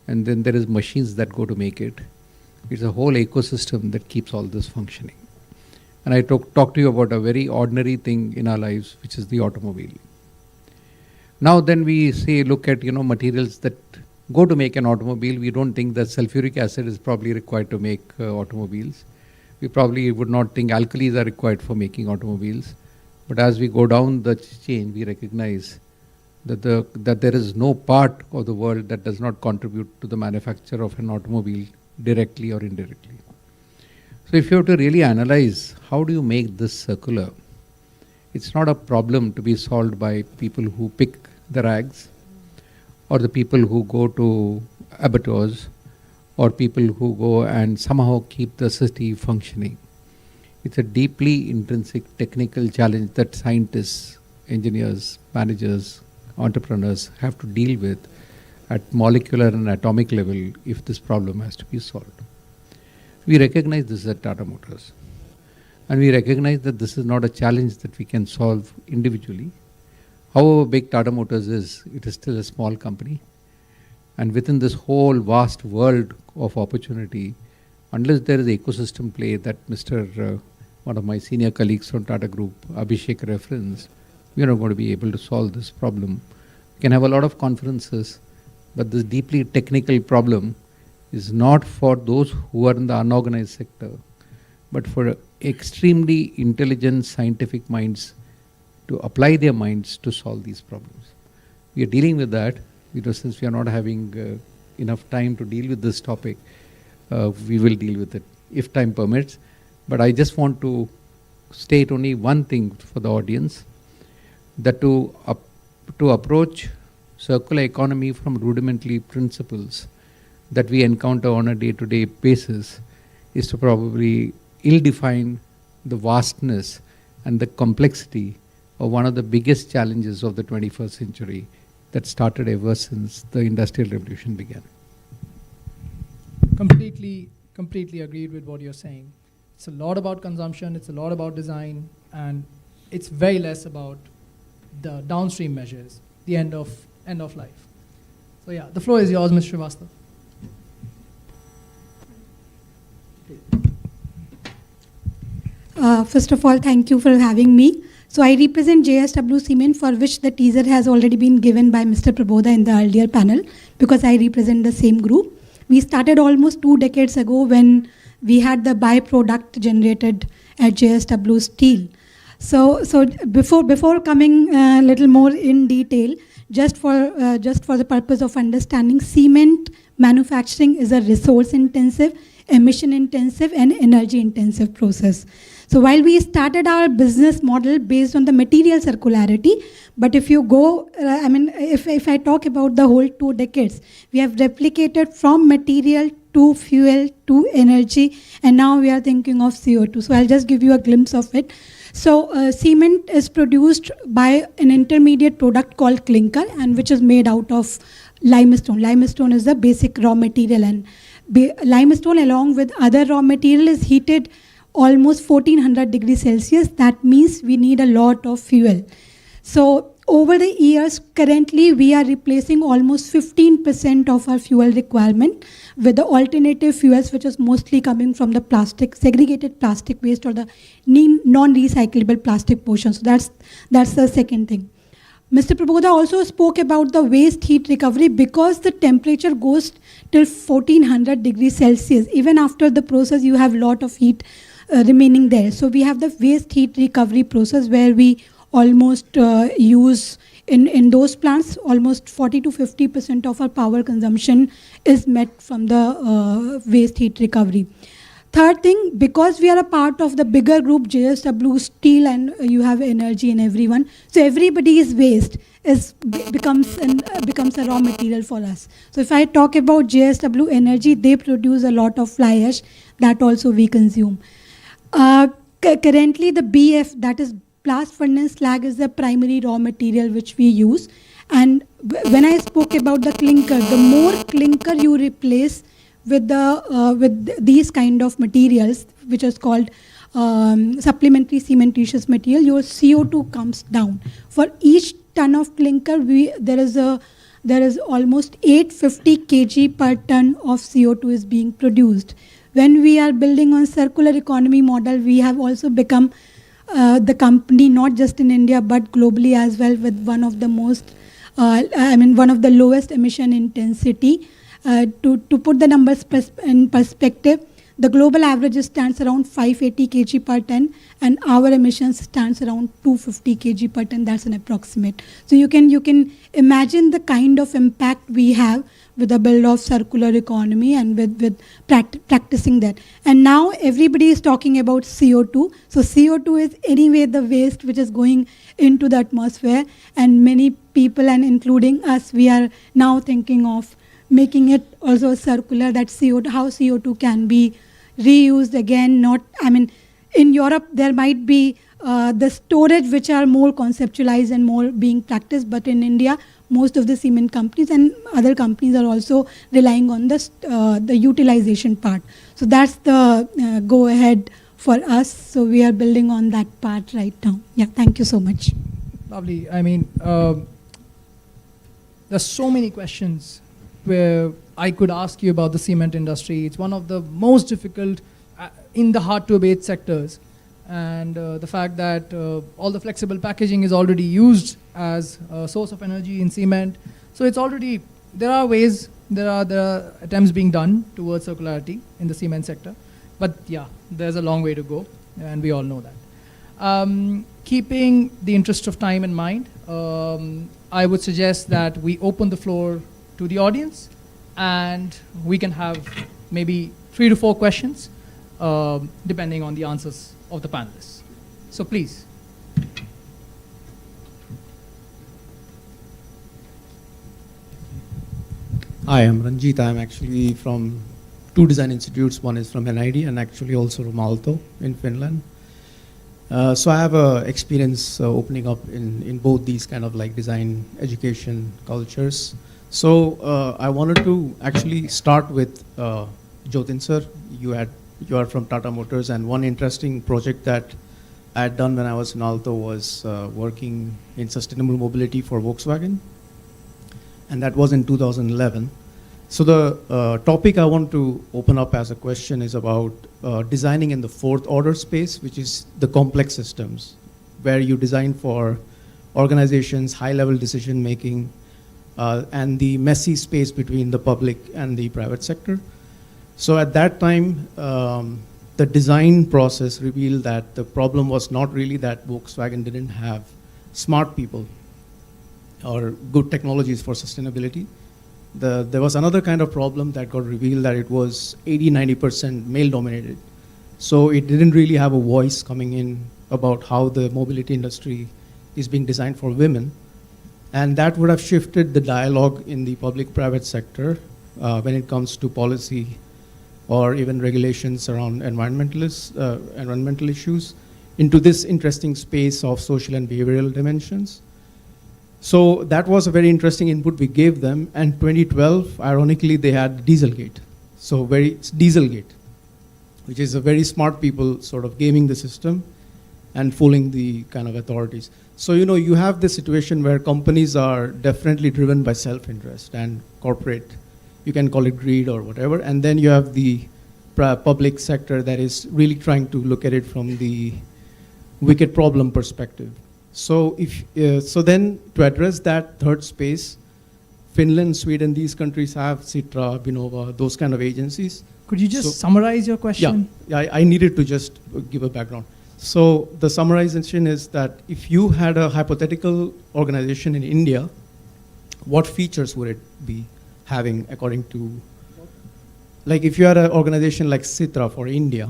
and then there is machines that go to make it. It's a whole ecosystem that keeps all this functioning. And I talk to you about a very ordinary thing in our lives, which is the automobile. Now then we look at materials that go to make an automobile. We don't think that sulfuric acid is probably required to make automobiles. We probably would not think alkalis are required for making automobiles. But as we go down the chain, we recognize that there is no part of the world that does not contribute to the manufacture of an automobile directly or indirectly. So if you have to really analyze how do you make this circular, it's not a problem to be solved by people who pick the rags, or the people who go to abattoirs, or people who go and somehow keep the city functioning. It's a deeply intrinsic technical challenge that scientists, engineers, managers, entrepreneurs have to deal with at molecular and atomic level if this problem has to be solved. We recognize this at Tata Motors. And we recognize that this is not a challenge that we can solve individually. However big Tata Motors is, it is still a small company. And within this whole vast world of opportunity, unless there is ecosystem play that one of my senior colleagues from Tata Group, Abhishek, referenced, we are not going to be able to solve this problem. We can have a lot of conferences, but this deeply technical problem is not for those who are in the unorganized sector, but for extremely intelligent scientific minds to apply their minds to solve these problems. We are dealing with that, since we are not having enough time to deal with this topic, we will deal with it if time permits. But I just want to state only one thing for the audience, that to approach circular economy from rudimentary principles that we encounter on a day-to-day basis is to probably ill-define the vastness and the complexity of one of the biggest challenges of the 21st century that started ever since the Industrial Revolution began. Completely agreed with what you're saying. It's a lot about consumption, it's a lot about design, and it's very less about the downstream measures, the end of life. So yeah, the floor is yours, Mr. Srivastava. First of all, thank you for having me. So I represent JSW Cement, for which the teaser has already been given by Mr. Prabodha in the earlier panel, because I represent the same group. We started almost 2 decades ago when we had the byproduct generated at JSW Steel. So before coming a little more in detail, just for the purpose of understanding, cement manufacturing is a resource-intensive, emission-intensive, and energy-intensive process. So while we started our business model based on the material circularity, but if you go, if I talk about the whole 2 decades, we have replicated from material to fuel to energy, and now we are thinking of CO2. So I'll just give you a glimpse of it. So cement is produced by an intermediate product called clinker, and which is made out of limestone. Limestone is the basic raw material, and limestone along with other raw material is heated almost 1400 degrees Celsius. That means we need a lot of fuel. So over the years, currently we are replacing almost 15% of our fuel requirement with the alternative fuels, which is mostly coming from the segregated plastic waste, or the non-recyclable plastic portion. So that's the second thing. Mr. Prabodha also spoke about the waste heat recovery. Because the temperature goes till 1400 degrees Celsius, even after the process you have a lot of heat remaining there. So we have the waste heat recovery process where we almost use in those plants almost 40 to 50% of our power consumption is met from the waste heat recovery. Third thing, because we are a part of the bigger group, JSW, steel, and you have energy and everyone, so everybody's waste becomes a raw material for us. So if I talk about JSW Energy, they produce a lot of fly ash that also we consume. Currently, the BF, that is blast furnace slag, is the primary raw material which we use. And when I spoke about the clinker, the more clinker you replace with these kind of materials, which is called supplementary cementitious material, your CO2 comes down. For each ton of clinker, there is almost 850 kg per ton of CO2 is being produced. When we are building on circular economy model, we have also become the company, not just in India but globally as well, with one of the one of the lowest emission intensity. To put the numbers in perspective, the global average stands around 580 kg per ton, and our emissions stands around 250 kg per ton. That's an approximate. So you can imagine the kind of impact we have with the build of circular economy and with practicing that. And now everybody is talking about CO2. So CO2 is anyway the waste which is going into the atmosphere, and many people, and including us, we are now thinking of making it also circular, that CO2, how CO2 can be reused again. In Europe there might be the storage which are more conceptualized and more being practiced, but in India most of the cement companies and other companies are also relying on the utilization part. So that's the go ahead for us. So we are building on that part right now. Yeah, thank you so much. Lovely. There's so many questions where I could ask you about the cement industry. It's one of the most difficult in the hard to abate sectors. And the fact that all the flexible packaging is already used as a source of energy in cement. So it's already, there are attempts being done towards circularity in the cement sector. But yeah, there's a long way to go, and we all know that. Keeping the interest of time in mind, I would suggest that we open the floor to the audience, and we can have maybe 3 to 4 questions, depending on the answers of the panelists. So please. Hi, I'm Ranjit. I'm actually from 2 design institutes. One is from NID and actually also from Aalto in Finland. So I have experience opening up in both these kind of like design education cultures. So I wanted to actually start with Jotin sir. You are from Tata Motors, and one interesting project that I had done when I was in Aalto was working in sustainable mobility for Volkswagen, and that was in 2011. So the topic I want to open up as a question is about designing in the 4th order space, which is the complex systems, where you design for organizations, high-level decision making, and the messy space between the public and the private sector. So at that time, the design process revealed that the problem was not really that Volkswagen didn't have smart people or good technologies for sustainability. There was another kind of problem that got revealed, that it was 80-90% male dominated. So it didn't really have a voice coming in about how the mobility industry is being designed for women. And that would have shifted the dialogue in the public-private sector when it comes to policy or even regulations around environmental issues into this interesting space of social and behavioral dimensions. So that was a very interesting input we gave them. And 2012, ironically, they had Dieselgate. So it's Dieselgate, which is a very smart people sort of gaming the system and fooling the kind of authorities. So, you have this situation where companies are definitely driven by self-interest and corporate, you can call it greed or whatever, and then you have the public sector that is really trying to look at it from the wicked problem perspective. So so then to address that third space, Finland, Sweden, these countries have Sitra, Vinnova, those kind of agencies. Could you just summarize your question? Yeah, I needed to just give a background. So the summarization is that if you had a hypothetical organization in India, what features would it be having according to like if you are an organization like Sitra for India,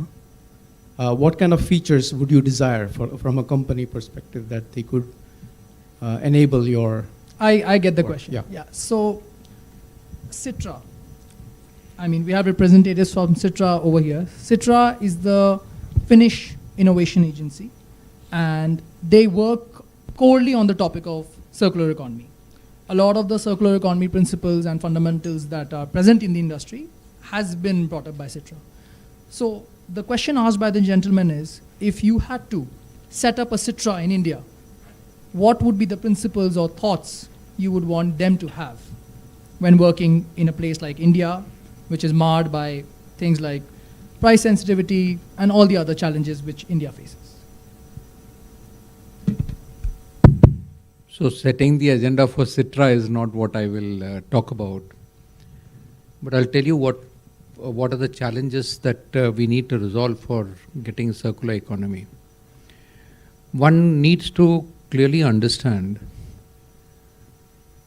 what kind of features would you desire from a company perspective that they could enable your... I get the question. Yeah. So, Sitra, I mean, we have representatives from Sitra over here. Sitra is the Finnish Innovation Agency, and they work corely on the topic of circular economy. A lot of the circular economy principles and fundamentals that are present in the industry has been brought up by Sitra. So the question asked by the gentleman is, if you had to set up a Sitra in India, what would be the principles or thoughts you would want them to have when working in a place like India, which is marred by things like price sensitivity and all the other challenges which India faces? So setting the agenda for Sitra is not what I will talk about. But I'll tell you what are the challenges that we need to resolve for getting circular economy. One needs to clearly understand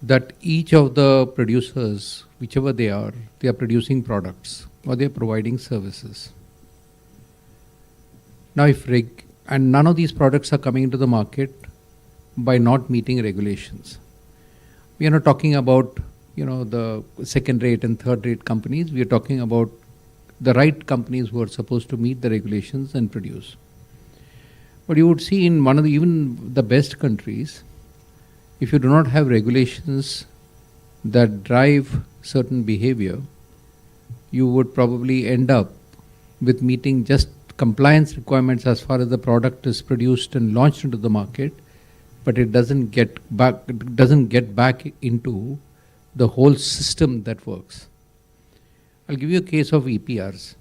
that each of the producers, whichever they are producing products or they are providing services. Now, and none of these products are coming into the market by not meeting regulations. We are not talking about, the second-rate and third-rate companies. We are talking about the right companies who are supposed to meet the regulations and produce. But you would see in even the best countries, if you do not have regulations that drive certain behavior, you would probably end up with meeting just compliance requirements as far as the product is produced and launched into the market, but it doesn't get back into the whole system that works. I'll give you a case of EPRs.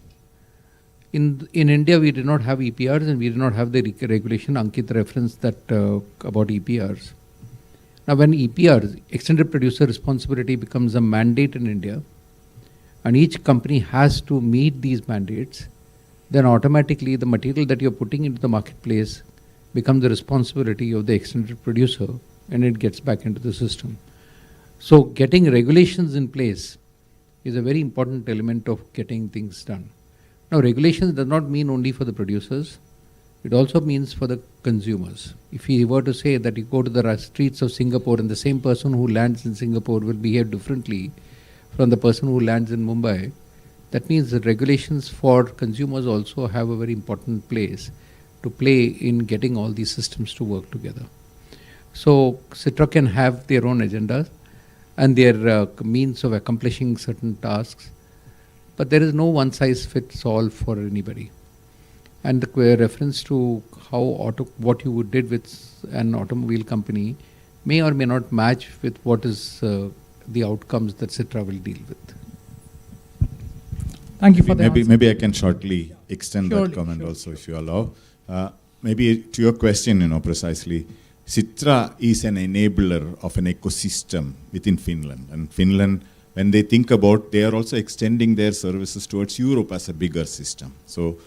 In India, we did not have EPRs and we did not have the regulation. Ankit referenced that about EPRs. Now, when EPRs, extended producer responsibility, becomes a mandate in India, and each company has to meet these mandates, then automatically the material that you're putting into the marketplace becomes the responsibility of the extended producer, and it gets back into the system. So getting regulations in place is a very important element of getting things done. Now, regulations does not mean only for the producers, it also means for the consumers. If we were to say that you go to the streets of Singapore and the same person who lands in Singapore will behave differently from the person who lands in Mumbai, that means the regulations for consumers also have a very important place to play in getting all these systems to work together. So Sitra can have their own agendas and their means of accomplishing certain tasks, but there is no one-size-fits-all for anybody. And the reference to what you did with an automobile company may or may not match with what is the outcomes that Sitra will deal with. Thank you for the answer. Maybe I can shortly extend that comment also, if you allow. Maybe to your question, precisely, Sitra is an enabler of an ecosystem within Finland. And Finland, when they think about, they are also extending their services towards Europe as a bigger system. So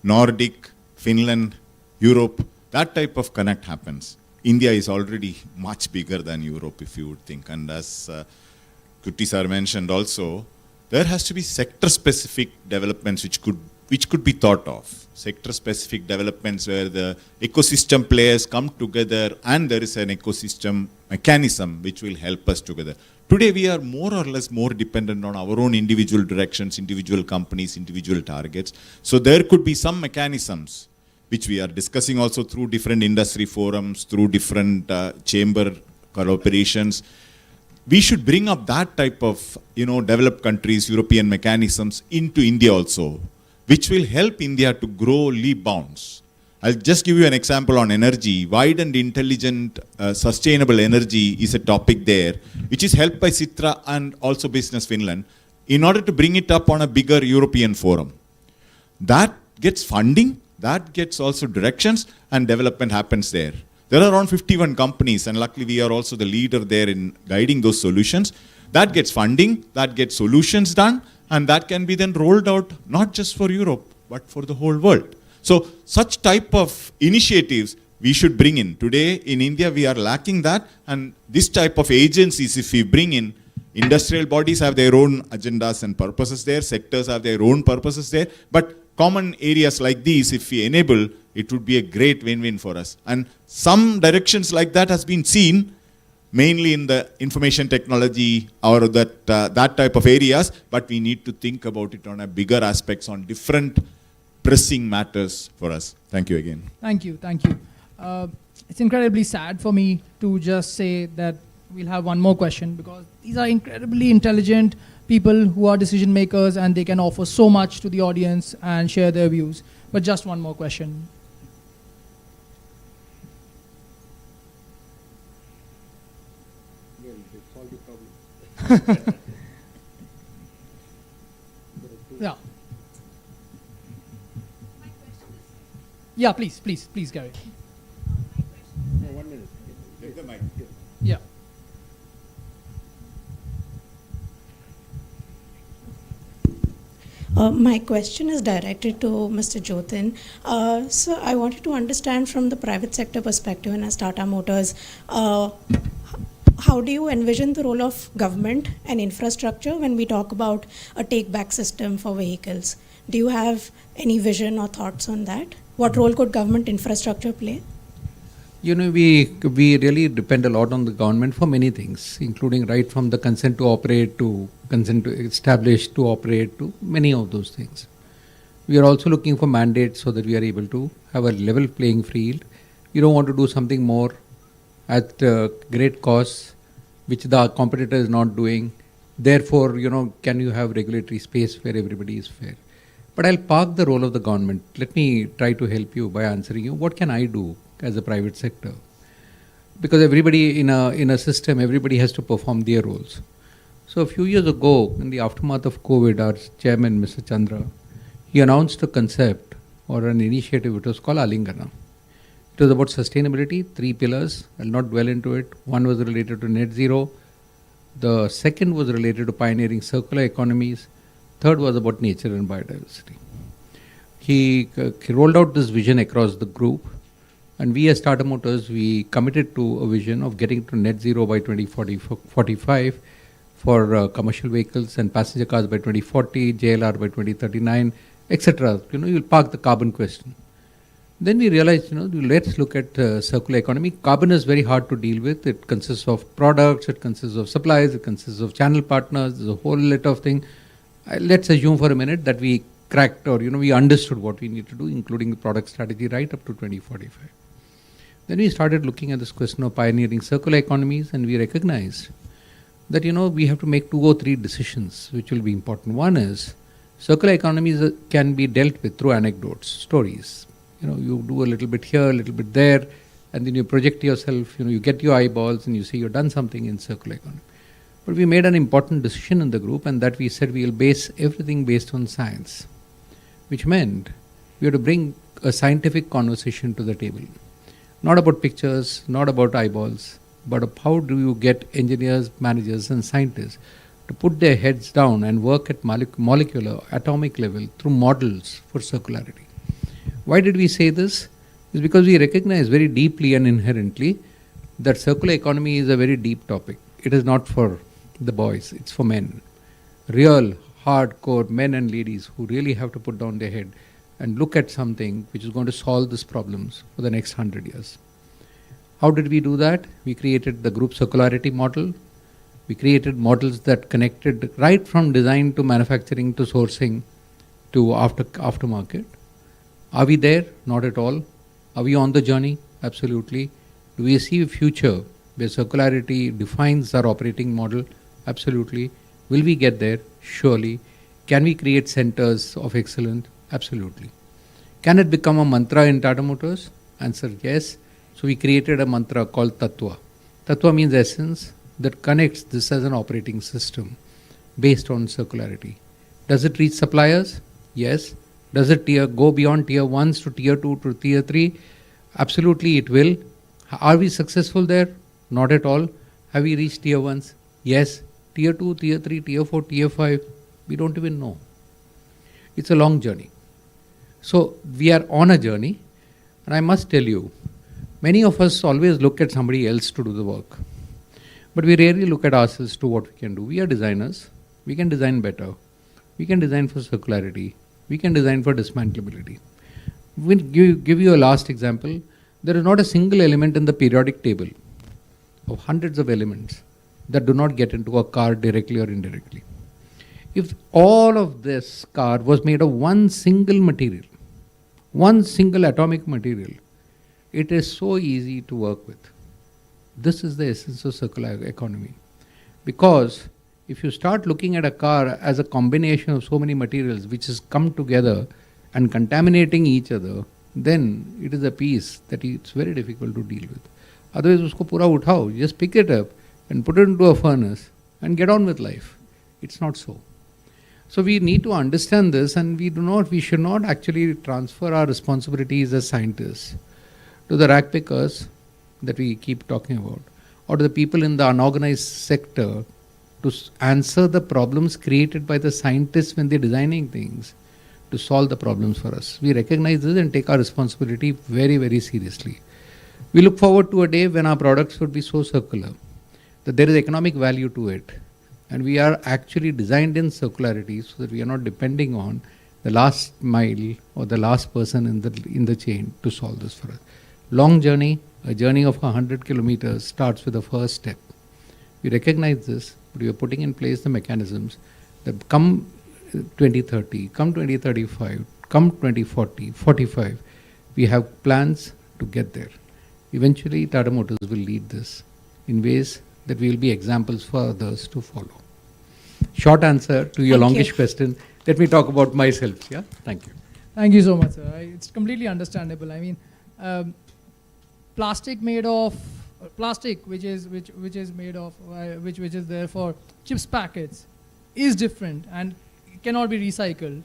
Nordic, Finland, Europe, that type of connect happens. India is already much bigger than Europe, if you would think. And as Kutti sir mentioned also, there has to be sector-specific developments which could be thought of. Sector-specific developments where the ecosystem players come together and there is an ecosystem mechanism which will help us together. Today we are more or less more dependent on our own individual directions, individual companies, individual targets. So there could be some mechanisms which we are discussing also through different industry forums, through different chamber collaborations. We should bring up that type of, developed countries, European mechanisms into India also, which will help India to grow leap bounds. I'll just give you an example on energy. Wide and intelligent, sustainable energy is a topic there, which is helped by Sitra and also Business Finland in order to bring it up on a bigger European forum. That gets funding, that gets also directions, and development happens there. There are around 51 companies, and luckily we are also the leader there in guiding those solutions. That gets funding, that gets solutions done, and that can be then rolled out not just for Europe, but for the whole world. So such type of initiatives we should bring in. Today in India we are lacking that, and this type of agencies, if we bring in, Industrial bodies have their own agendas and purposes there, sectors have their own purposes there, but common areas like these, if we enable, it would be a great win-win for us. And some directions like that has been seen, mainly in the information technology or that type of areas, but we need to think about it on a bigger aspects on different pressing matters for us. Thank you again. Thank you, thank you. It's incredibly sad for me to just say that we'll have one more question, because these are incredibly intelligent people who are decision makers and they can offer so much to the audience and share their views. But just one more question. Yeah. Yeah, please, Gary. No, 1 minute. Take the mic. Yeah. My question is directed to Mr. Jyotin. So I wanted to understand from the private sector perspective and as Tata Motors, how do you envision the role of government and infrastructure when we talk about a take-back system for vehicles? Do you have any vision or thoughts on that? What role could government infrastructure play? You know, we really depend a lot on the government for many things, including right from the consent to operate to consent to establish to operate to many of those things. We are also looking for mandates so that we are able to have a level playing field. You don't want to do something more at great costs, which the competitor is not doing. Therefore, you know, can you have regulatory space where everybody is fair? But I'll park the role of the government. Let me try to help you by answering you. What can I do as a private sector? Because everybody in a system, everybody has to perform their roles. So a few years ago, in the aftermath of COVID, our chairman, Mr. Chandra, he announced a concept or an initiative. It was called Alingana. It was about sustainability, 3 pillars. I'll not dwell into it. One was related to net zero. The second was related to pioneering circular economies. Third was about nature and biodiversity. He rolled out this vision across the group. And we as Tata Motors, we committed to a vision of getting to net zero by 2045 for commercial vehicles and passenger cars by 2040, JLR by 2039, etc. You know, you'll park the carbon question. Then we realized, you know, let's look at circular economy. Carbon is very hard to deal with. It consists of products, it consists of supplies, it consists of channel partners. There's a whole lot of things. Let's assume for a minute that we cracked or, you know, we understood what we need to do, including the product strategy right up to 2045. Then we started looking at this question of pioneering circular economies, and we recognized that, you know, we have to make 2 or 3 decisions which will be important. One is circular economies can be dealt with through anecdotes, stories. You know, you do a little bit here, a little bit there, and then you project yourself, you know, you get your eyeballs and you say you've done something in circular economy. But we made an important decision in the group, and that we said we will base everything based on science, which meant we had to bring a scientific conversation to the table. Not about pictures, not about eyeballs, but of how do you get engineers, managers and scientists to put their heads down and work at molecular, atomic level through models for circularity. Why did we say this? It's because we recognize very deeply and inherently that circular economy is a very deep topic. It is not for the boys, it's for men. Real, hardcore men and ladies who really have to put down their head and look at something which is going to solve these problems for the next 100 years. How did we do that? We created the group circularity model. We created models that connected right from design to manufacturing to sourcing to aftermarket. Are we there? Not at all. Are we on the journey? Absolutely. Do we see a future where circularity defines our operating model? Absolutely. Will we get there? Surely. Can we create centers of excellence? Absolutely. Can it become a mantra in Tata Motors? Answer, yes. So we created a mantra called Tattva. Tattva means essence that connects this as an operating system based on circularity. Does it reach suppliers? Yes. Does it go beyond tier 1s to tier 2 to tier 3? Absolutely it will. Are we successful there? Not at all. Have we reached tier 1s? Yes. Tier 2, tier 3, tier 4, tier 5, we don't even know. It's a long journey. So we are on a journey, and I must tell you, many of us always look at somebody else to do the work. But we rarely look at ourselves to what we can do. We are designers. We can design better. We can design for circularity. We can design for dismantleability. We'll give you a last example. There is not a single element in the periodic table of hundreds of elements that do not get into a car directly or indirectly. If all of this car was made of one single material, one single atomic material, it is so easy to work with. This is the essence of circular economy. Because if you start looking at a car as a combination of so many materials which has come together and contaminating each other, then it is a piece that it's very difficult to deal with. Otherwise, usko pura uthao, just pick it up and put it into a furnace and get on with life. It's not so. So we need to understand this, and we should not actually transfer our responsibilities as scientists to the rag pickers that we keep talking about, or to the people in the unorganized sector to answer the problems created by the scientists when they're designing things to solve the problems for us. We recognize this and take our responsibility very, very seriously. We look forward to a day when our products would be so circular that there is economic value to it. And we are actually designed in circularity so that we are not depending on the last mile or the last person in the chain to solve this for us. Long journey, a journey of 100 kilometers starts with the first step. We recognize this, but we are putting in place the mechanisms that come 2030, come 2035, come 2040, 45, we have plans to get there. Eventually, Tata Motors will lead this in ways that we will be examples for others to follow. Short answer to your longish question. Let me talk about myself. Yeah, thank you. Thank you so much, sir. It's completely understandable. I mean, plastic made of plastic, which is made of which is there for chips packets, is different and cannot be recycled.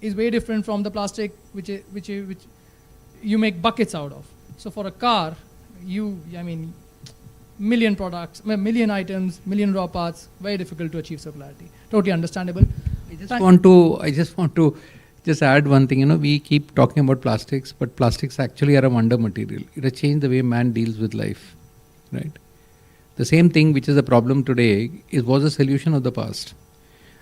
Is way different from the plastic which you make buckets out of. So for a car, million products, million items, million raw parts, very difficult to achieve circularity. Totally understandable. I just want to add one thing. We keep talking about plastics, but plastics actually are a wonder material. It has changed the way man deals with life, right? The same thing which is a problem today was a solution of the past.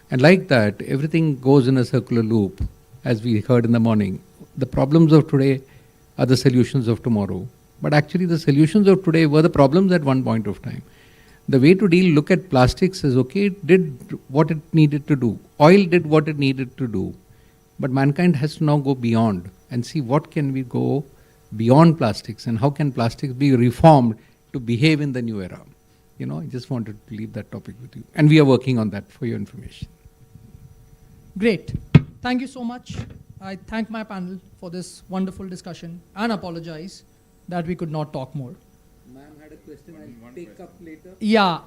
And like that, everything goes in a circular loop, as we heard in the morning. The problems of today are the solutions of tomorrow. But actually the solutions of today were the problems at one point of time. The way to look at plastics is, okay, it did what it needed to do. Oil did what it needed to do. But mankind has to now go beyond and see what can we go beyond plastics and how can plastics be reformed to behave in the new era. I just wanted to leave that topic with you. And we are working on that for your information. Great. Thank you so much. I thank my panel for this wonderful discussion and apologize that we could not talk more. Ma'am had a question I'll take up later. Yeah,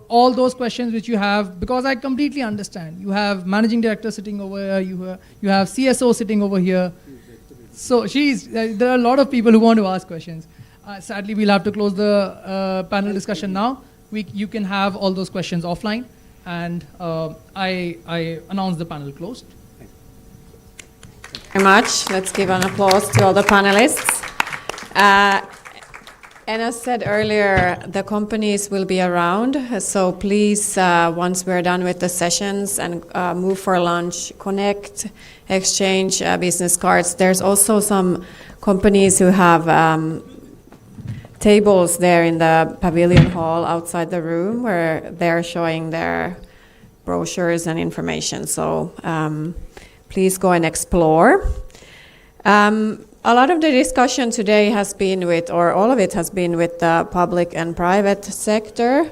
all those questions which you have, because I completely understand. You have managing director sitting over here, you have CSO sitting over here. So there are a lot of people who want to ask questions. Sadly, we'll have to close the panel discussion now. You can have all those questions offline, and I announce the panel closed. Thank you very much. Let's give an applause to all the panelists. And as said earlier, the companies will be around, so please, once we're done with the sessions and move for lunch, connect, exchange business cards. There's also some companies who have tables there in the pavilion hall outside the room where they're showing their brochures and information, so please go and explore. A lot of the discussion today has been with, or all of it has been with the public and private sector.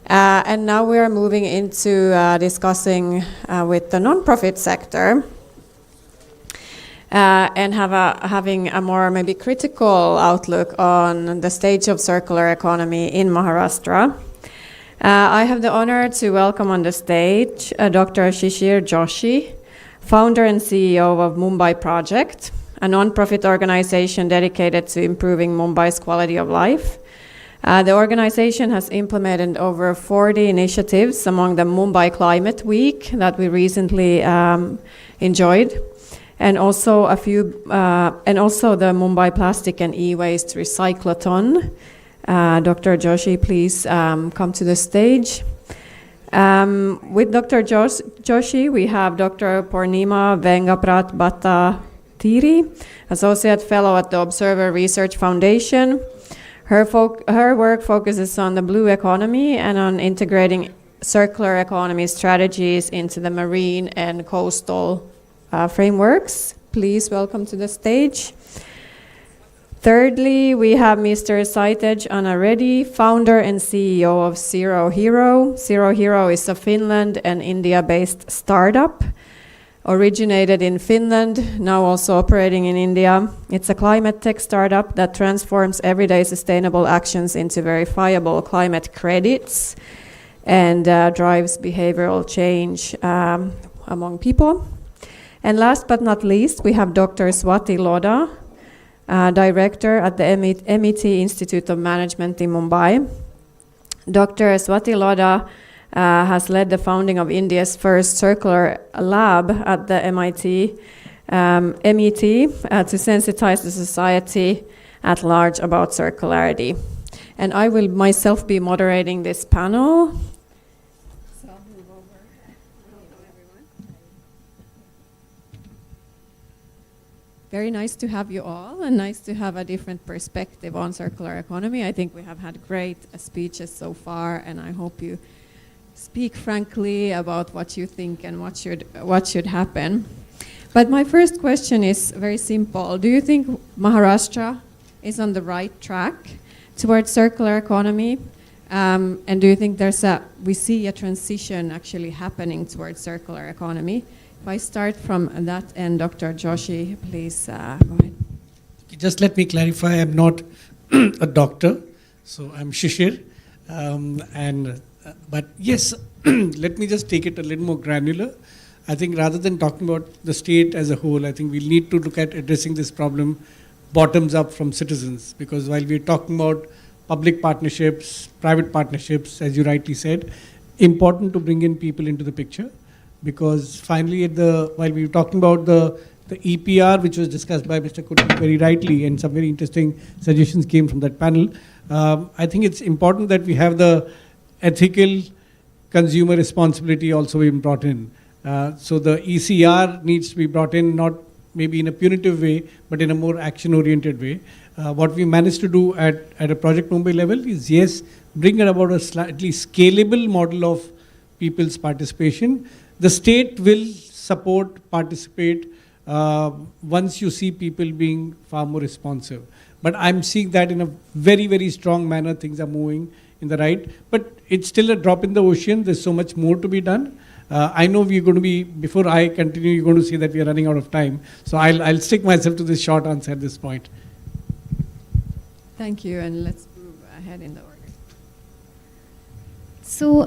And now we are moving into discussing with the non-profit sector and having a more maybe critical outlook on the stage of circular economy in Maharashtra. I have the honor to welcome on the stage Dr. Shishir Joshi, founder and CEO of Mumbai Project, a non-profit organization dedicated to improving Mumbai's quality of life. The organization has implemented over 40 initiatives among the Mumbai Climate Week that we recently enjoyed, and also the Mumbai Plastic and E-Waste Recyclathon Dr. Joshi, please come to the stage. With Dr. Joshi, we have Dr. Purnima Vengaprat Bhattacharya, Associate Fellow at the Observer Research Foundation. Her work focuses on the blue economy and on integrating circular economy strategies into the marine and coastal frameworks. Please welcome to the stage. Thirdly, we have Mr. Saitej Anareddy, founder and CEO of Zero Hero. Zero Hero is a Finland and India-based startup, originated in Finland, now also operating in India. It's a climate tech startup that transforms everyday sustainable actions into verifiable climate credits and drives behavioral change among people. And last but not least, we have Dr. Swati Lodha, Director at the MET Institute of Management in Mumbai. Dr. Swati Lodha has led the founding of India's first circular lab at the MET to sensitize the society at large about circularity. And I will myself be moderating this panel. Very nice to have you all, and nice to have a different perspective on circular economy. I think we have had great speeches so far, and I hope you speak frankly about what you think and what should happen. But my first question is very simple. Do you think Maharashtra is on the right track towards circular economy? And do you think we see a transition actually happening towards circular economy? If I start from that end, Dr. Joshi, please go ahead. Just let me clarify, I'm not a doctor, so I'm Shishir. But yes, let me just take it a little more granular. I think rather than talking about the state as a whole, I think we'll need to look at addressing this problem bottoms up from citizens. Because while we're talking about public partnerships, private partnerships, as you rightly said, important to bring in people into the picture. Because finally, while we were talking about the EPR, which was discussed by Mr. Kuti very rightly, and some very interesting suggestions came from that panel, I think it's important that we have the ethical consumer responsibility also being brought in. So the ECR needs to be brought in, not maybe in a punitive way, but in a more action-oriented way. What we managed to do at a Project Mumbai level is, yes, bring about a slightly scalable model of people's participation. The state will support, participate, once you see people being far more responsive. But I'm seeing that in a very, very strong manner, things are moving in the right. But it's still a drop in the ocean. There's so much more to be done. I know we're going to be, before I continue, you're going to see that we are running out of time. So I'll stick myself to this short answer at this point. Thank you, and let's move ahead in the order. So,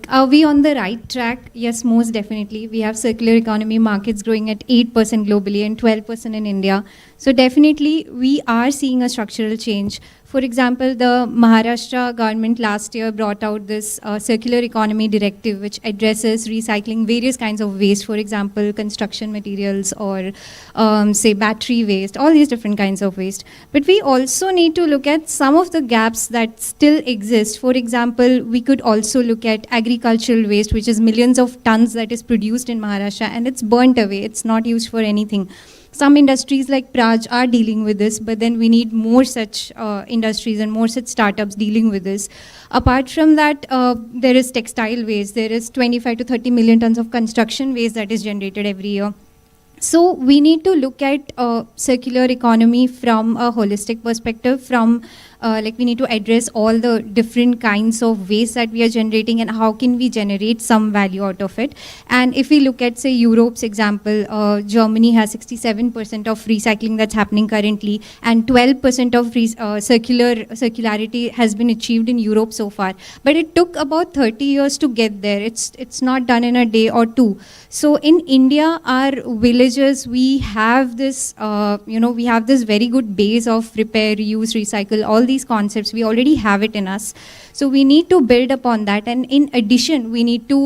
are we on the right track? Yes, most definitely. We have circular economy markets growing at 8% globally and 12% in India. So definitely we are seeing a structural change. For example, the Maharashtra government last year brought out this circular economy directive, which addresses recycling various kinds of waste, for example, construction materials or say battery waste, all these different kinds of waste. But we also need to look at some of the gaps that still exist. For example, we could also look at agricultural waste, which is millions of tons that is produced in Maharashtra and it's burnt away. It's not used for anything. Some industries like Praj are dealing with this, but then we need more such industries and more such startups dealing with this. Apart from that, there is textile waste. There is 25 to 30 million tons of construction waste that is generated every year. So we need to look at circular economy from a holistic perspective, from we need to address all the different kinds of waste that we are generating and how can we generate some value out of it. And if we look at, say, Europe's example, Germany has 67% of recycling that's happening currently, and 12% of circularity has been achieved in Europe so far. But it took about 30 years to get there. It's not done in a day or two. So in India, our villages, we have this, we have this very good base of repair, reuse, recycle, all these concepts, we already have it in us. So we need to build upon that. And in addition, we need to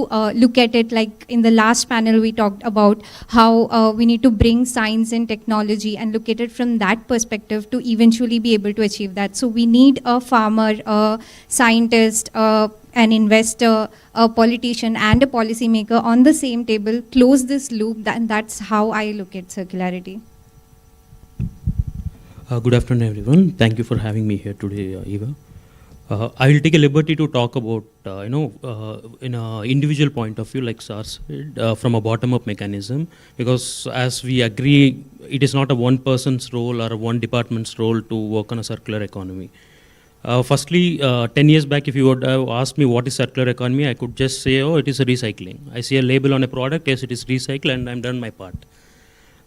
look at it like in the last panel, we talked about how we need to bring science and technology and look at it from that perspective to eventually be able to achieve that. So we need a farmer, a scientist, an investor, a politician, and a policymaker on the same table, close this loop, and that's how I look at circularity. Good afternoon, everyone. Thank you for having me here today, Eva. I will take a liberty to talk about, in an individual point of view, like SARS said, from a bottom-up mechanism, because as we agree, it is not a one person's role or a one department's role to work on a circular economy. Firstly, 10 years back, if you would have asked me what is circular economy, I could just say, oh, it is a recycling. I see a label on a product, yes, it is recycle, and I'm done my part.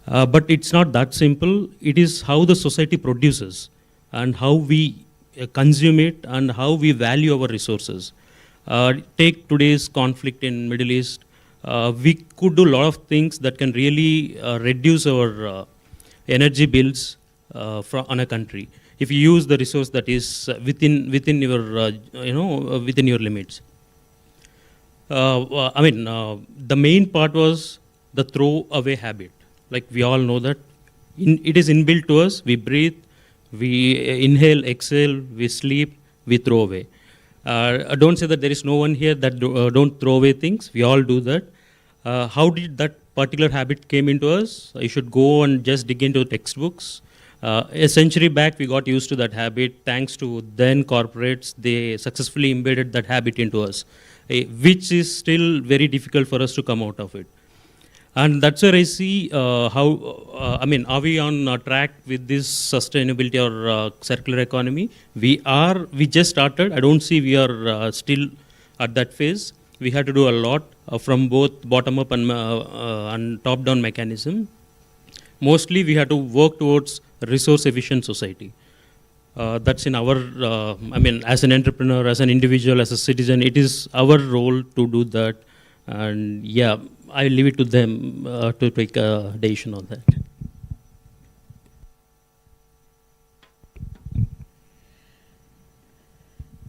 But it's not that simple. It is how the society produces and how we consume it and how we value our resources. Take today's conflict in Middle East. We could do a lot of things that can really reduce our energy bills on a country if you use the resource that is within your within your limits. The main part was the throw away habit. Like we all know that it is inbuilt to us. We breathe, we inhale, exhale, we sleep, we throw away. Don't say that there is no one here that don't throw away things. We all do that. How did that particular habit came into us? You should go and just dig into textbooks. A century back, we got used to that habit. Thanks to then corporates, they successfully embedded that habit into us, which is still very difficult for us to come out of it. And that's where I see are we on track with this sustainability or circular economy? We just started. I don't see we are still at that phase. We have to do a lot from both bottom up and top down mechanism. Mostly we have to work towards resource efficient society. That's in our, as an entrepreneur, as an individual, as a citizen, it is our role to do that. And yeah, I leave it to them to take a decision on that.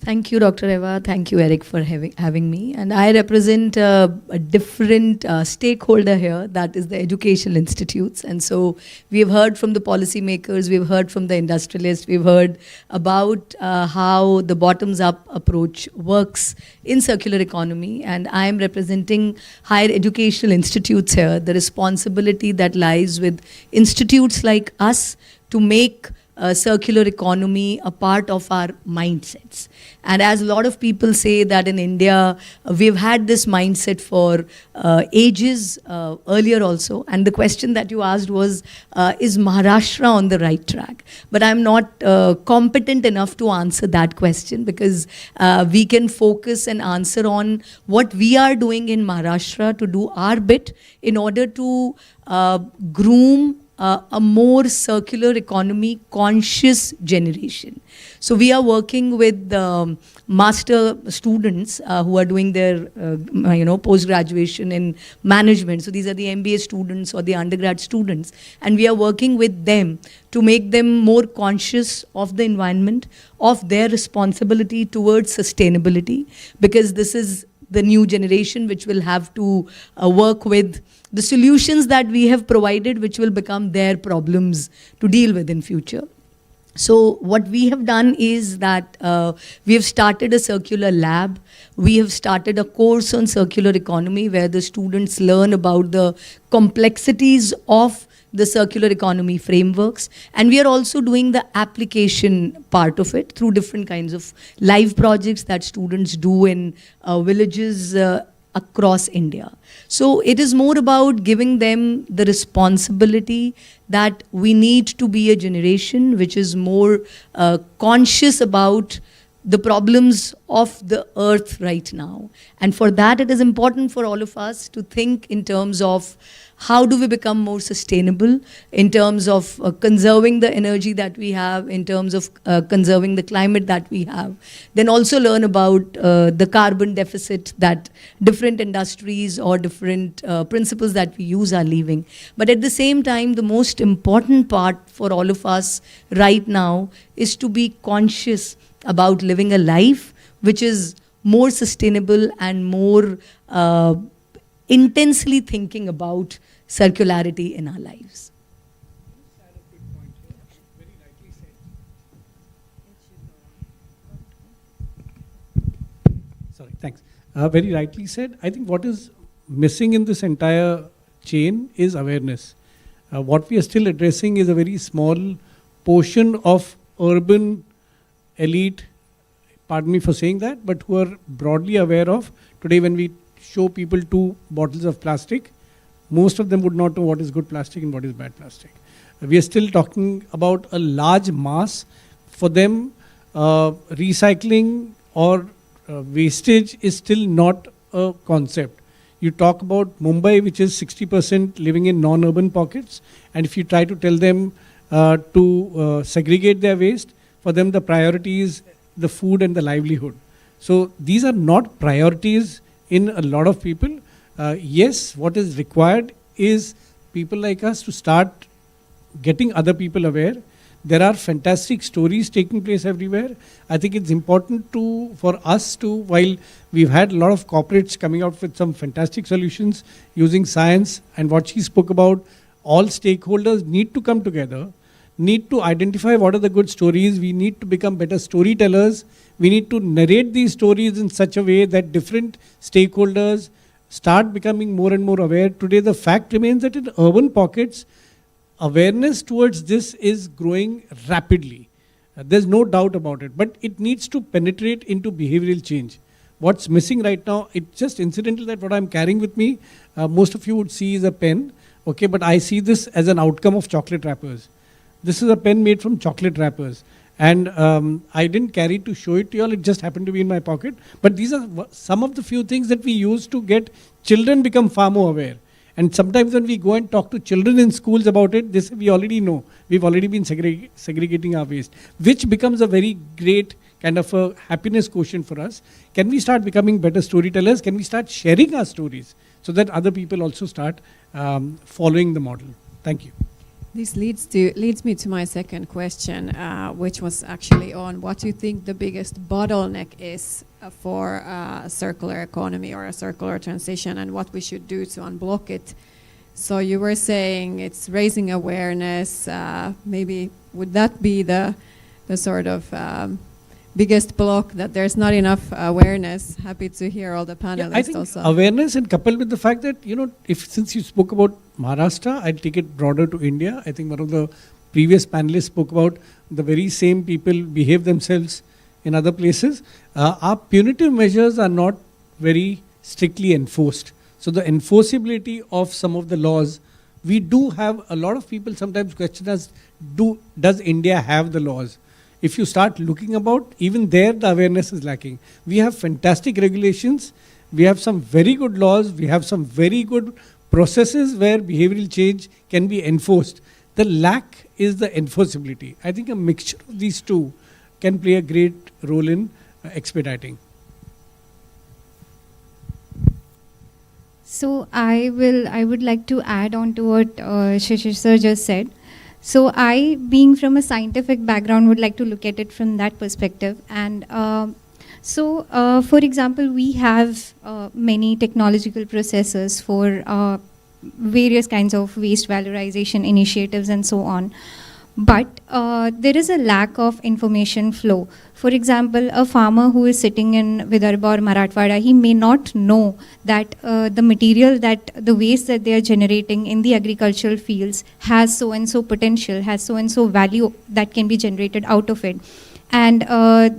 Thank you, Dr. Eva. Thank you, Eric, for having me. And I represent a different stakeholder here, that is the educational institutes. And so we have heard from the policymakers, we've heard from the industrialists, we've heard about how the bottoms-up approach works in circular economy. And I am representing higher educational institutes here, the responsibility that lies with institutes like us to make circular economy a part of our mindsets. And as a lot of people say that in India, we've had this mindset for ages earlier also. And the question that you asked was, is Maharashtra on the right track? But I'm not competent enough to answer that question, because we can focus and answer on what we are doing in Maharashtra to do our bit in order to groom a more circular economy conscious generation. So we are working with master students who are doing their post-graduation in management. So these are the MBA students or the undergrad students. And we are working with them to make them more conscious of the environment, of their responsibility towards sustainability, because this is the new generation which will have to work with the solutions that we have provided, which will become their problems to deal with in future. So what we have done is that we have started a circular lab. We have started a course on circular economy where the students learn about the complexities of the circular economy frameworks. And we are also doing the application part of it through different kinds of live projects that students do in villages across India. So it is more about giving them the responsibility that we need to be a generation which is more conscious about the problems of the earth right now. And for that, it is important for all of us to think in terms of how do we become more sustainable, in terms of conserving the energy that we have, in terms of conserving the climate that we have. Then also learn about the carbon deficit that different industries or different principles that we use are leaving. But at the same time, the most important part for all of us right now is to be conscious about living a life which is more sustainable and more intensely thinking about circularity in our lives. Sorry, thanks. Very rightly said. I think what is missing in this entire chain is awareness. What we are still addressing is a very small portion of urban elite, pardon me for saying that, but who are broadly aware of. Today when we show people 2 bottles of plastic, most of them would not know what is good plastic and what is bad plastic. We are still talking about a large mass. For them, recycling or wastage is still not a concept. You talk about Mumbai, which is 60% living in non-urban pockets, and if you try to tell them to segregate their waste, for them the priority is the food and the livelihood. So these are not priorities in a lot of people. Yes, what is required is people like us to start getting other people aware. There are fantastic stories taking place everywhere. I think it's important for us to, while we've had a lot of corporates coming out with some fantastic solutions using science and what she spoke about, all stakeholders need to come together, need to identify what are the good stories. We need to become better storytellers. We need to narrate these stories in such a way that different stakeholders start becoming more and more aware. Today, the fact remains that in urban pockets, awareness towards this is growing rapidly. There's no doubt about it, but it needs to penetrate into behavioral change. What's missing right now, it's just incidental that what I'm carrying with me, most of you would see is a pen, okay, but I see this as an outcome of chocolate wrappers. This is a pen made from chocolate wrappers. And I didn't carry it to show it to you all, it just happened to be in my pocket. But these are some of the few things that we use to get children become far more aware. And sometimes when we go and talk to children in schools about it, this we already know. We've already been segregating our waste, which becomes a very great kind of a happiness quotient for us. Can we start becoming better storytellers? Can we start sharing our stories so that other people also start following the model? Thank you. This leads me to my second question, which was actually on what you think the biggest bottleneck is for a circular economy or a circular transition and what we should do to unblock it. So you were saying it's raising awareness. Maybe would that be the sort of biggest block, that there's not enough awareness? Happy to hear all the panelists I think also. Awareness, and coupled with the fact that, since you spoke about Maharashtra, I'll take it broader to India. I think one of the previous panelists spoke about the very same people behave themselves in other places. Our punitive measures are not very strictly enforced. So the enforceability of some of the laws, we do have a lot of people sometimes question us, does India have the laws? If you start looking about, even there the awareness is lacking. We have fantastic regulations, we have some very good laws, we have some very good processes where behavioral change can be enforced. The lack is the enforceability. I think a mixture of these two can play a great role in expediting. So I would like to add on to what Shishir sir just said. So I, being from a scientific background, would like to look at it from that perspective. And for example, we have many technological processes for various kinds of waste valorization initiatives and so on. But there is a lack of information flow. For example, a farmer who is sitting in Vidarbha or Marathwada, he may not know that the material, that the waste that they are generating in the agricultural fields has so and so potential, has so and so value that can be generated out of it. and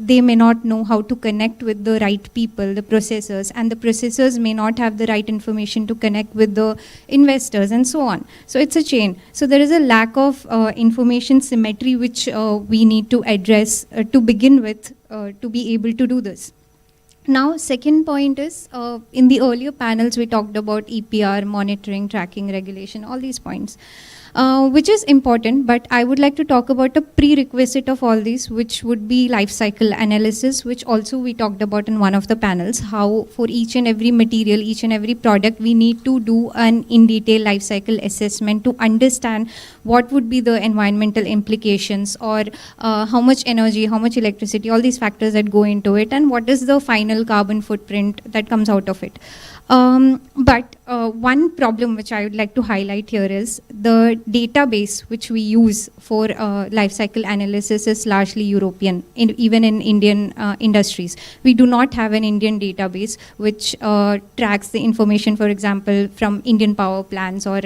they may not know how to connect with the right people, the processors, and the processors may not have the right information to connect with the investors, and so on. So it's a chain. So there is a lack of information symmetry which we need to address to begin with to be able to do this. Now, second point is, in the earlier panels we talked about EPR, monitoring, tracking, regulation, all these points, which is important, but I would like to talk about a prerequisite of all these, which would be life cycle analysis, which also we talked about in one of the panels, how for each and every material, each and every product, we need to do an in-detail life cycle assessment to understand what would be the environmental implications, or how much energy, how much electricity, all these factors that go into it, and what is the final carbon footprint that comes out of it. But one problem which I would like to highlight here is the database which we use for life cycle analysis is largely European, even in Indian industries. We do not have an Indian database which tracks the information, for example, from Indian power plants or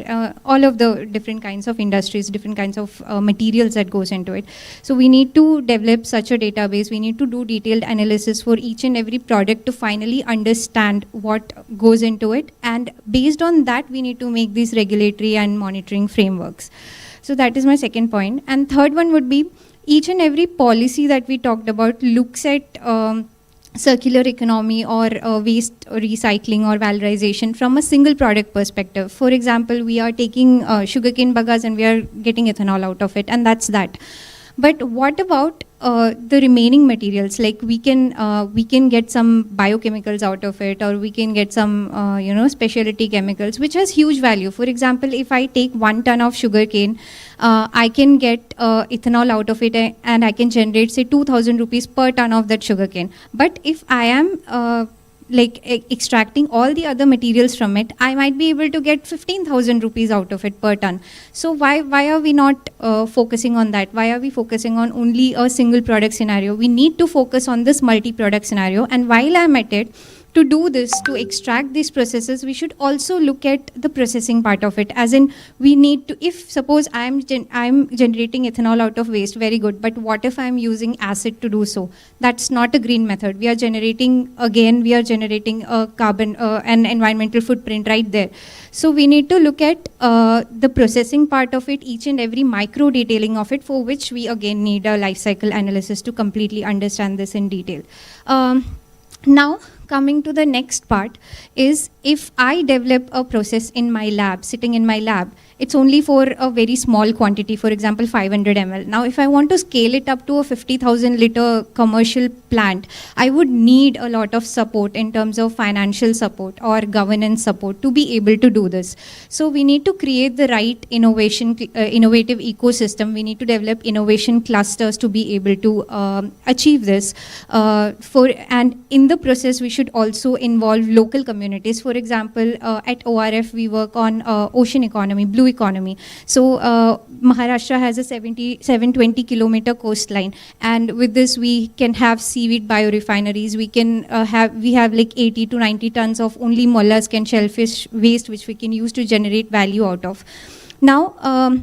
all of the different kinds of industries, different kinds of materials that goes into it. So we need to develop such a database. We need to do detailed analysis for each and every product to finally understand what goes into it, and based on that we need to make these regulatory and monitoring frameworks. So that is my second point. And third one would be, each and every policy that we talked about looks at circular economy or waste recycling or valorization from a single product perspective. For example, we are taking sugarcane bagasse and we are getting ethanol out of it, and that's that. But what about the remaining materials? Like we can get some biochemicals out of it, or we can get some specialty chemicals, which has huge value. For example, if I take 1 ton of sugarcane, I can get ethanol out of it, and I can generate say 2,000 rupees per ton of that sugarcane. But if I am extracting all the other materials from it, I might be able to get 15,000 rupees out of it per ton. So why are we not focusing on that? Why are we focusing on only a single product scenario? We need to focus on this multi-product scenario. And while I'm at it, to do this, to extract these processes, we should also look at the processing part of it. As in, we need to, if suppose I'm generating ethanol out of waste, very good, but what if I'm using acid to do so? That's not a green method. We are generating a carbon, an environmental footprint right there. So we need to look at the processing part of it, each and every micro detailing of it, for which we again need a life cycle analysis to completely understand this in detail. Now, coming to the next part is, if I develop a process in my lab, sitting in my lab, it's only for a very small quantity, for example 500 ml. Now if I want to scale it up to a 50,000 liter commercial plant, I would need a lot of support in terms of financial support or governance support to be able to do this. So we need to create the right innovative ecosystem. We need to develop innovation clusters to be able to achieve this. And in the process we should also involve local communities. For example, at ORF we work on ocean economy, blue economy. So Maharashtra has a 720 kilometer coastline, and with this we can have seaweed biorefineries. We have like 80 to 90 tons of only mollusk and shellfish waste which we can use to generate value out of. Now,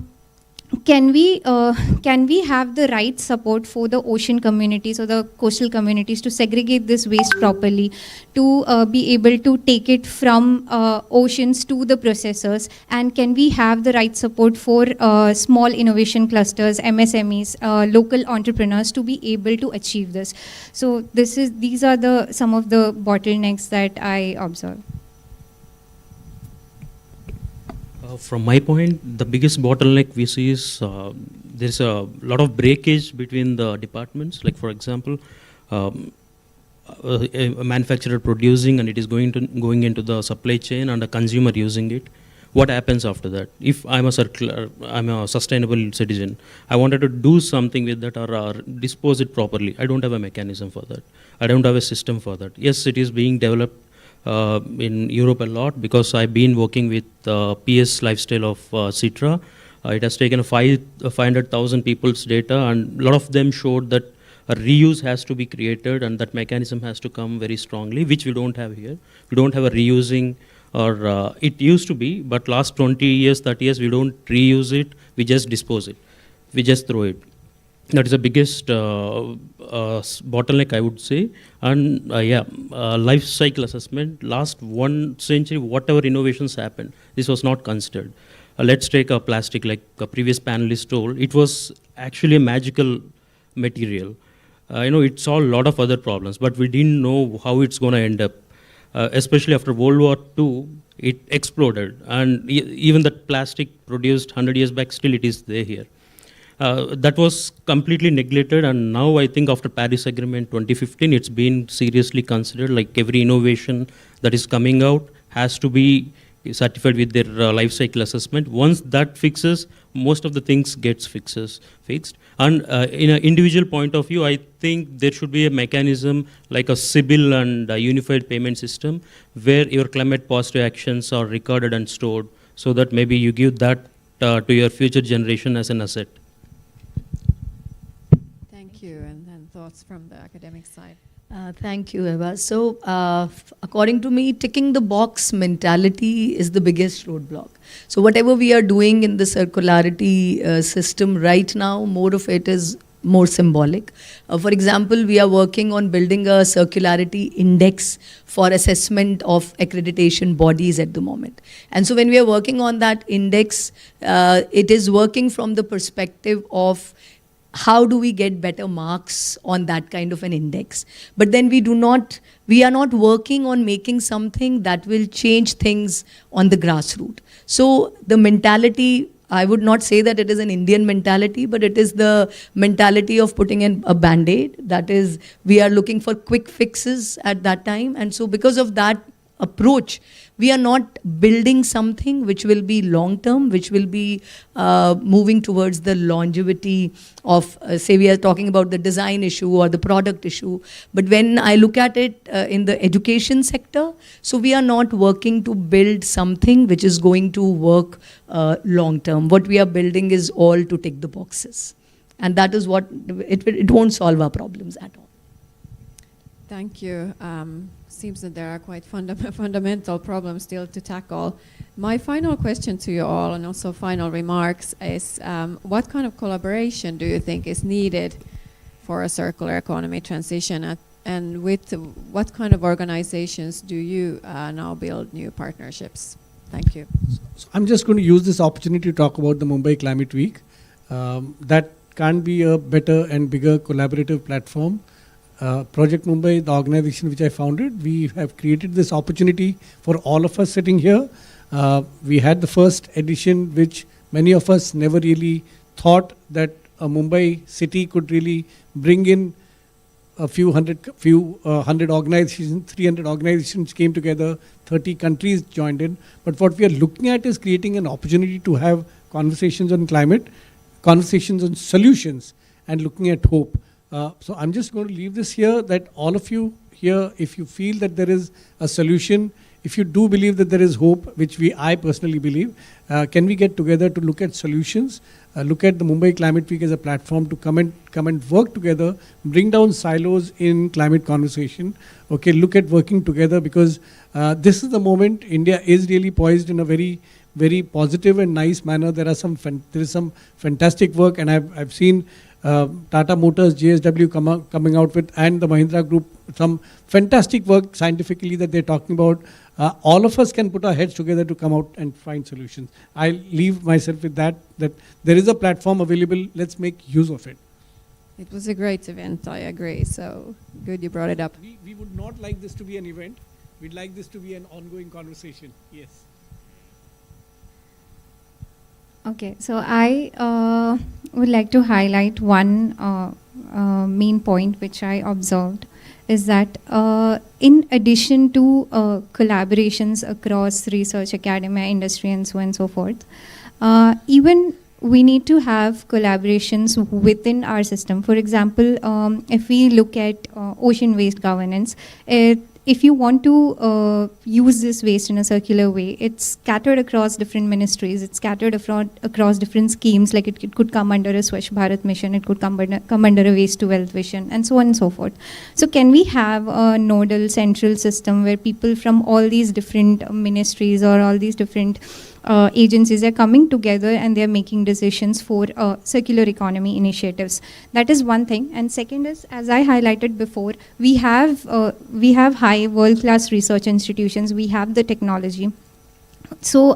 can we have the right support for the ocean communities or the coastal communities to segregate this waste properly, to be able to take it from oceans to the processors? And can we have the right support for small innovation clusters, MSMEs, local entrepreneurs to be able to achieve this? So these are some of the bottlenecks that I observe. From my point, the biggest bottleneck we see is there's a lot of breakage between the departments. Like for example, a manufacturer producing and it is going into the supply chain and a consumer using it. What happens after that? If I'm a sustainable citizen, I wanted to do something with that or dispose it properly. I don't have a mechanism for that. I don't have a system for that. Yes, it is being developed in Europe a lot, because I've been working with PS Lifestyle of Sitra. It has taken 500,000 people's data, and a lot of them showed that a reuse has to be created and that mechanism has to come very strongly, which we don't have here. We don't have a reusing, or it used to be, but last 20 years, 30 years, we don't reuse it, we just dispose it. We just throw it. That is the biggest bottleneck, I would say. And life cycle assessment. Last 1 century, whatever innovations happened, this was not considered. Let's take a plastic, like a previous panelist told. It was actually a magical material. It solved a lot of other problems, but we didn't know how it's going to end up. Especially after World War II, it exploded. And even that plastic produced 100 years back, still it is there here. That was completely neglected, and now I think after Paris Agreement 2015, it's been seriously considered. Like every innovation that is coming out has to be certified with their life cycle assessment. Once that fixes, most of the things gets fixed. And in an individual point of view, I think there should be a mechanism like a CIBIL and a unified payment system where your climate positive actions are recorded and stored, so that maybe you give that to your future generation as an asset. Thank you. And then thoughts from the academic side. Thank you, Eva. So, according to me, ticking the box mentality is the biggest roadblock. So, whatever we are doing in the circularity system right now, more of it is more symbolic. For example, we are working on building a circularity index for assessment of accreditation bodies at the moment. And so, when we are working on that index, it is working from the perspective of how do we get better marks on that kind of an index? But then we are not working on making something that will change things on the grassroots. So the mentality, I would not say that it is an Indian mentality, but it is the mentality of putting in a band-aid. That is, we are looking for quick fixes at that time. And so because of that approach, we are not building something which will be long-term, which will be moving towards the longevity of, say we are talking about the design issue or the product issue. But when I look at it in the education sector, so we are not working to build something which is going to work long-term. What we are building is all to tick the boxes. And that is what, it won't solve our problems at all. Thank you. Seems that there are quite fundamental problems still to tackle. My final question to you all, and also final remarks, is what kind of collaboration do you think is needed for a circular economy transition, and with what kind of organizations do you now build new partnerships? Thank you. So I'm just going to use this opportunity to talk about the Mumbai Climate Week. That can't be a better and bigger collaborative platform. Project Mumbai, the organization which I founded, we have created this opportunity for all of us sitting here. We had the first edition, which many of us never really thought that a Mumbai city could really bring in a few hundred organizations, 300 organizations came together, 30 countries joined in. But what we are looking at is creating an opportunity to have conversations on climate, conversations on solutions, and looking at hope. So I'm just going to leave this here, that all of you here, if you feel that there is a solution, if you do believe that there is hope, which I personally believe, can we get together to look at solutions, look at the Mumbai Climate Week as a platform to come and work together, bring down silos in climate conversation, okay, look at working together, because this is the moment India is really poised in a very, very positive and nice manner. There is some fantastic work, and I've seen Tata Motors, JSW coming out with, and the Mahindra Group, some fantastic work scientifically that they're talking about. All of us can put our heads together to come out and find solutions. I'll leave myself with that there is a platform available. Let's make use of it. It was a great event, I agree. So good you brought it up. We would not like this to be an event. We'd like this to be an ongoing conversation. Yes. Okay, so I would like to highlight one main point which I observed, is that in addition to collaborations across research, academia, industry, and so on and so forth, even we need to have collaborations within our system. For example, if we look at ocean waste governance, if you want to use this waste in a circular way, it's scattered across different ministries, it's scattered across different schemes, like it could come under a Swachh Bharat mission, it could come under a waste to wealth vision, and so on and so forth. So can we have a nodal central system where people from all these different ministries or all these different agencies are coming together and they're making decisions for circular economy initiatives. That is one thing. And second is, as I highlighted before, we have high world-class research institutions, we have the technology. So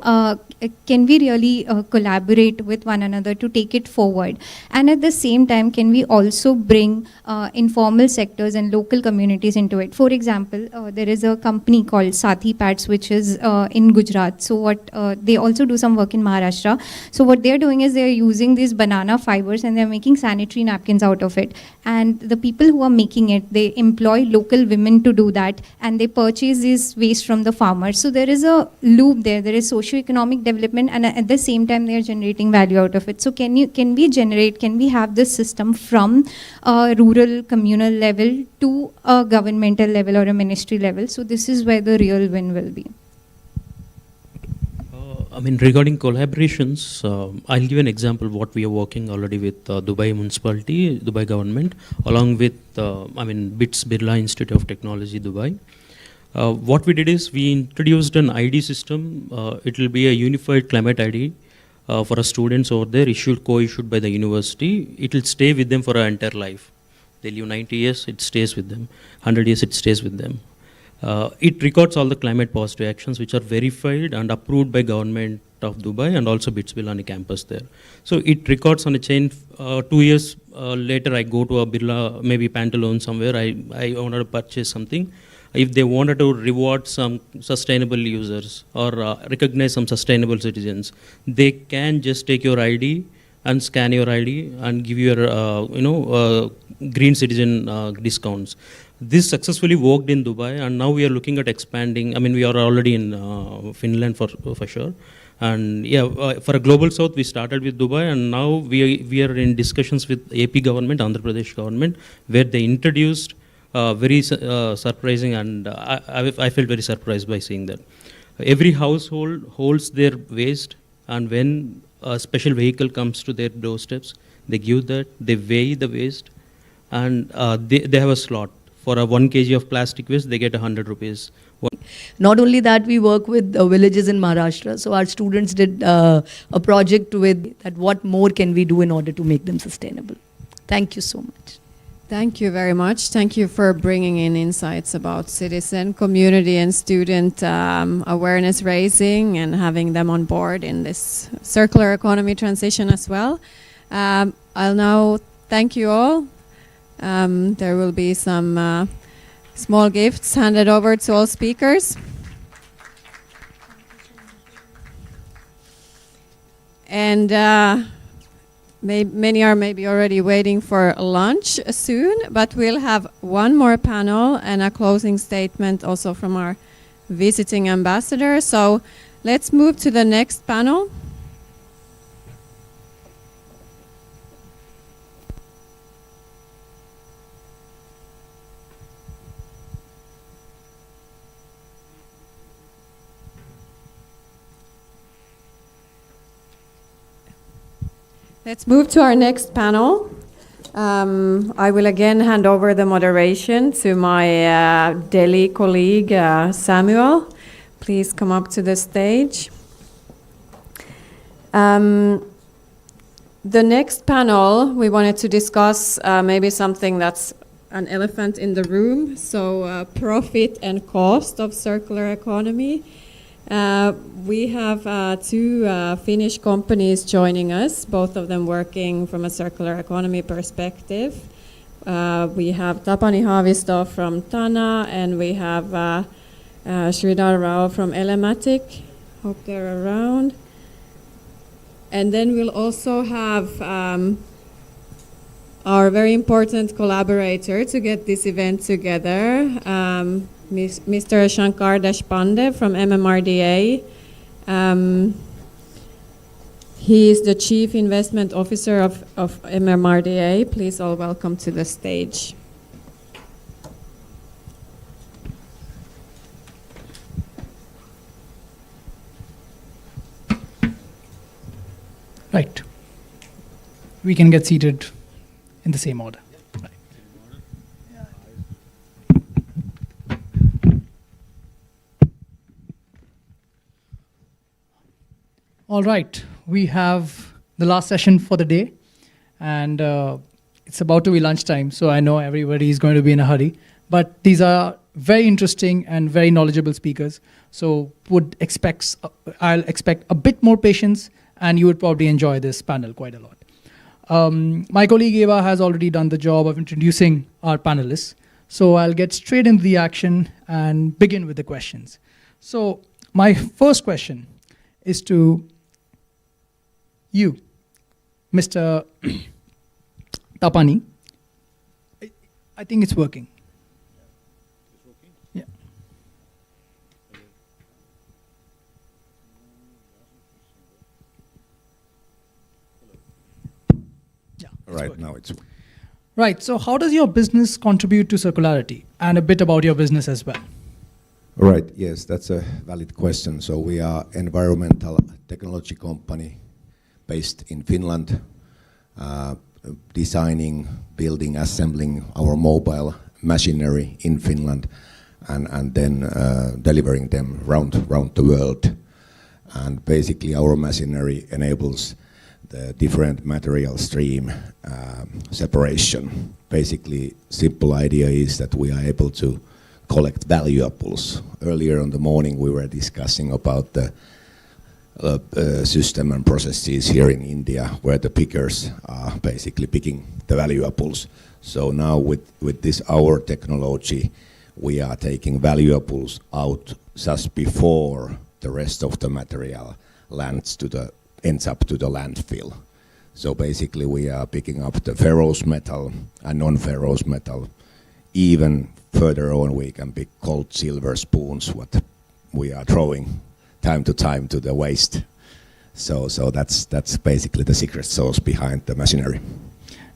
can we really collaborate with one another to take it forward? And at the same time, can we also bring informal sectors and local communities into it? For example, there is a company called Sathi Pads, which is in Gujarat. So what they also do some work in Maharashtra. So what they're doing is they're using these banana fibers and they're making sanitary napkins out of it. And the people who are making it, they employ local women to do that, and they purchase this waste from the farmers. So there is a loop there. There is socio-economic development, and at the same time they are generating value out of it. So can we have this system from a rural communal level to a governmental level or a ministry level? So this is where the real win will be. Regarding collaborations, I'll give an example of what we are working already with Dubai Municipality, Dubai government, along with BITS Birla Institute of Technology, Dubai. What we did is we introduced an ID system. It will be a unified climate ID for our students over there, co-issued by the university. It will stay with them for our entire life. They live 90 years, it stays with them. 100 years, it stays with them. It records all the climate positive actions which are verified and approved by government of Dubai and also BITS Birla campus there. So it records on a chain. 2 years later, I go to a Birla, maybe Pantaloon somewhere. I wanted to purchase something. If they wanted to reward some sustainable users or recognize some sustainable citizens, they can just take your ID and scan your ID and give you your green citizen discounts. This successfully worked in Dubai, and now we are looking at expanding. We are already in Finland for sure. And for a global south, we started with Dubai, and now we are in discussions with AP government, Andhra Pradesh government, where they introduced very surprising, and I felt very surprised by seeing that. Every household holds their waste, and when a special vehicle comes to their doorsteps, they give that, they weigh the waste, and they have a slot. For a 1 kg of plastic waste, they get 100 rupees. Not only that, we work with villages in Maharashtra. So our students did a project with that. What more can we do in order to make them sustainable? Thank you so much. Thank you very much. Thank you for bringing in insights about citizen, community, and student awareness raising and having them on board in this circular economy transition as well. I'll now thank you all. There will be some small gifts handed over to all speakers. And many are maybe already waiting for lunch soon, but we'll have one more panel and a closing statement also from our visiting ambassador. So let's move to the next panel. Let's move to our next panel. I will again hand over the moderation to my Delhi colleague, Samuel. Please come up to the stage. The next panel, we wanted to discuss maybe something that's an elephant in the room, so profit and cost of circular economy. We have two Finnish companies joining us, both of them working from a circular economy perspective. We have Tapani Haavisto from Tana, and we have Sridhar Rao from Elematic. Hope they're around. And then we'll also have our very important collaborator to get this event together, Mr. Shankar Deshpande from MMRDA. He is the Chief Investment Officer of MMRDA. Please all welcome to the stage. Right. We can get seated in the same order. All right, we have the last session for the day, and it's about to be lunchtime, so I know everybody is going to be in a hurry. But these are very interesting and very knowledgeable speakers, so I'll expect a bit more patience, and you would probably enjoy this panel quite a lot. My colleague Eva has already done the job of introducing our panelists, so I'll get straight into the action and begin with the questions. So my first question is to you, Mr. Tapani. I think it's working. Yeah. Right, now it's... Right, so how does your business contribute to circularity? And a bit about your business as well. Right, yes, that's a valid question. So we are environmental technology company based in Finland, designing, building, assembling our mobile machinery in Finland, and then delivering them round the world. And basically our machinery enables the different material stream separation. Basically, simple idea is that we are able to collect valuables. Earlier in the morning we were discussing about the system and processes here in India where the pickers are basically picking the valuables. So now with this our technology we are taking valuables out just before the rest of the material ends up to the landfill. So basically we are picking up the ferrous metal and non-ferrous metal. Even further on we can pick cold silver spoons what we are throwing time to time to the waste. So that's basically the secret sauce behind the machinery.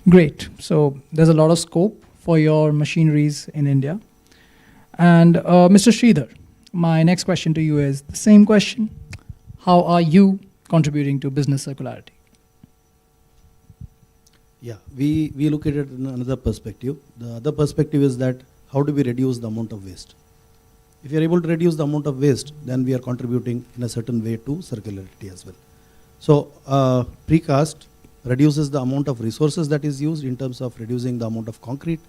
Great. So there's a lot of scope for your machineries in India. And Mr. Sridhar, my next question to you is the same question. How are you contributing to business circularity? Yeah, we look at it in another perspective. The other perspective is that how do we reduce the amount of waste? If you are able to reduce the amount of waste, then we are contributing in a certain way to circularity as well. So precast reduces the amount of resources that is used in terms of reducing the amount of concrete.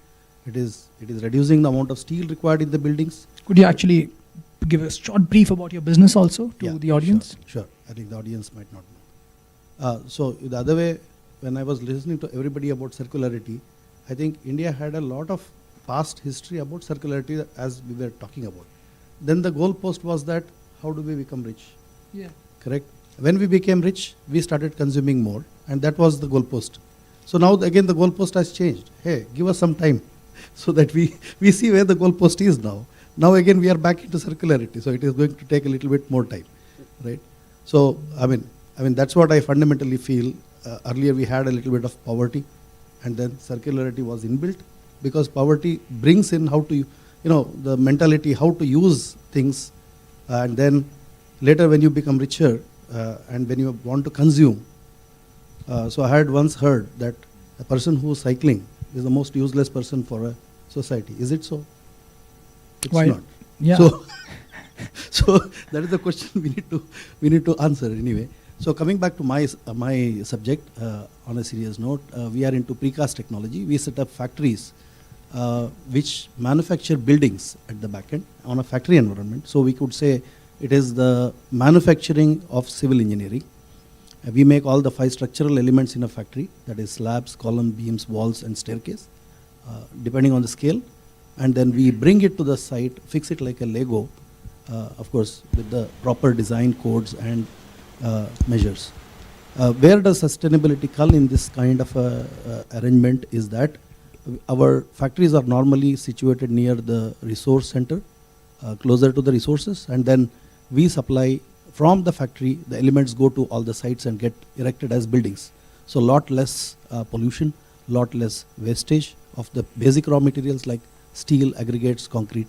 It is reducing the amount of steel required in the buildings. Could you actually give a short brief about your business also to the audience? Sure. I think the audience might not know. So the other way, when I was listening to everybody about circularity, I think India had a lot of past history about circularity as we were talking about. Then the goalpost was that how do we become rich? Yeah. Correct? When we became rich, we started consuming more, and that was the goalpost. So now again the goalpost has changed. Hey, give us some time so that we see where the goalpost is now. Now again we are back into circularity, so it is going to take a little bit more time, right? So I mean that's what I fundamentally feel. Earlier we had a little bit of poverty, and then circularity was inbuilt, because poverty brings in how to, the mentality, how to use things, and then later when you become richer and when you want to consume. So I had once heard that a person who is cycling is the most useless person for a society. Is it so? It's Why? not. Yeah. So that is the question we need to answer anyway. So coming back to my subject, on a serious note, we are into precast technology. We set up factories which manufacture buildings at the back end on a factory environment. So we could say it is the manufacturing of civil engineering. We make all the 5 structural elements in a factory, that is slabs, column, beams, walls and staircase, depending on the scale. And then we bring it to the site, fix it like a Lego, of course with the proper design codes and measures. Where does sustainability come in this kind of arrangement is that our factories are normally situated near the resource center, closer to the resources, and then we supply from the factory, the elements go to all the sites and get erected as buildings. So lot less pollution, lot less wastage of the basic raw materials like steel, aggregates, concrete.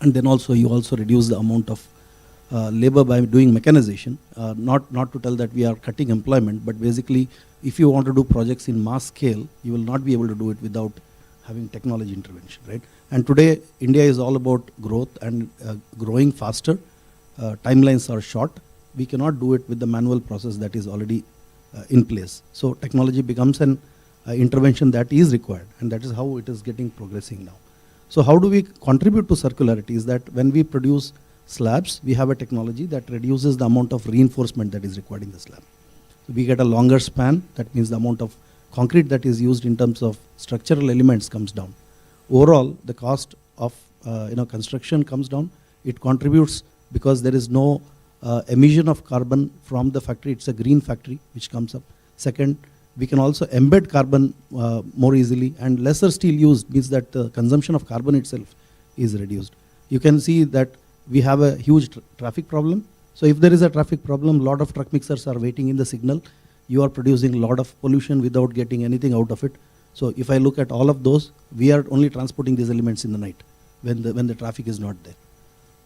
And then also you also reduce the amount of labor by doing mechanization. Not to tell that we are cutting employment, but basically if you want to do projects in mass scale, you will not be able to do it without having technology intervention, right? And today India is all about growth and growing faster. Timelines are short, we cannot do it with the manual process that is already in place. So technology becomes an intervention that is required, and that is how it is getting progressing now. So how do we contribute to circularity is that when we produce slabs, we have a technology that reduces the amount of reinforcement that is required in the slab. So we get a longer span, that means the amount of concrete that is used in terms of structural elements comes down. Overall, the cost of construction comes down. It contributes because there is no emission of carbon from the factory. It's a green factory which comes up. Second, we can also embed carbon more easily, and lesser steel used means that the consumption of carbon itself is reduced. You can see that we have a huge traffic problem. So if there is a traffic problem, a lot of truck mixers are waiting in the signal. You are producing a lot of pollution without getting anything out of it. So if I look at all of those, we are only transporting these elements in the night when the traffic is not there.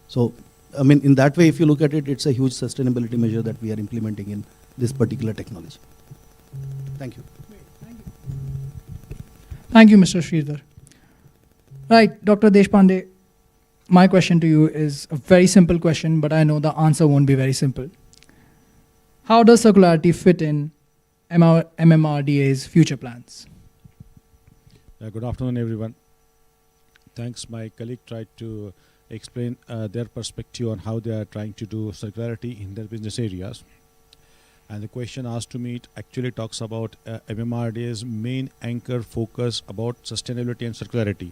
So I mean, in that way, if you look at it, it's a huge sustainability measure that we are implementing in this particular technology. Thank you. Thank you, Mr. Sridhar. Right, Dr. Deshpande, my question to you is a very simple question, but I know the answer won't be very simple. How does circularity fit in MMRDA's future plans? Good afternoon, everyone. Thanks. My colleague tried to explain their perspective on how they are trying to do circularity in their business areas. And the question asked to me actually talks about MMRDA's main anchor focus about sustainability and circularity.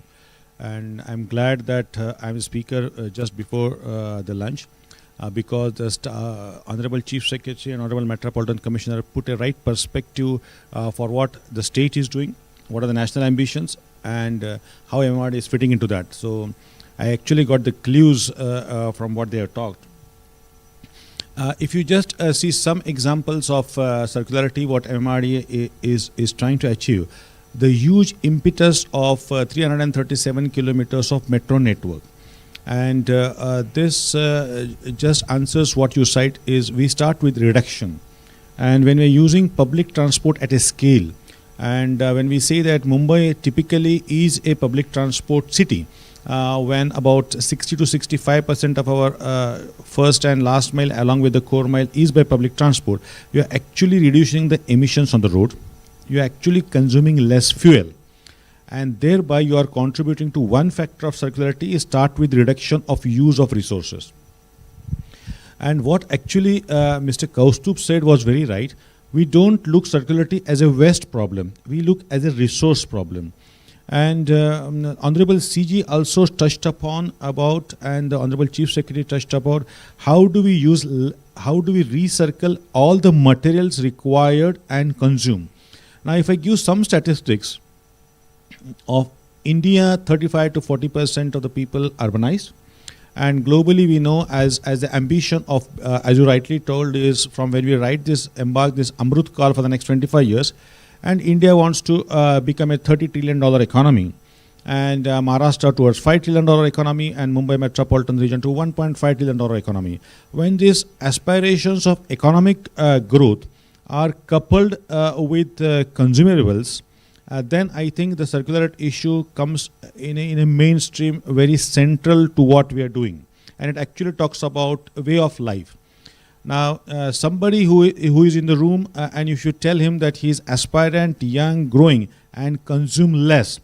And I'm glad that I'm a speaker just before the lunch because the Honorable Chief Secretary and Honorable Metropolitan Commissioner put a right perspective for what the state is doing, what are the national ambitions, and how MMRDA is fitting into that. So I actually got the clues from what they have talked. If you just see some examples of circularity, what MMRDA is trying to achieve, the huge impetus of 337 kilometers of metro network. And this just answers what you cite is we start with reduction. And when we're using public transport at a scale, and when we say that Mumbai typically is a public transport city, when about 60 to 65% of our first and last mile along with the core mile is by public transport, you are actually reducing the emissions on the road. You are actually consuming less fuel. And thereby you are contributing to one factor of circularity is start with reduction of use of resources. And what actually Mr. Kaustup said was very right. We don't look circularity as a waste problem. We look as a resource problem. And Honorable CG also touched upon about, and the Honorable Chief Secretary touched about, how do we recircle all the materials required and consume. Now, if I give some statistics of India, 35 to 40% of the people urbanized, and globally we know as the ambition of, as you rightly told, is from when we embark this Amrut Kal for the next 25 years, and India wants to become a $30 trillion economy, and Maharashtra towards $5 trillion economy, and Mumbai metropolitan region to $1.5 trillion economy. When these aspirations of economic growth are coupled with consumables, then I think the circularity issue comes in a mainstream, very central to what we are doing. And it actually talks about a way of life. Now, somebody who is in the room and you should tell him that he is aspirant, young, growing and consume less,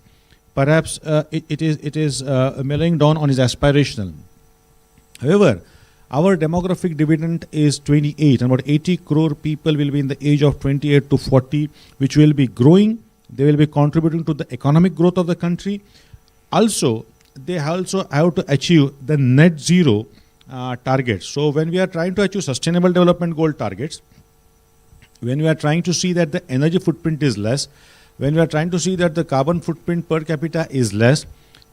perhaps it is mellowing down on his aspirational. However, our demographic dividend is 28, and about 80 crore people will be in the age of 28 to 40, which will be growing. They will be contributing to the economic growth of the country. Also, they also have to achieve the net zero targets. So when we are trying to achieve sustainable development goal targets, when we are trying to see that the energy footprint is less, when we are trying to see that the carbon footprint per capita is less,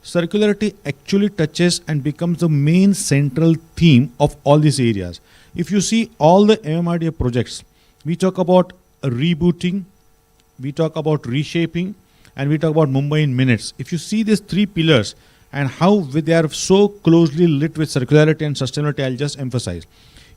circularity actually touches and becomes the main central theme of all these areas. If you see all the MMRDA projects, we talk about rebooting, we talk about reshaping, and we talk about Mumbai in minutes. If you see these three pillars and how they are so closely lit with circularity and sustainability, I'll just emphasize.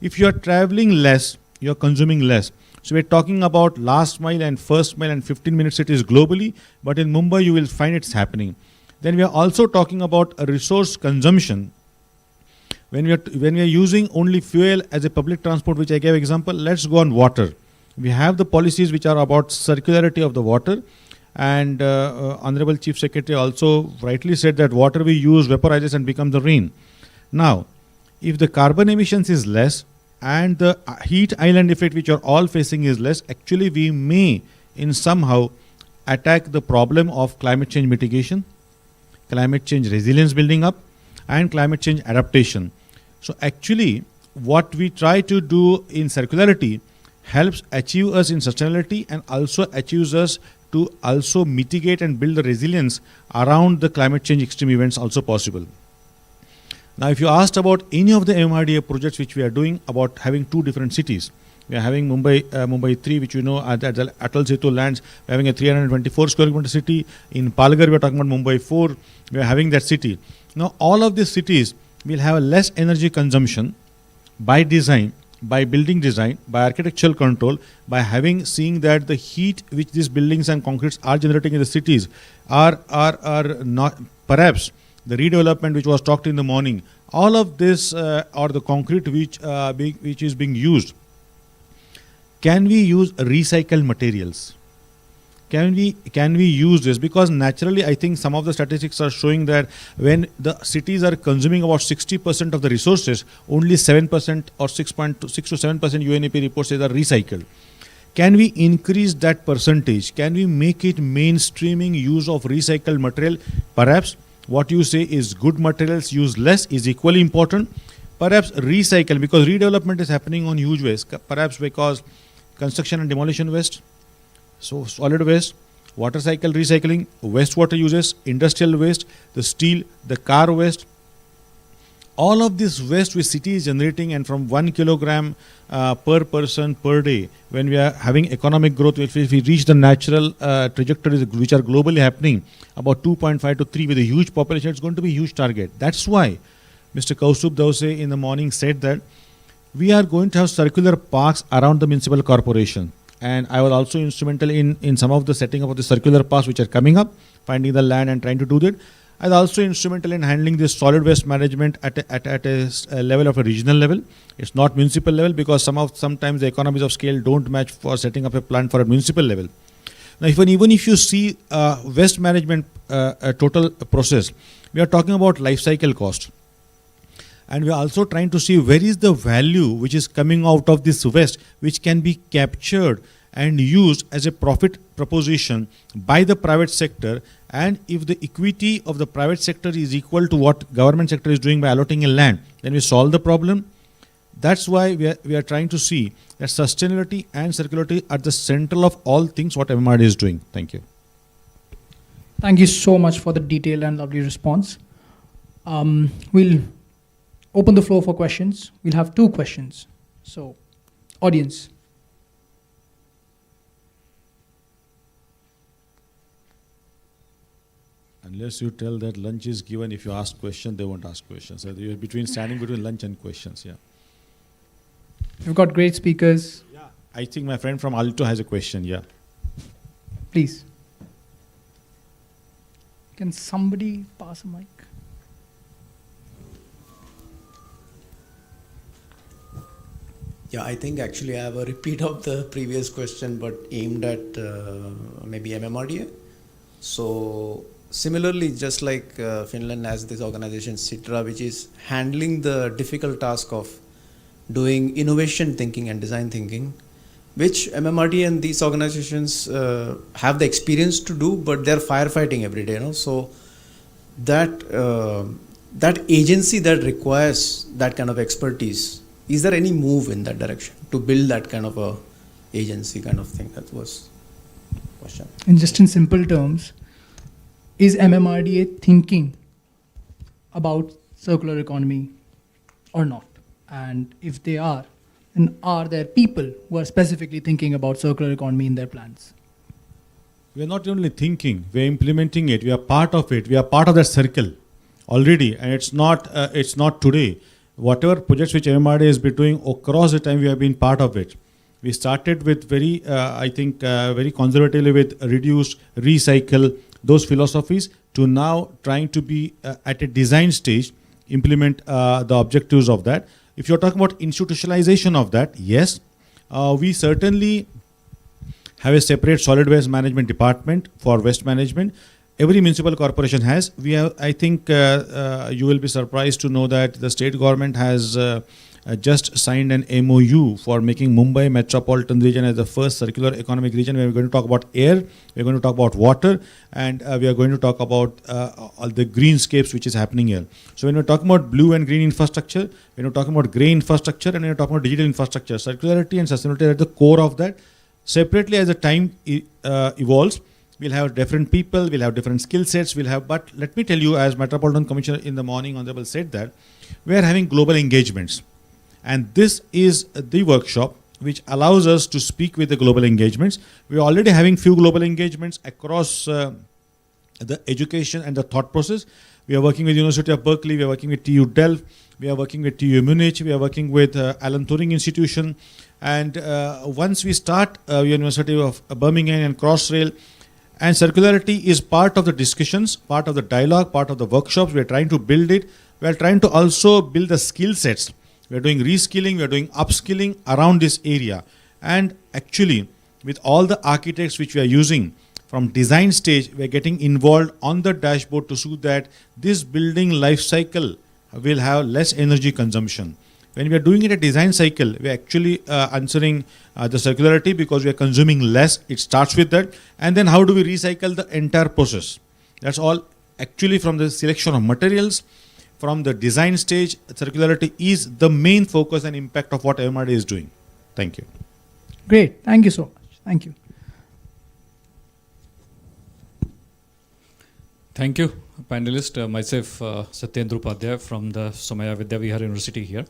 If you are traveling less, you are consuming less. So we're talking about last mile and first mile and 15-minute cities globally, but in Mumbai you will find it's happening. Then we are also talking about a resource consumption. When we are using only fuel as a public transport, which I gave example, let's go on water. We have the policies which are about circularity of the water, and Honorable Chief Secretary also rightly said that water we use vaporizes and becomes the rain. Now, if the carbon emissions is less and the heat island effect which you are all facing is less, actually we may in somehow attack the problem of climate change mitigation, climate change resilience building up, and climate change adaptation. So actually what we try to do in circularity helps achieve us in sustainability and also achieves us to also mitigate and build the resilience around the climate change extreme events also possible. Now, if you asked about any of the MMRDA projects which we are doing about having two different cities, we are having Mumbai 3, which you know at the Atal Setu lands, we are having a 324 square kilometer city. In Palghar, we are talking about Mumbai 4, we are having that city. Now, all of these cities will have a less energy consumption by design, by building design, by architectural control, by seeing that the heat which these buildings and concretes are generating in the cities are not, perhaps the redevelopment which was talked in the morning, all of this or the concrete which is being used, can we use recycled materials? Can we use this? Because naturally, I think some of the statistics are showing that when the cities are consuming about 60% of the resources, only 7% or 6 to 7% UNEP reports say are recycled. Can we increase that percentage? Can we make it mainstreaming use of recycled material? Perhaps what you say is good materials used less is equally important. Perhaps recycle, because redevelopment is happening on huge ways. Perhaps because construction and demolition waste, so solid waste, water cycle recycling, wastewater uses, industrial waste, the steel, the car waste, all of this waste which city is generating, and from 1 kilogram per person per day, when we are having economic growth, if we reach the natural trajectories which are globally happening, about 2.5 to 3 with a huge population, it's going to be a huge target. That's why Mr. Kaustubh Dause in the morning said that we are going to have circular parks around the municipal corporation. And I was also instrumental in some of the setting up of the circular parks which are coming up, finding the land and trying to do that. I was also instrumental in handling this solid waste management at a level of a regional level. It's not municipal level, because sometimes the economies of scale don't match for setting up a plant for a municipal level. Now, even if you see waste management total process, we are talking about life cycle cost. And we are also trying to see where is the value which is coming out of this waste, which can be captured and used as a profit proposition by the private sector. And if the equity of the private sector is equal to what government sector is doing by allotting a land, then we solve the problem. That's why we are trying to see that sustainability and circularity are the central of all things what MMRDA is doing. Thank you. Thank you so much for the detailed and lovely response. We'll open the floor for questions. We'll have 2 questions. So, audience. Unless you tell that lunch is given, if you ask questions, they won't ask questions. So you're standing between lunch and questions, yeah. We've got great speakers. Yeah. I think my friend from Alto has a question, yeah. Please. Can somebody pass a mic? Yeah, I think actually I have a repeat of the previous question, but aimed at maybe MMRDA. So similarly, just like Finland has this organization Sitra, which is handling the difficult task of doing innovation thinking and design thinking, which MMRDA and these organizations have the experience to do, but they're firefighting every day. So that agency that requires that kind of expertise, is there any move in that direction to build that kind of a agency kind of thing? That was the question. And just in simple terms, is MMRDA thinking about circular economy or not? And if they are, then are there people who are specifically thinking about circular economy in their plans? We are not only thinking, we are implementing it, we are part of it, we are part of that circle already, and it's not today. Whatever projects which MMRDA has been doing across the time, we have been part of it. We started with very conservatively with reduce, recycle, those philosophies, to now trying to be at a design stage implement the objectives of that. If you're talking about institutionalization of that, yes, we certainly have a separate solid waste management department for waste management. Every municipal corporation has. We have. I think you will be surprised to know that the state government has just signed an MOU for making Mumbai metropolitan region as the first circular economic region. We are going to talk about air, we are going to talk about water, and we are going to talk about all the greenscapes which is happening here. So when we're talking about blue and green infrastructure, when we're talking about grey infrastructure, and when we're talking about digital infrastructure, circularity and sustainability are at the core of that. Separately, as the time evolves, we'll have different people, we'll have different skill sets, but let me tell you, as Metropolitan Commissioner in the morning, Honorable said that, we are having global engagements. And this is the workshop which allows us to speak with the global engagements. We are already having few global engagements across the education and the thought process. We are working with University of Berkeley, we are working with TU Delft, we are working with TU Munich, we are working with Alan Turing Institution. And once we start University of Birmingham and Crossrail, and circularity is part of the discussions, part of the dialogue, part of the workshops. We are trying to build it. We are trying to also build the skill sets. We are doing reskilling, we are doing upskilling around this area. And actually, with all the architects which we are using from design stage, we are getting involved on the dashboard to see that this building life cycle will have less energy consumption. When we are doing it a design cycle, we are actually answering the circularity because we are consuming less. It starts with that. And then how do we recycle the entire process? That's all actually from the selection of materials, from the design stage. Circularity is the main focus and impact of what MMRDA is doing. Thank you. Great. Thank you so much. Thank you. Thank you, panelist. Myself, Satyendra Upadhyay from the Somaya Vidya Vihar University here.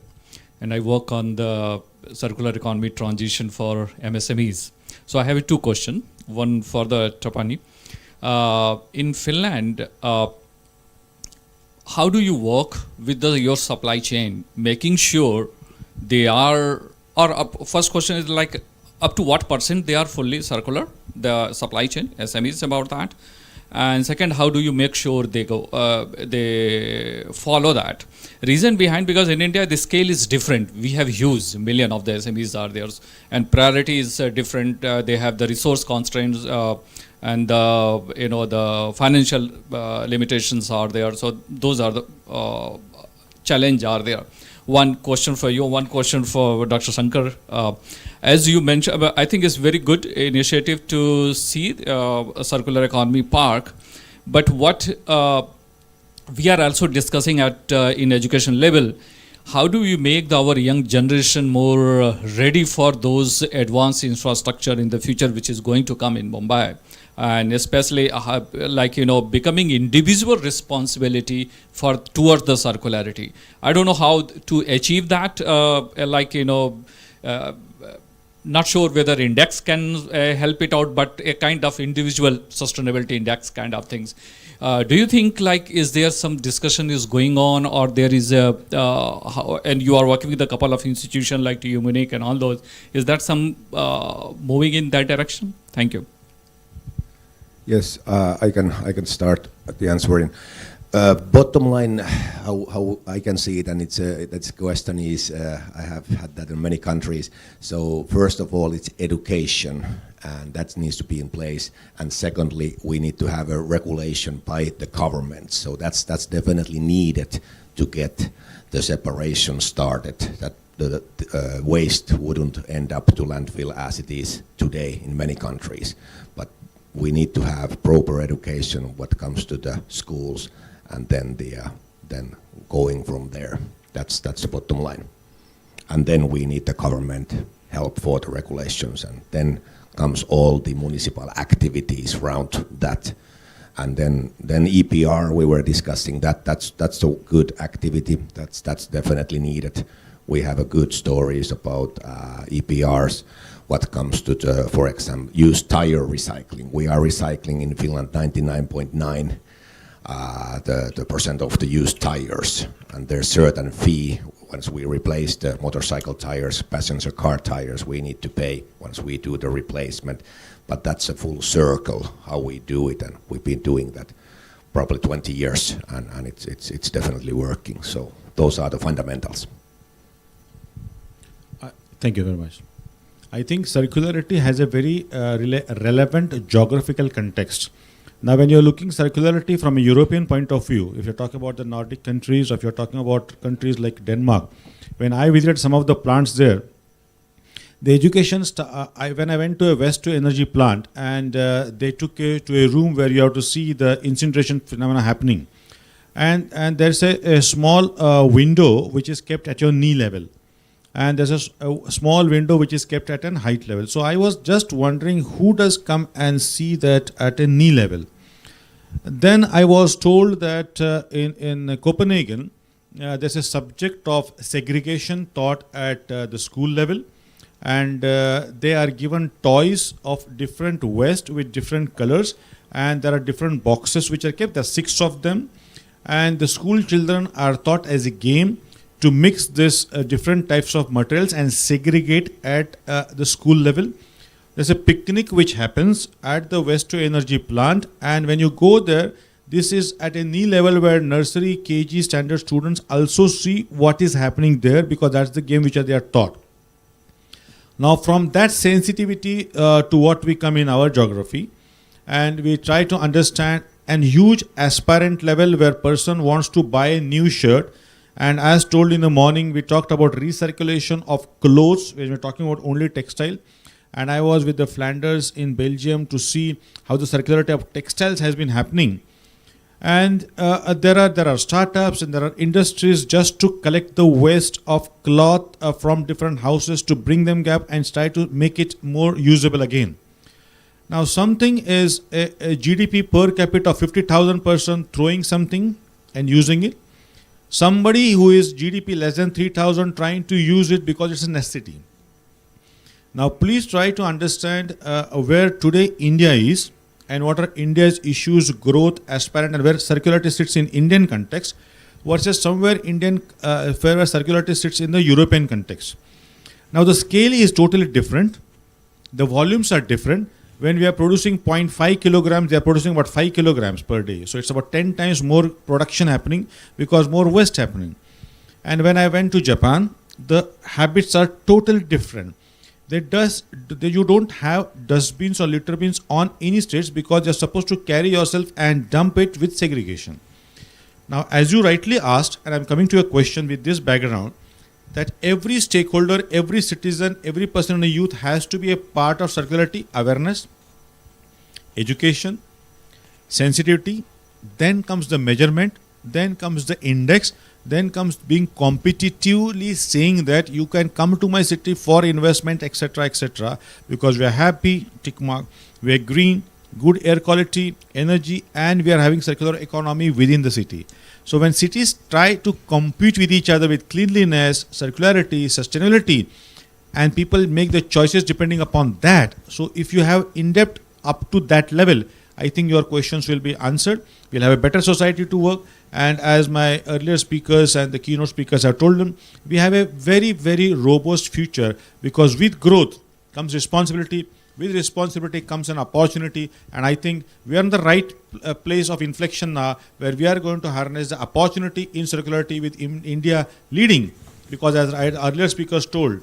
And I work on the circular economy transition for MSMEs. So I have two questions. One for the Tapani. In Finland, how do you work with your supply chain, making sure they are, first question is like, up to what % they are fully circular, the supply chain, SMEs about that. And second, how do you make sure they follow that? Reason behind, because in India the scale is different. We have huge million of the SMEs are there, and priority is different. They have the resource constraints and the financial limitations are there. So those are the challenge are there. One question for you, one question for Dr. Shankar. As you mentioned, I think it's very good initiative to see a circular economy park. But what we are also discussing at in education level, how do we make our young generation more ready for those advanced infrastructure in the future, which is going to come in Mumbai? And especially becoming individual responsibility towards the circularity. I don't know how to achieve that. Not sure whether index can help it out, but a kind of individual sustainability index kind of things. Do you think is there some discussion is going on, or there is and you are working with a couple of institutions like TU Munich and all those, is that some moving in that direction? Thank you. Yes, I can start at the answering. Bottom line, how I can see it, and that's question is, I have had that in many countries. So first of all, it's education, and that needs to be in place. And secondly, we need to have a regulation by the government. So that's definitely needed to get the separation started, that the waste wouldn't end up to landfill as it is today in many countries. But we need to have proper education when it comes to the schools, and then then going from there. That's the bottom line. And then we need the government help for the regulations, and then comes all the municipal activities around that. And then EPR, we were discussing that. That's a good activity. That's definitely needed. We have a good stories about EPRs. What comes to the, for example, used tire recycling. We are recycling in Finland 99.9% the percent of the used tires, and there's certain fee once we replace the motorcycle tires, passenger car tires, we need to pay once we do the replacement. But that's a full circle how we do it, and we've been doing that. probably 20 years, and it's definitely working. So those are the fundamentals. Thank you very much. I think circularity has a very relevant geographical context. Now, when you're looking circularity from a European point of view, if you're talking about the Nordic countries, or if you're talking about countries like Denmark, when I visited some of the plants there, the education, when I went to a waste to energy plant, and they took to a room where you have to see the incineration phenomena happening. And there's a small window which is kept at your knee level. And there's a small window which is kept at an height level. So I was just wondering who does come and see that at a knee level. Then I was told that in Copenhagen, there's a subject of segregation taught at the school level. And they are given toys of different waste with different colors, and there are different boxes which are kept. There are 6 of them, and the school children are taught as a game to mix this different types of materials and segregate at the school level. There's a picnic which happens at the waste to energy plant, and when you go there, this is at a knee level where nursery, KG standard students also see what is happening there, because that's the game which they are taught. Now, from that sensitivity to what we come in our geography, and we try to understand a huge aspirant level where person wants to buy a new shirt. And as told in the morning, we talked about recirculation of clothes when we're talking about only textile. And I was with the Flanders in Belgium to see how the circularity of textiles has been happening. And there are startups and there are industries just to collect the waste of cloth from different houses to bring them gap and try to make it more usable again. Now, something is a GDP per capita of 50,000 person throwing something and using it. Somebody who is GDP less than 3,000 trying to use it because it's a necessity. Now, please try to understand where today India is, and what are India's issues, growth, aspirant, and where circularity sits in Indian context versus somewhere where circularity sits in the European context. Now, the scale is totally different. The volumes are different. When we are producing 0.5 kilograms, they are producing about 5 kilograms per day. So it's about 10 times more production happening because more waste happening. And when I went to Japan, the habits are totally different. You don't have dustbins or litter bins on any streets because you're supposed to carry yourself and dump it with segregation. Now, as you rightly asked, and I'm coming to a question with this background, that every stakeholder, every citizen, every person in the youth has to be a part of circularity awareness, education, sensitivity, then comes the measurement, then comes the index, then comes being competitively saying that you can come to my city for investment, etc., because we are happy, tick mark, we are green, good air quality, energy, and we are having circular economy within the city. So when cities try to compete with each other with cleanliness, circularity, sustainability, and people make the choices depending upon that. So if you have in-depth up to that level, I think your questions will be answered. We'll have a better society to work. And as my earlier speakers and the keynote speakers have told them, we have a very, very robust future, because with growth comes responsibility. With responsibility comes an opportunity, and I think we are in the right place of inflection now, where we are going to harness the opportunity in circularity with India leading, because as earlier speakers told,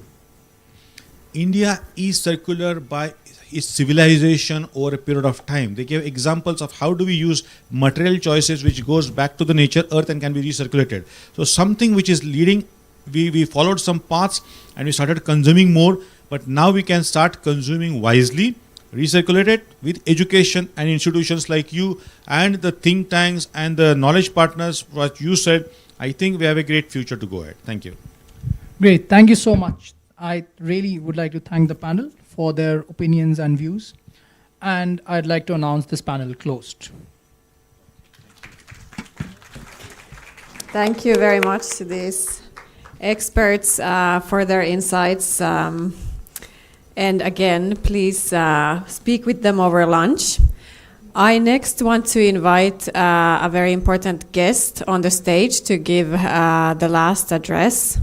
India is circular by its civilization over a period of time. They gave examples of how do we use material choices which goes back to the nature, earth, and can be recirculated. So something which is leading, we followed some paths and we started consuming more. But now we can start consuming wisely, recirculate it with education and institutions like you and the think tanks and the knowledge partners, what you said. I think we have a great future to go ahead. Thank you. Great. Thank you so much. I really would like to thank the panel for their opinions and views. And I'd like to announce this panel closed. Thank you very much to these experts for their insights. And again, please speak with them over lunch. I next want to invite a very important guest on the stage to give the last address.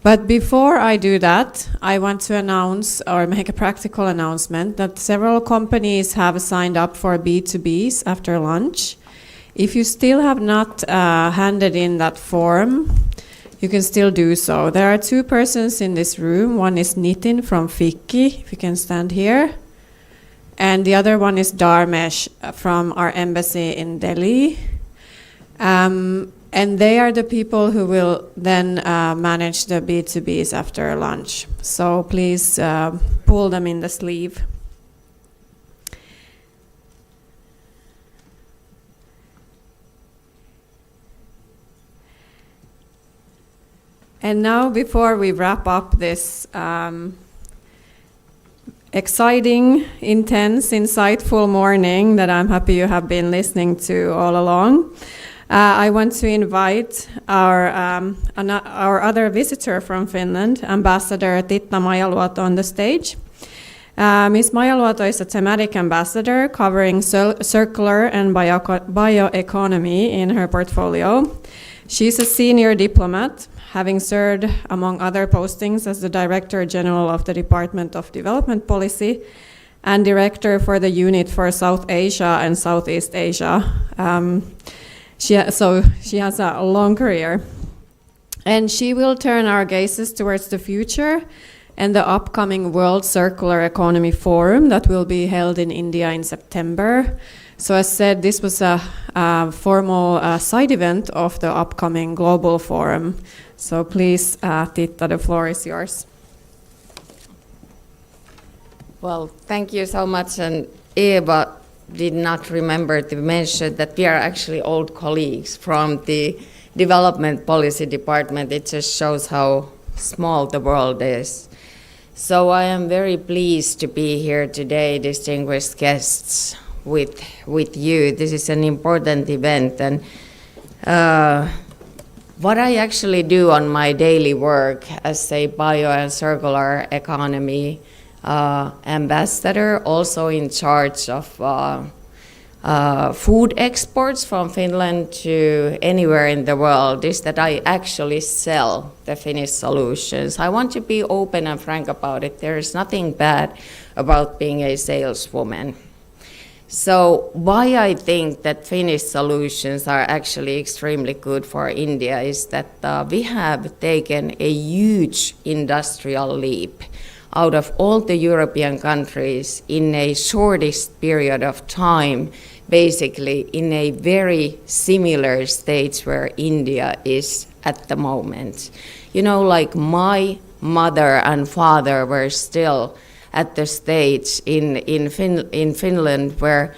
But before I do that, I want to announce or make a practical announcement that several companies have signed up for B2Bs after lunch. If you still have not handed in that form, you can still do so. There are two persons in this room. One is Nitin from FICCI, if you can stand here. And the other one is Dharmesh from our embassy in Delhi. And they are the people who will then manage the B2Bs after lunch. So please pull them in the sleeve. And now, before we wrap up this exciting, intense, insightful morning that I'm happy you have been listening to all along, I want to invite our other visitor from Finland, Ambassador Titta Majaluoto, on the stage. Ms. Majaluoto is a thematic ambassador covering circular and bioeconomy in her portfolio. She's a senior diplomat, having served, among other postings, as the Director General of the Department of Development Policy and Director for the Unit for South Asia and Southeast Asia. So she has a long career. And she will turn our gazes towards the future and the upcoming World Circular Economy Forum that will be held in India in September. So as said, this was a formal side event of the upcoming global forum. So please, Titta, the floor is yours. Well, thank you so much. And Eva did not remember to mention that we are actually old colleagues from the Development Policy Department. It just shows how small the world is. So I am very pleased to be here today, distinguished guests, with you. This is an important event, and what I actually do on my daily work as a bio and circular economy ambassador, also in charge of food exports from Finland to anywhere in the world, is that I actually sell the Finnish solutions. I want to be open and frank about it. There is nothing bad about being a saleswoman. So why I think that Finnish solutions are actually extremely good for India is that we have taken a huge industrial leap out of all the European countries in a shortest period of time, basically in a very similar stage where India is at the moment. You know, like my mother and father were still at the stage in Finland where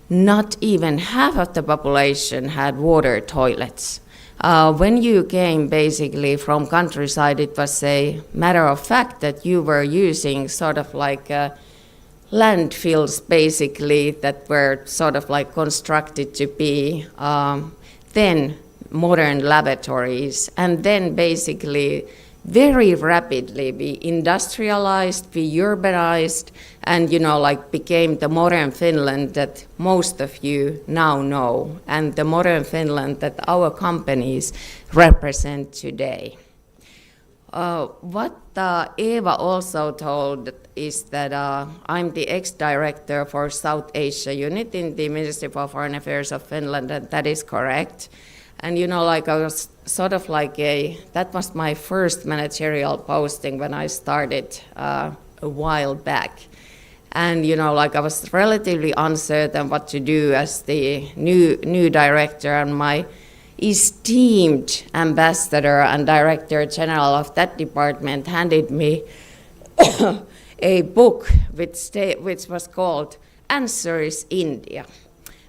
not even half of the population had water toilets. When you came basically from countryside, it was a matter of fact that you were using sort of like landfills basically that were sort of like constructed to be then modern laboratories, and then basically very rapidly we industrialized, we urbanized, and like became the modern Finland that most of you now know, and the modern Finland that our companies represent today. What Eva also told is that I'm the ex-director for South Asia unit in the Ministry for Foreign Affairs of Finland, and that is correct. And like I was sort of like that was my first managerial posting when I started a while back. And like I was relatively uncertain what to do as the new director, and my esteemed ambassador and director general of that department handed me a book which was called Answer is India.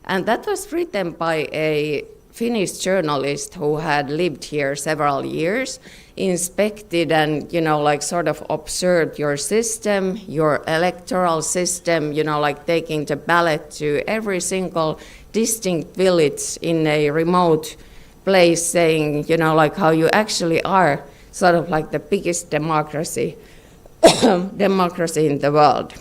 And that was written by a Finnish journalist who had lived here several years, inspected and, like sort of observed your system, your electoral system, like taking the ballot to every single distinct village in a remote place, saying, like how you actually are sort of like the biggest democracy in the world.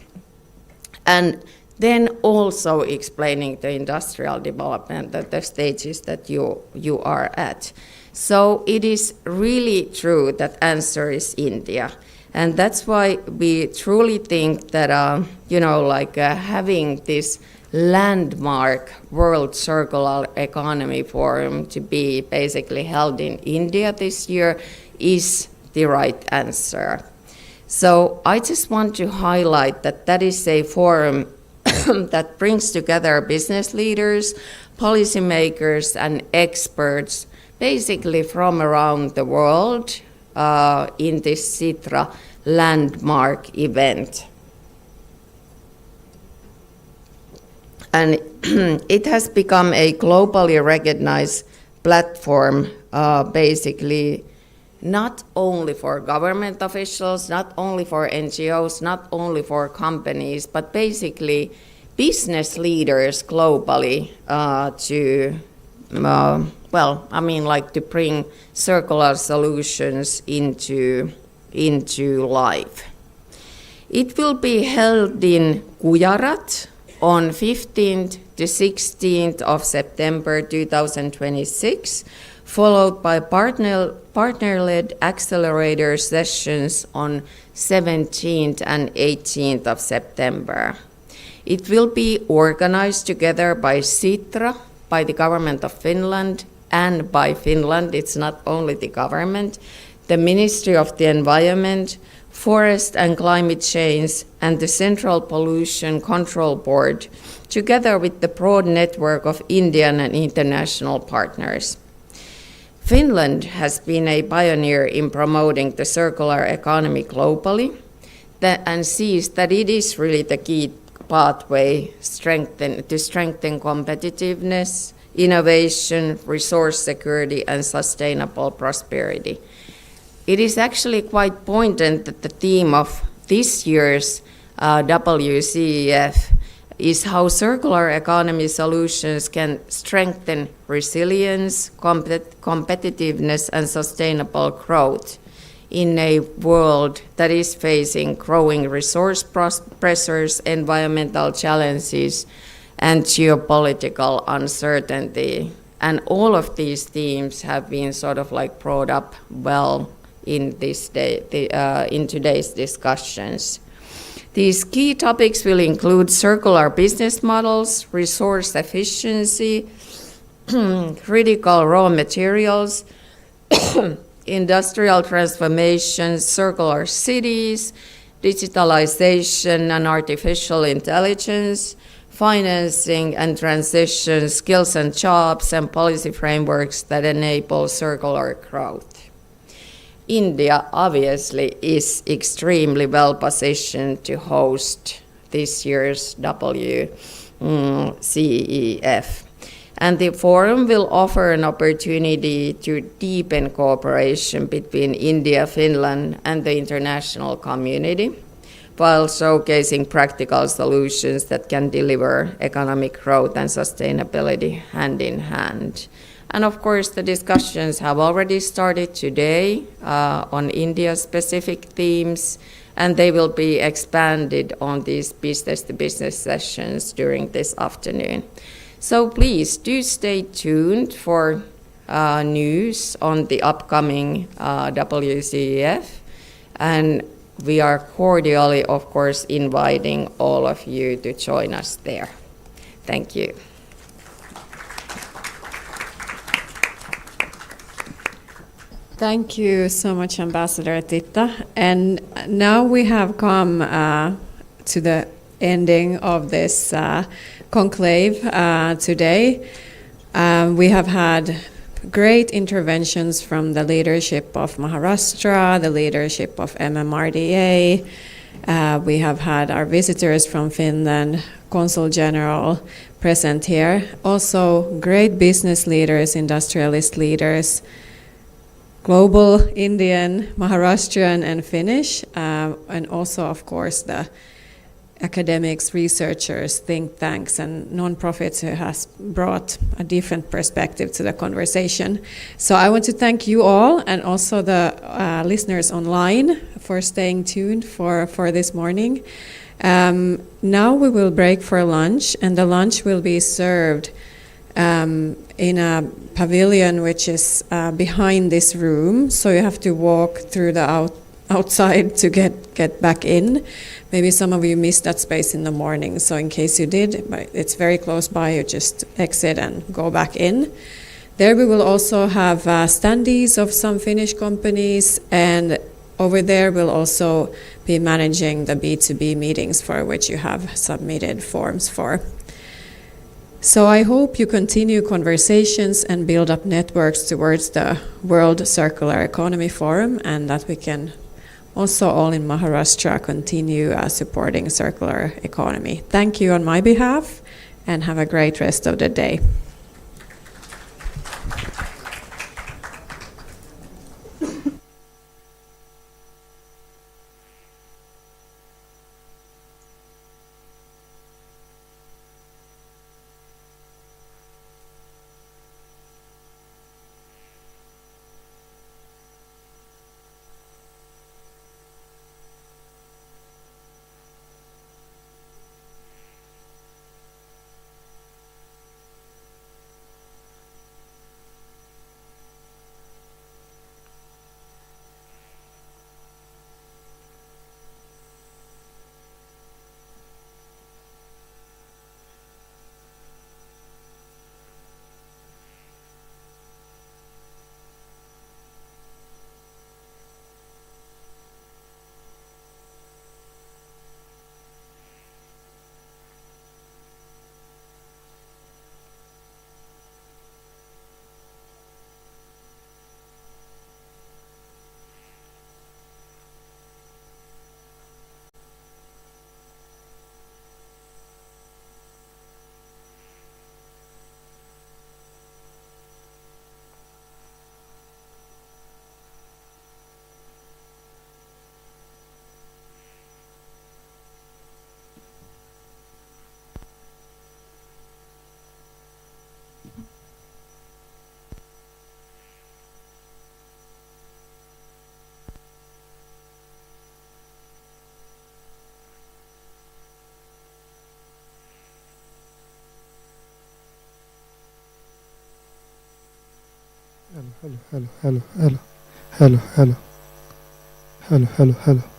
And then also explaining the industrial development at the stages that you are at. So it is really true that answer is India. And that's why we truly think that, having this landmark World Circular Economy Forum to be basically held in India this year is the right answer. So I just want to highlight that that is a forum that brings together business leaders, policymakers, and experts basically from around the world in this Sitra landmark event. And it has become a globally recognized platform, basically not only for government officials, not only for NGOs, not only for companies, but basically business leaders globally to bring circular solutions into life. It will be held in Gujarat on 15th to 16th of September 2026, followed by partner-led accelerator sessions on 17th and 18th of September. It will be organized together by Sitra, by the government of Finland, and by Finland. It's not only the government, the Ministry of the Environment, Forest and Climate Change, and the Central Pollution Control Board, together with the broad network of Indian and international partners. Finland has been a pioneer in promoting the circular economy globally and sees that it is really the key pathway to strengthen competitiveness, innovation, resource security, and sustainable prosperity. It is actually quite poignant that the theme of this year's WCEF is how circular economy solutions can strengthen resilience, competitiveness, and sustainable growth in a world that is facing growing resource pressures, environmental challenges, and geopolitical uncertainty. And all of these themes have been sort of like brought up well in today's discussions. These key topics will include circular business models, resource efficiency, critical raw materials, industrial transformation, circular cities, digitalization and artificial intelligence, financing and transition, skills and jobs, and policy frameworks that enable circular growth. India obviously is extremely well positioned to host this year's WCEF. And the forum will offer an opportunity to deepen cooperation between India, Finland, and the international community, while showcasing practical solutions that can deliver economic growth and sustainability hand in hand. And of course, the discussions have already started today on India-specific themes, and they will be expanded on these business-to-business sessions during this afternoon. So please do stay tuned for news on the upcoming WCEF, and we are cordially, of course, inviting all of you to join us there. Thank you. Thank you so much, Ambassador Titta. And now we have come to the ending of this conclave today. We have had great interventions from the leadership of Maharashtra, the leadership of MMRDA. We have had our visitors from Finland, Consul General present here. Also great business leaders, industrialist leaders, global Indian, Maharashtrian, and Finnish, and also, of course, the academics, researchers, think tanks, and non-profits who has brought a different perspective to the conversation. So I want to thank you all, and also the listeners online for staying tuned for this morning. Now we will break for lunch, and the lunch will be served in a pavilion which is behind this room. So you have to walk through the outside to get back in. Maybe some of you missed that space in the morning, so in case you did, it's very close by, you just exit and go back in. There we will also have standees of some Finnish companies, and over there we'll also be managing the B2B meetings for which you have submitted forms for. So I hope you continue conversations and build up networks towards the World Circular Economy Forum, and that we can also all in Maharashtra continue supporting circular economy. Thank you on my behalf, and have a great rest of the day. Hello.